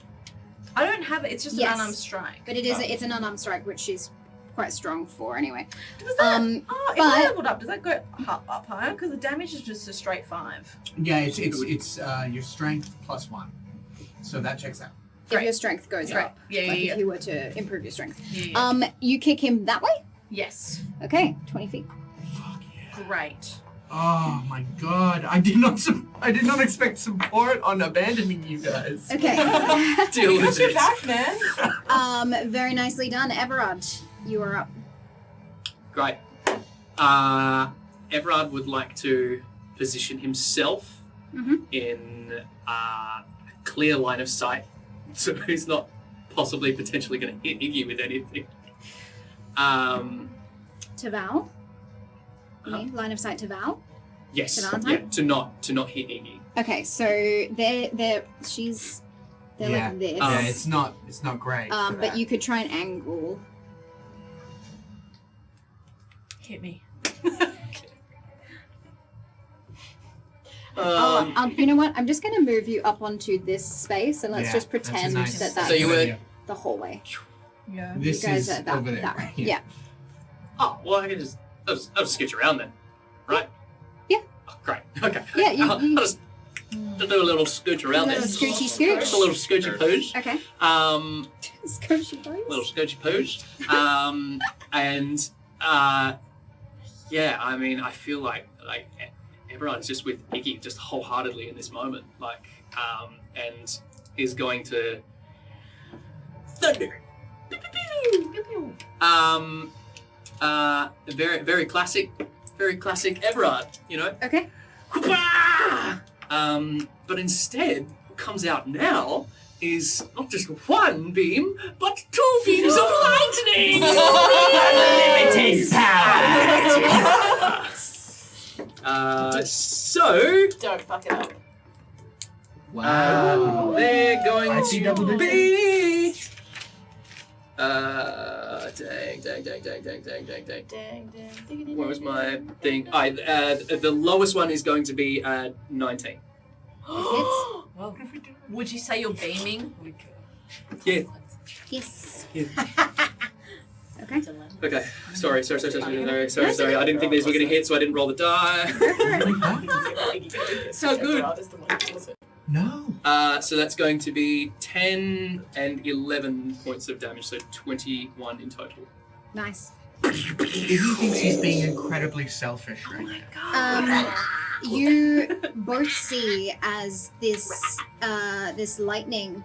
I don't have it. It's just Yes. an unarmed strike. But it's an unarmed strike, which is quite strong for anyway. Does that, if but- I leveled up, does that go up higher? Because the damage is just a straight 5. Yeah, it's your strength plus 1. So that checks out. If Great. your strength goes Great. up. Yeah, Like yeah, if you were to improve your strength. yeah. You kick him that way? Yes. Okay, 20 feet. Fuck yeah. Great. Oh my god, I did not expect support on abandoning you guys. Okay. Deal with it. back, man. Very nicely done. Everard, you are up. Great. Everard would like to position himself Mhm. in a clear line of sight, so he's not possibly potentially going to hit Iggy with anything. To Val. Uh-huh. Okay, line of sight to Val. Yes. To Valentine? Yeah, to not hit Iggy. Okay, so they're like this. Yeah, it's not great. for But that. you could try an angle. Hit me. You know what? I'm just going to move you up onto this space and let's Yeah, just that's a pretend nice- that So that's you were- idea. the hallway. Yeah. This You guys is are that, over there. that way. Yeah. Oh, well, I can I'll just sketch around then, right? Yeah. Oh, great. Okay. Yeah, I'll just to do a little scooch around Little this. scoochy scooch. Just a little scoochy pooch. Okay. Scoochy pose. Little scoochy pooch. And yeah, I mean, I feel like everyone's just with Iggy just wholeheartedly in this moment, and is going to thunder. Very, very classic Everard, you know. Okay. But instead, what comes out now is not just one beam, but 2 beams of lightning! Unlimited power! So, Don't fuck it up. Wow. they're going I see double to digits. be... Dang. Where was my thing? The lowest one is going to be 19. Would you say you're beaming? Yeah. Yes. Yeah. Okay. Okay. Sorry. I didn't think these were going to hit, so I didn't roll the die. So good. No. So that's going to be 10 and 11 points of damage, so 21 in total. Nice. Iggy thinks he's being incredibly selfish right now. You both see as this lightning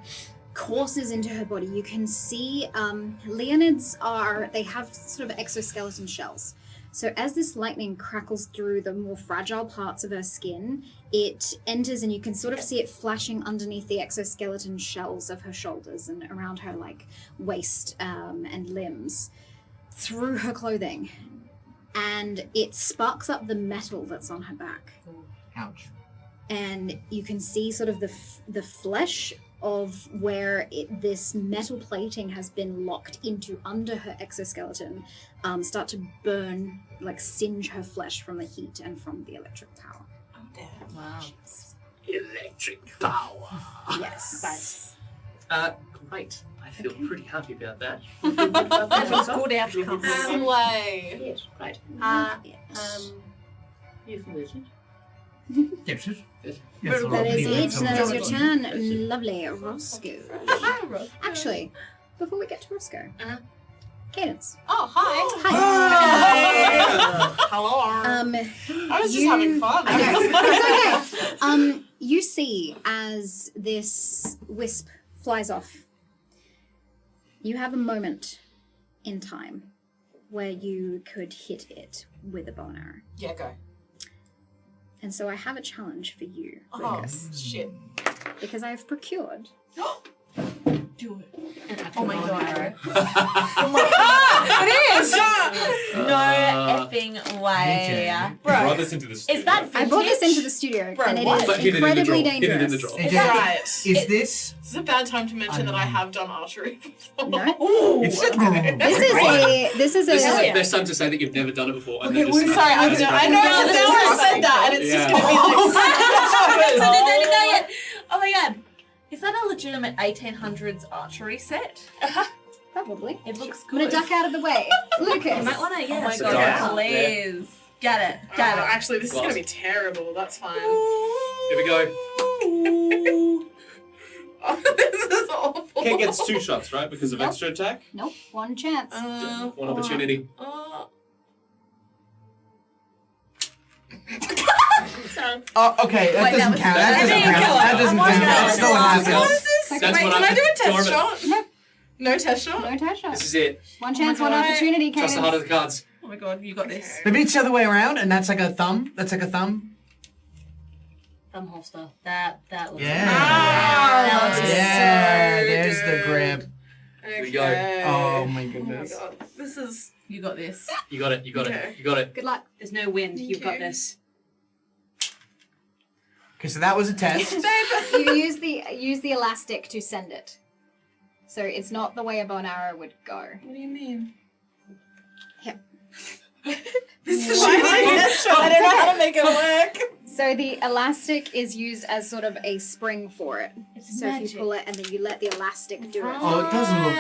courses into her body. You can see Leonids they have sort of exoskeleton shells. So as this lightning crackles through the more fragile parts of her skin, it enters and you can sort of see it flashing underneath the exoskeleton shells of her shoulders and around her like waist and limbs through her clothing. And it sparks up the metal that's on her back. Ouch. And you can see sort of the flesh of where this metal plating has been locked into under her exoskeleton start to burn, like singe her flesh from the heat and from the electric power. Wow. Electric power. Yes. Great. I feel pretty happy about that. That was good outcome. Slay. Yes, great. Yes, yes. Yes. That is it. That is your turn. Lovely. Roscoe. Actually, before we get to Roscoe, Caidence. Oh, hi. Hi. Hello. I was just you- having fun. I know. It's okay. You see as this wisp flies off, you have a moment in time where you could hit it with a bow and arrow. Yeah, go. And so I have a challenge for you, Oh, Lucas, shit. because I have procured Do it. Oh my god. It is! No effing way. Brought this into the studio. Is that I brought this into the studio, Bro, and it what? is But hit it in the incredibly drawer. Hit it in the dangerous. drawer. Is, Right. is this? This is a bad time to mention that I have done archery before. No, It's a good. this is a This is the yeah. best time to say that you've never done it before. And Okay, then just sorry, I know, because now I said that, and it's just going to be like... Oh my god. Is that a legitimate 1800s archery set? Probably. It looks I'm gonna good. duck out of the way. Lucas. You might want to, Oh my So god, dark. please. Get it. Oh, actually, this is going to be terrible. That's fine. Here we go. Oh, this is awful. Kate gets 2 shots, right? Because of Nope. extra attack? Nope, one chance. One opportunity. Oh, okay. That Wait, that doesn't was- count. that That doesn't didn't count. count. That doesn't Oh my count. God. That's not what What happens. is this? That's Wait, what can I I'm- do a test Dormant. shot? Nope. No test shot? No test This shots. is it. One chance, my one God. opportunity, Trust the heart of Caidence. the cards. Oh my god, you got this. Maybe it's the other way around, and that's like a thumb. That's like a thumb. Thumb holster. That was Yeah. That was Yeah. so There's the good. grip. Here we go. Okay. Oh my Oh my goodness. god. This is... You got this. You got it. You got Okay. it. You got it. Good luck. There's no wind. Thank You've got you. this. Okay, so that was a test. You use the elastic to send it. So it's not the way a bow and arrow would go. What do you mean? Yep. This is my test shot. I don't know how to make it work. So the elastic is used as sort of a spring for it. It's So if you pull it and then you let the elastic do it. Oh, it doesn't look.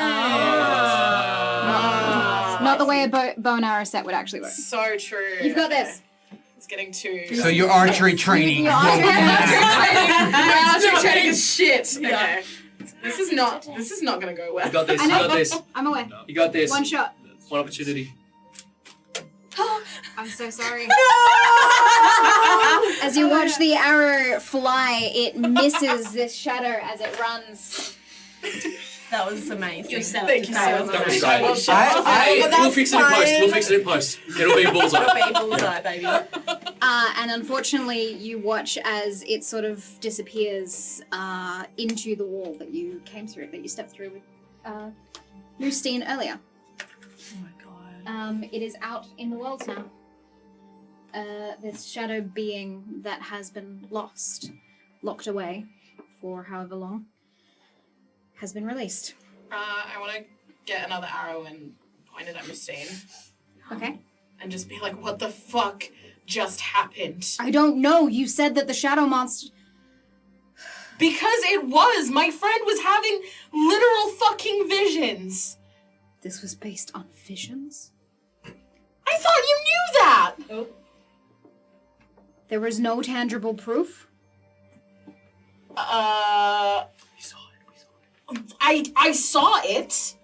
Not the way a bow and arrow set would actually work. So true. You've got this. It's getting too. So your archery training. Your won't archery matter. My archery training is shit. Yeah. Okay. This is not gonna go well. You got this. I You know. got this. I'm aware. You got this. One shot. One opportunity. I'm so sorry. As you watch the arrow fly, it misses this shadow as it runs. That was amazing. You're so Thank you so That was much. That was amazing. great. I- We'll fix it in post. We'll fix it in post. It'll be bullseye. It'll be bullseye, baby. And unfortunately, you watch as it sort of disappears into the wall that you came through, that you stepped through with Moostine earlier. Oh my god. It is out in the world now. This shadow being that has been locked away for however long, has been released. I want to get another arrow and point it at Mustine Okay. and just be like, "What the fuck just happened?" I don't know. You said that the shadow monster. Because it was. My friend was having literal fucking visions. This was based on visions? I thought you knew that. There was no tangible proof? We saw it. I saw it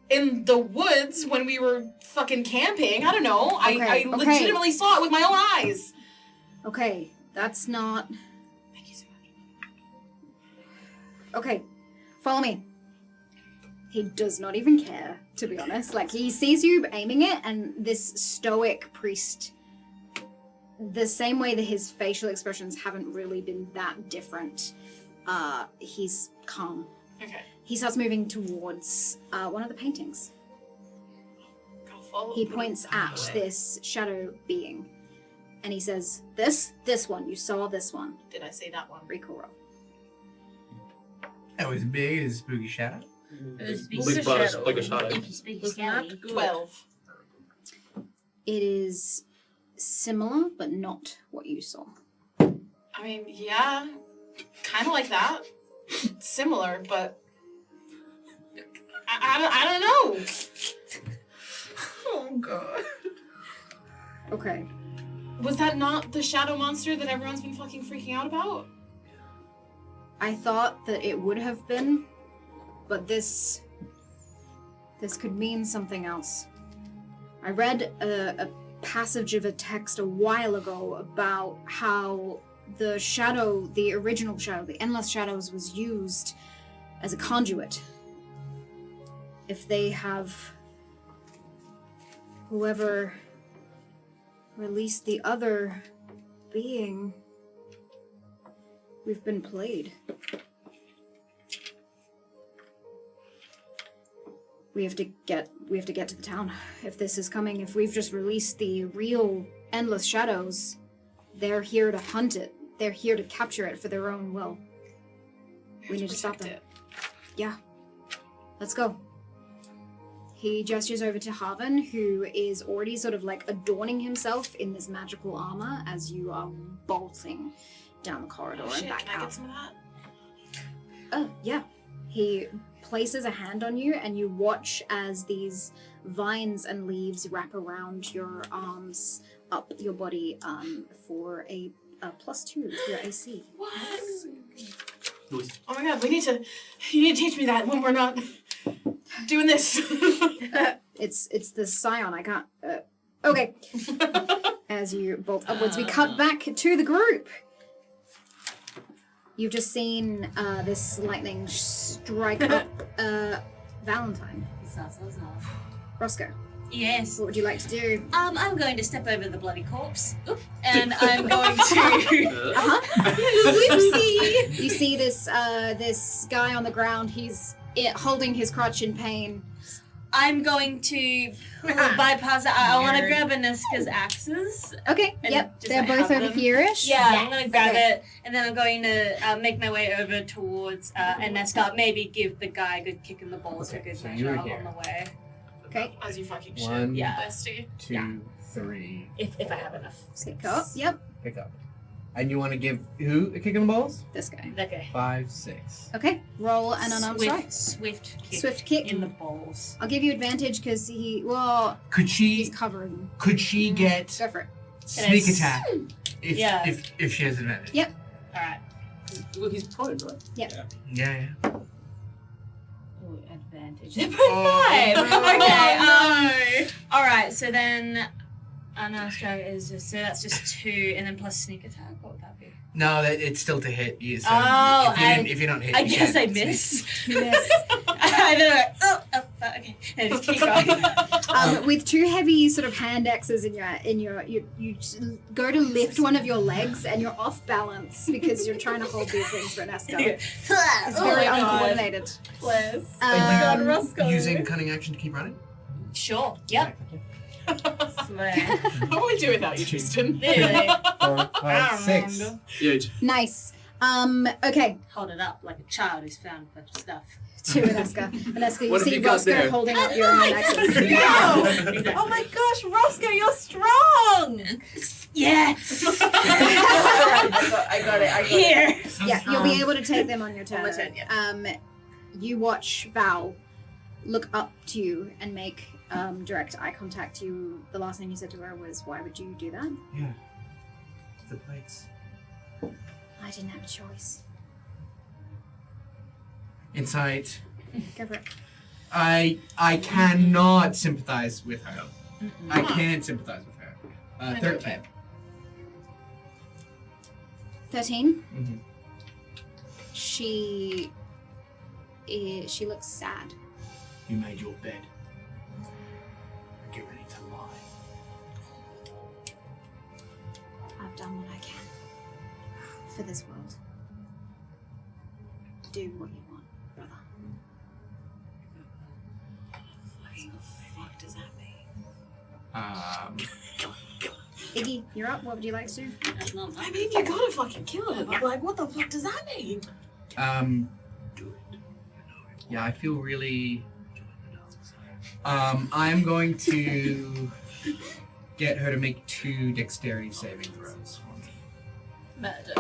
in the woods when we were fucking camping. I don't know. I Okay. legitimately saw it with my own eyes. Okay, that's not... Thank you so much. Okay, follow me. He does not even care, to be honest. Like, he sees you aiming it, and this stoic priest, the same way that his facial expressions haven't really been that different, he's calm. Okay. He starts moving towards one of the paintings. Go follow. He points at this shadow being, and he says, this one, you saw this one. Did I say that one? Recall roll. That was big as a spooky shadow. It was Big big buzz, shadow. like a shadow. Spooky, spooky, Was not scary. good. 12. It is similar, but not what you saw. I mean, yeah, kind of like that. Similar, but I don't know. Oh god. Okay. Was that not the shadow monster that everyone's been fucking freaking out about? I thought that it would have been, but this could mean something else. I read a passage of a text a while ago about how the shadow, the original shadow, the Endless Shadows, was used as a conduit. If they have whoever released the other being, we've been played. We have to get to the town. If this is coming, if we've just released the real Endless Shadows, they're here to hunt it. They're here to capture it for their own will. We need to stop them. Yeah. Let's go. He gestures over to Haven, who is already sort of like adorning himself in this magical armor as you are bolting down the corridor and Shit, back can I out. get some of that? Oh, yeah. He places a hand on you, and you watch as these vines and leaves wrap around your arms, up your body, for a +2 to your AC. What? Louis. Oh my god, you need to teach me that when we're not doing this. It's the scion. I can't. Okay. As you bolt upwards, we cut back to the group. You've just seen this lightning strike up Valentine. Roscoe, Yes. what would you like to do? I'm going to step over the bloody corpse. Oop. And I'm going to. Whoopsie! You see this this guy on the ground. He's holding his crutch in pain. I'm going to bypass it. I want to grab Aniska's axes. Okay. And Yep. just, They're like, both have over them. here-ish. Yeah, I'm going to grab Okay. it, and then I'm going to make my way over towards Aniska. Maybe give the guy a good kick in the balls for good so measure you're on here. the way. Okay. As you fucking One, shit, Yeah. bestie. 2, 3. If I have enough. Pick up. Yep. Pick up. And you want to give who a kick in the balls? This guy. Okay. 5, 6. Okay. Roll an unarmed strike. Swift kick. Swift kick. in the balls. I'll give you advantage because he's Could she covering. get Go for it. Sneak attack. If, Yeah. if she has advantage. Yep. Alright. Well, he's prone, right? Yeah. Ooh, advantage. They're both Oh, 5! no. Okay, no. alright, so then Anastasia is just, so that's just 2, and then plus sneak attack, what would that be? No, it's still to hit you. So Oh, if you don't hit, I you guess I can't sneak. miss. You miss. I then I go, okay, and just keep going. With 2 heavy sort of hand axes in your you go to lift one of your legs and you're off balance because you're trying to hold these things for Nesca. It's Oh very my God. uncoordinated. Bless. Are God, you Roscoe. using cunning action to keep running? Sure, yep. Swear. What would we do without you, Tristan? Literally. 4, 5, 6. Huge. Nice. Okay, Hold it up like a child who's found a bunch of stuff. to Aneska. Aneska, you What have see you got Roscoe there? holding up your hand axes. No! Oh my gosh, Roscoe, you're strong! Yeah. I got it. Here! Yeah, you'll be able to take them on your turn. On my turn, yeah. You watch Val look up to you and make direct eye contact. The last thing you said to her was, "Why would you do that?" Yeah. The plates. I didn't have a choice. Insight. Go for it. I cannot sympathize with her. I can't sympathize with her. 13. 13. Mhm. She looks sad. You made your bed. Get ready to lie. I've done what I can for this world. Do what you want, brother. What does that mean? Iggy, you're up. What would you like to do? That's not I mean, you gotta fucking kill her, but like, what the fuck does that mean? Yeah, I feel really. I'm going to get her to make 2 dexterity saving throws for me. Murder.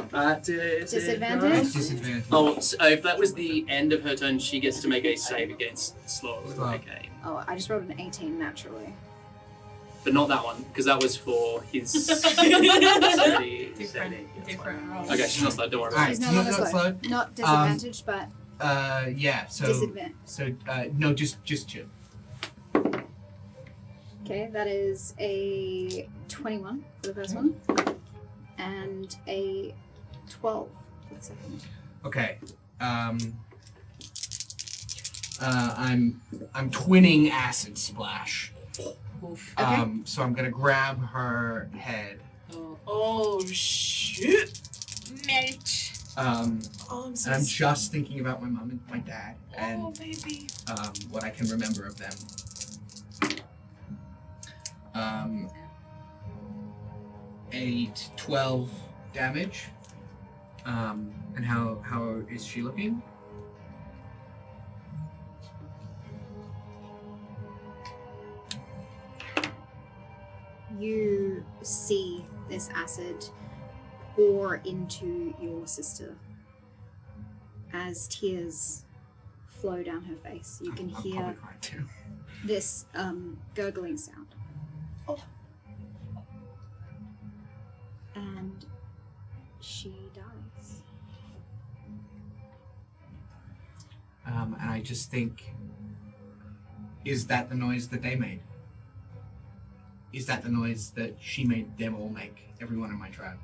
Disadvantage? Disadvantage. Oh, so if that was the end of her turn, she gets to make a save against slow. Slow. Okay. Oh, I just rolled an 18 naturally. But not that one, because that was for his dexterity saving. Different roll. Okay, she's not slow, don't worry about Alright, She's it. no longer not slow. slow. Not disadvantage, but Yeah, so. disadvantage. So, no, just 2. Okay, that is a 21 for the first one, and a 12 for the second. Okay. I'm twinning acid splash. So I'm gonna grab her head. Oh shit! Melt. Oh, I'm so And I'm just thinking about my mom and my dad and baby. what I can remember of them. 8, 12 damage. And how is she looking? You see this acid pour into your sister as tears flow down her face. You can I'm hear probably crying too. this gurgling sound. And she dies. And I just think, is that the noise that they made? Is that the noise that she made them all make, everyone in my tribe?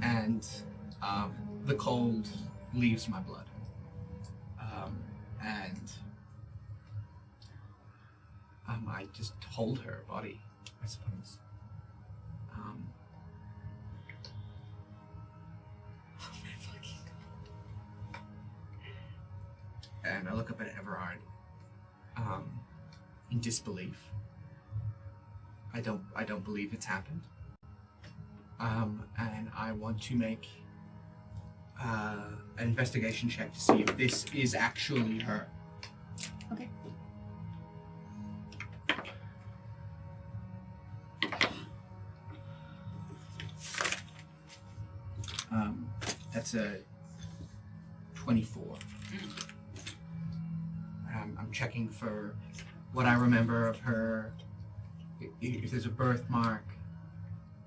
And the cold leaves my blood. And I just hold her body, I suppose. And I look up at Everard in disbelief. I don't believe it's happened. And I want to make an investigation check to see if this is actually her. Okay. That's a 24. I'm checking for what I remember of her. If there's a birthmark,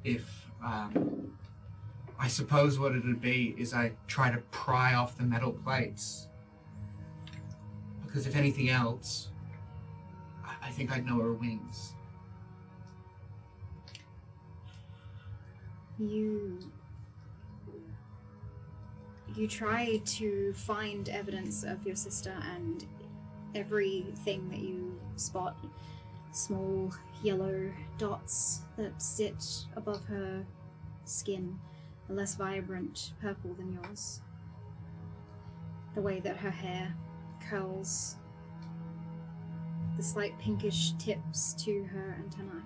if, I suppose what it'd be is I try to pry off the metal plates. Because if anything else, I think I'd know her wings. You try to find evidence of your sister, and everything that you spot, small yellow dots that sit above her skin, a less vibrant purple than yours. The way that her hair curls, the slight pinkish tips to her antennae,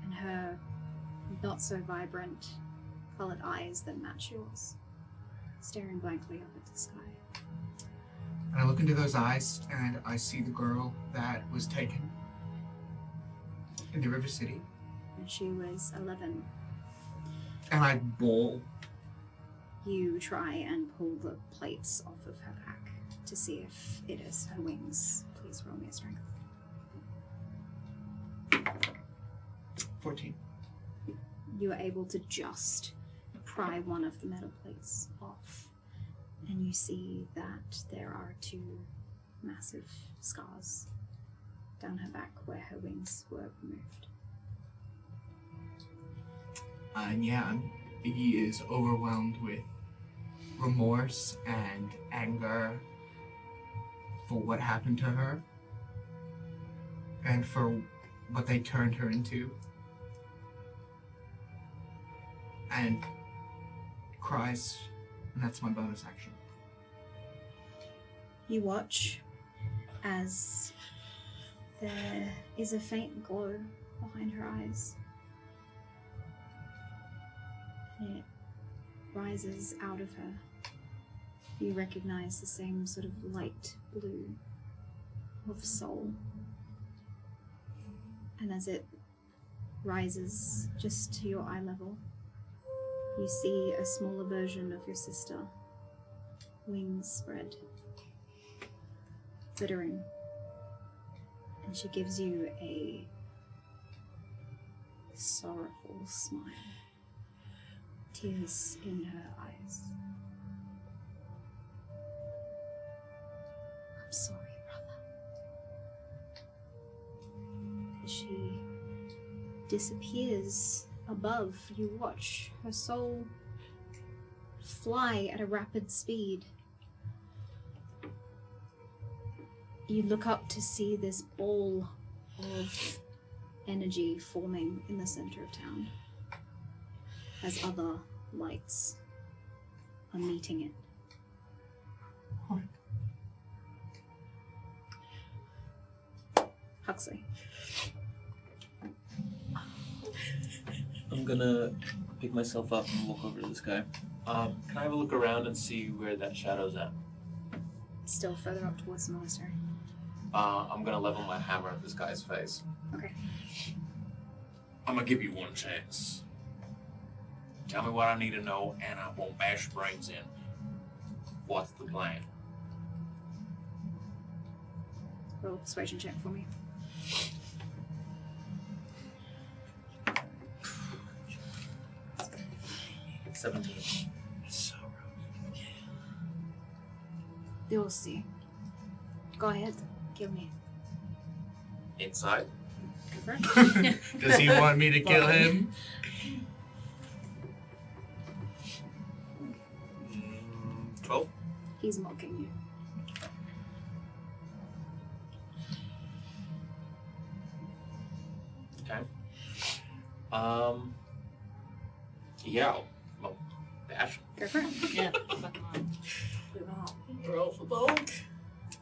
and her not so vibrant colored eyes that match yours, staring blankly up at the sky. And I look into those eyes and I see the girl that was taken in the River City. And she was 11. And I bawl. You try and pull the plates off of her back to see if it is her wings. Please roll me a strength. 14. You are able to just pry one of the metal plates off, and you see that there are 2 massive scars down her back where her wings were removed. And yeah, he is overwhelmed with remorse and anger for what happened to her and for what they turned her into. And cries, and that's my bonus action. You watch as there is a faint glow behind her eyes. And it rises out of her. You recognize the same sort of light blue of soul. And as it rises just to your eye level, you see a smaller version of your sister, wings spread, glittering. And she gives you a sorrowful smile, tears in her eyes. I'm sorry, brother. As she disappears above, you watch her soul fly at a rapid speed. You look up to see this ball of energy forming in the center of town as other lights are meeting it. Huxley. I'm gonna pick myself up and walk over to this guy. Can I have a look around and see where that shadow's at? Still further up towards the monastery. I'm gonna level my hammer at this guy's face. Okay. I'm gonna give you one chance. Tell me what I need to know, and I won't bash your brains in. What's the plan? Roll a persuasion check for me. $17. They'll see. Go ahead. Kill me. Inside? Go for it. Does he want me to kill him? 12? He's mocking you. Okay. Yeah, I'll bash. Go for it. Yeah, fucking on. Roll for bulk.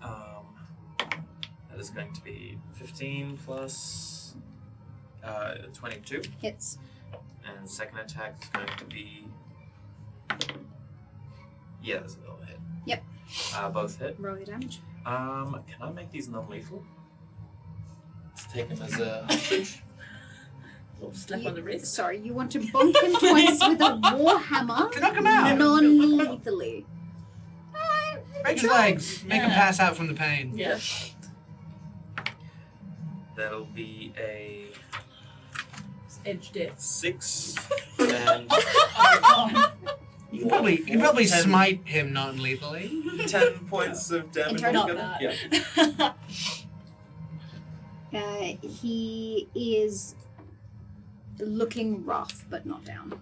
That is going to be 15 plus 22. Hits. And second attack is going to be... Yeah, that's a little hit. Yep. Both hit. Roll your damage. Can I make these non-lethal? Let's take them as a hostage. Little slap on the wrist. Sorry, you want to bonk him twice with a warhammer? To knock him out. Non-lethally. Break his legs. Make him Yeah. pass out from the pain. Yeah. That'll be a edged it. 6 and You could probably smite him non-lethally. 10 points of damage Internal. altogether. Not Yeah. He is looking rough, but not down.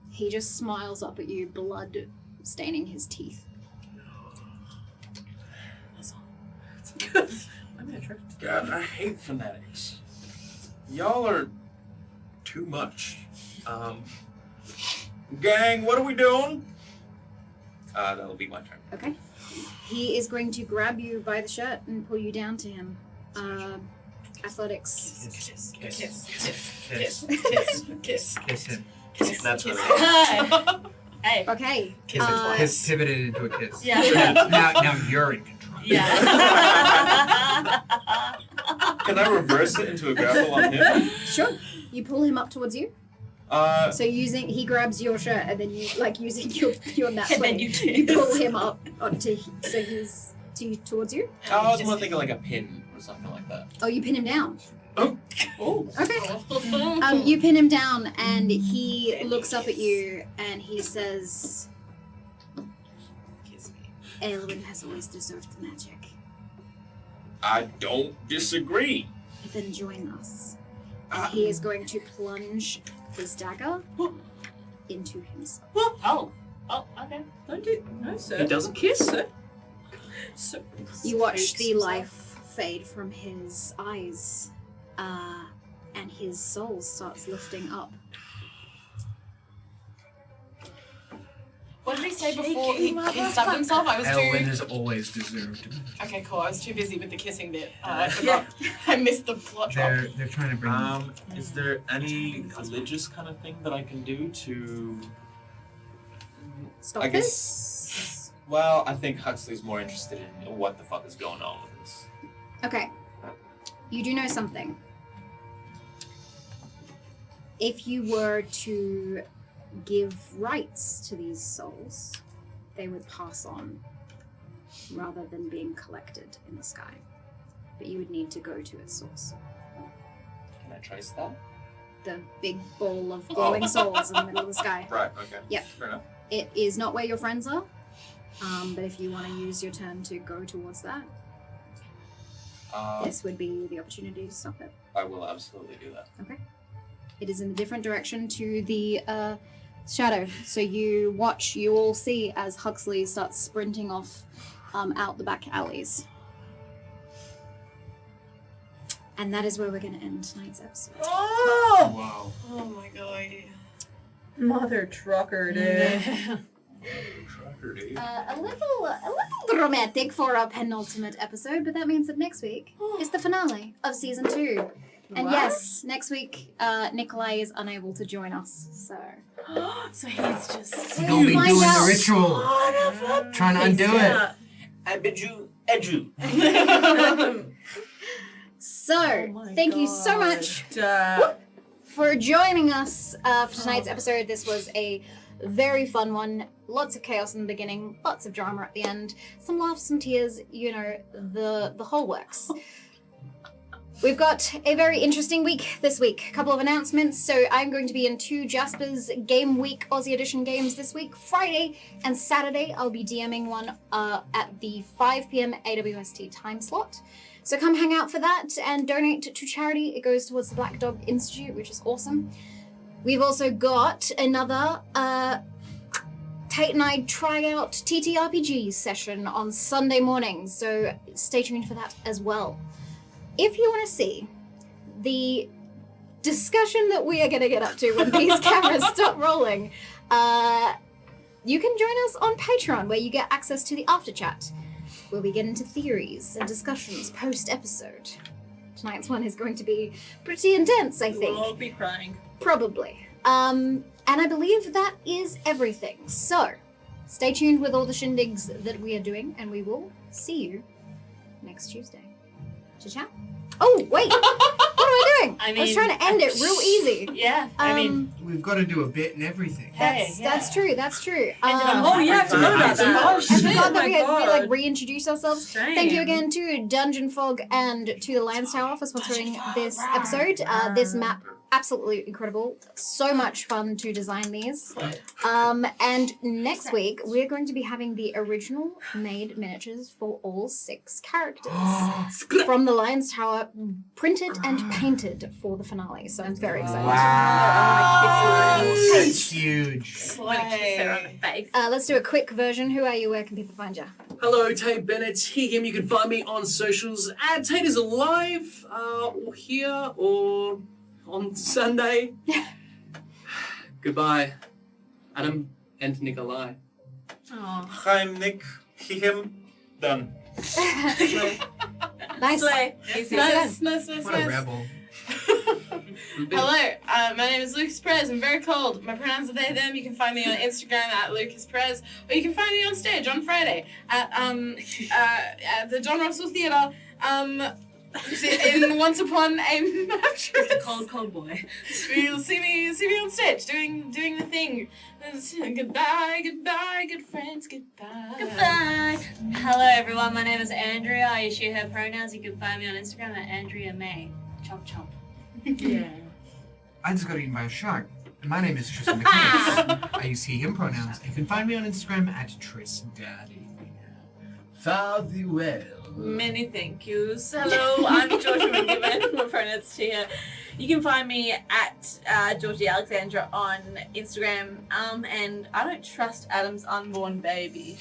He just smiles up at you, blood staining his teeth. God, I hate fanatics. Y'all are too much. Gang, what are we doing? That'll be my turn. Okay. He is going to grab you by the shirt and pull you down to him. Athletics. Kiss him. That's what Hey. Okay. Kiss him twice. Kiss pivoted into a kiss. Yeah. Now you're in control. Yeah. Can I reverse it into a grapple on him? Sure. You pull him up towards you. So he grabs your shirt and then you using your nap And then swing, you you pull kiss. him up onto so he's towards you. I was more thinking like a pin or something like that. Oh, you pin him down. Oh. Okay. You pin him down and he looks up at you and he says, Aelwyn has always deserved the magic. I don't disagree. Then join us. And he is going to plunge his dagger into himself. Oh, okay. Don't do no, sir. He doesn't kiss. Sir. So, You watch the life fade from his eyes, and his soul starts lifting up. What did he say before he stabbed himself? I was Aelwyn too. has always deserved. Okay, cool. I was too busy with the kissing bit. I forgot. I missed the plot drop. They're trying to bring. Is there any religious kind of thing that I can do to? Stop I this? guess. Well, I think Huxley's more interested in what the fuck is going on with this. Okay. You do know something. If you were to give rights to these souls, they would pass on rather than being collected in the sky. But you would need to go to its source. Can I trace that? The big ball of glowing souls in the middle of the sky. Right. Okay. Yep. Fair enough. It is not where your friends are, but if you want to use your turn to go towards that, this would be the opportunity to stop it. I will absolutely do that. Okay. It is in a different direction to the shadow. So you all see as Huxley starts sprinting off out the back alleys. And that is where we're going to end tonight's episode. oh, Wow. Oh my god. mother trucker, dude. Trucker, dude. A little dramatic for our penultimate episode, but that means that next week is the finale of season 2. And What? yes, next week Nikolai is unable to join us, so So he's just. He's gonna be Find doing out. the ritual. Trying to undo it. I bid you adieu. So, my thank you so much for joining us for tonight's episode. This was a very fun one. Lots of chaos in the beginning, lots of drama at the end, some laughs, some tears, you know, the whole works. We've got a very interesting week this week. A couple of announcements. So I'm going to be in 2 Jasper's Game Week Aussie Edition games this week. Friday and Saturday, I'll be DMing one at the 5 p.m. AWST time slot. So come hang out for that and donate to charity. It goes towards the Black Dog Institute, which is awesome. We've also got another Tate and I try out TTRPG session on Sunday mornings. So stay tuned for that as well. If you want to see the discussion that we are going to get up to when these cameras stop rolling, you can join us on Patreon, where you get access to the after chat, where we get into theories and discussions post-episode. Tonight's one is going to be pretty intense, I think. We'll be crying. Probably. And I believe that is everything. So, stay tuned with all the shindigs that we are doing, and we will see you next Tuesday. Cha-cha. Oh, wait! What am I doing? I I was mean- trying to end it real easy. Yeah, I mean, We've got to do a bit and everything. That's true. That's true. Oh, yeah, I forgot about that. I forgot Oh that we my like God. reintroduced ourselves. Shame. Thank you again to Dungeon Fog and to the Lions Tower for sponsoring this episode. This map, absolutely incredible. So much fun to design these. And next week, we're going to be having the original made miniatures for all 6 characters from the Lions Tower, printed and painted for the finale. So I'm very excited. Wow. That's huge. I want to kiss her on the face. Let's do a quick version. Who are you? Where can people find you? Hello, Tate Bennett. Him. You can find me on socials at Tate is Alive, or here, or on Sunday. Goodbye, Adam and Nikolai. Oh. I'm Nick. He, him. Done. Nice. Slay. Nice. What a rebel. Hello, my name is Lukas Perez. I'm very cold. My pronouns are they, them. You can find me on Instagram at Lukas Perez, or you can find me on stage on Friday at the John Russell Theatre. In Once Upon a Mattress. cold boy. You'll see me on stage doing the thing. Goodbye, good friends, goodbye. Goodbye. Hello, everyone. My name is Andrea. I use she, her pronouns. You can find me on Instagram at Andrea May. Chomp chomp. Yeah. I just got eaten by a shark. And my name is Tristan McInnes. I use he, him pronouns. You can find me on Instagram at TrisDaddy. Fare thee well. Many thank yous. Hello, I'm Georgia McGivern. My pronouns here. You can find me at Georgie Alexandra on Instagram. And I don't trust Adam's unborn baby.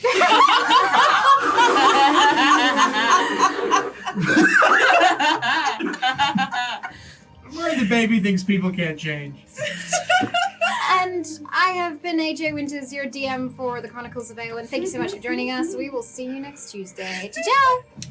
I'm worried the baby thinks people can't change. And I have been AJ Winters, your DM for the Chronicles of Aelwyn. Thank you so much for joining us. We will see you next Tuesday. Ciao!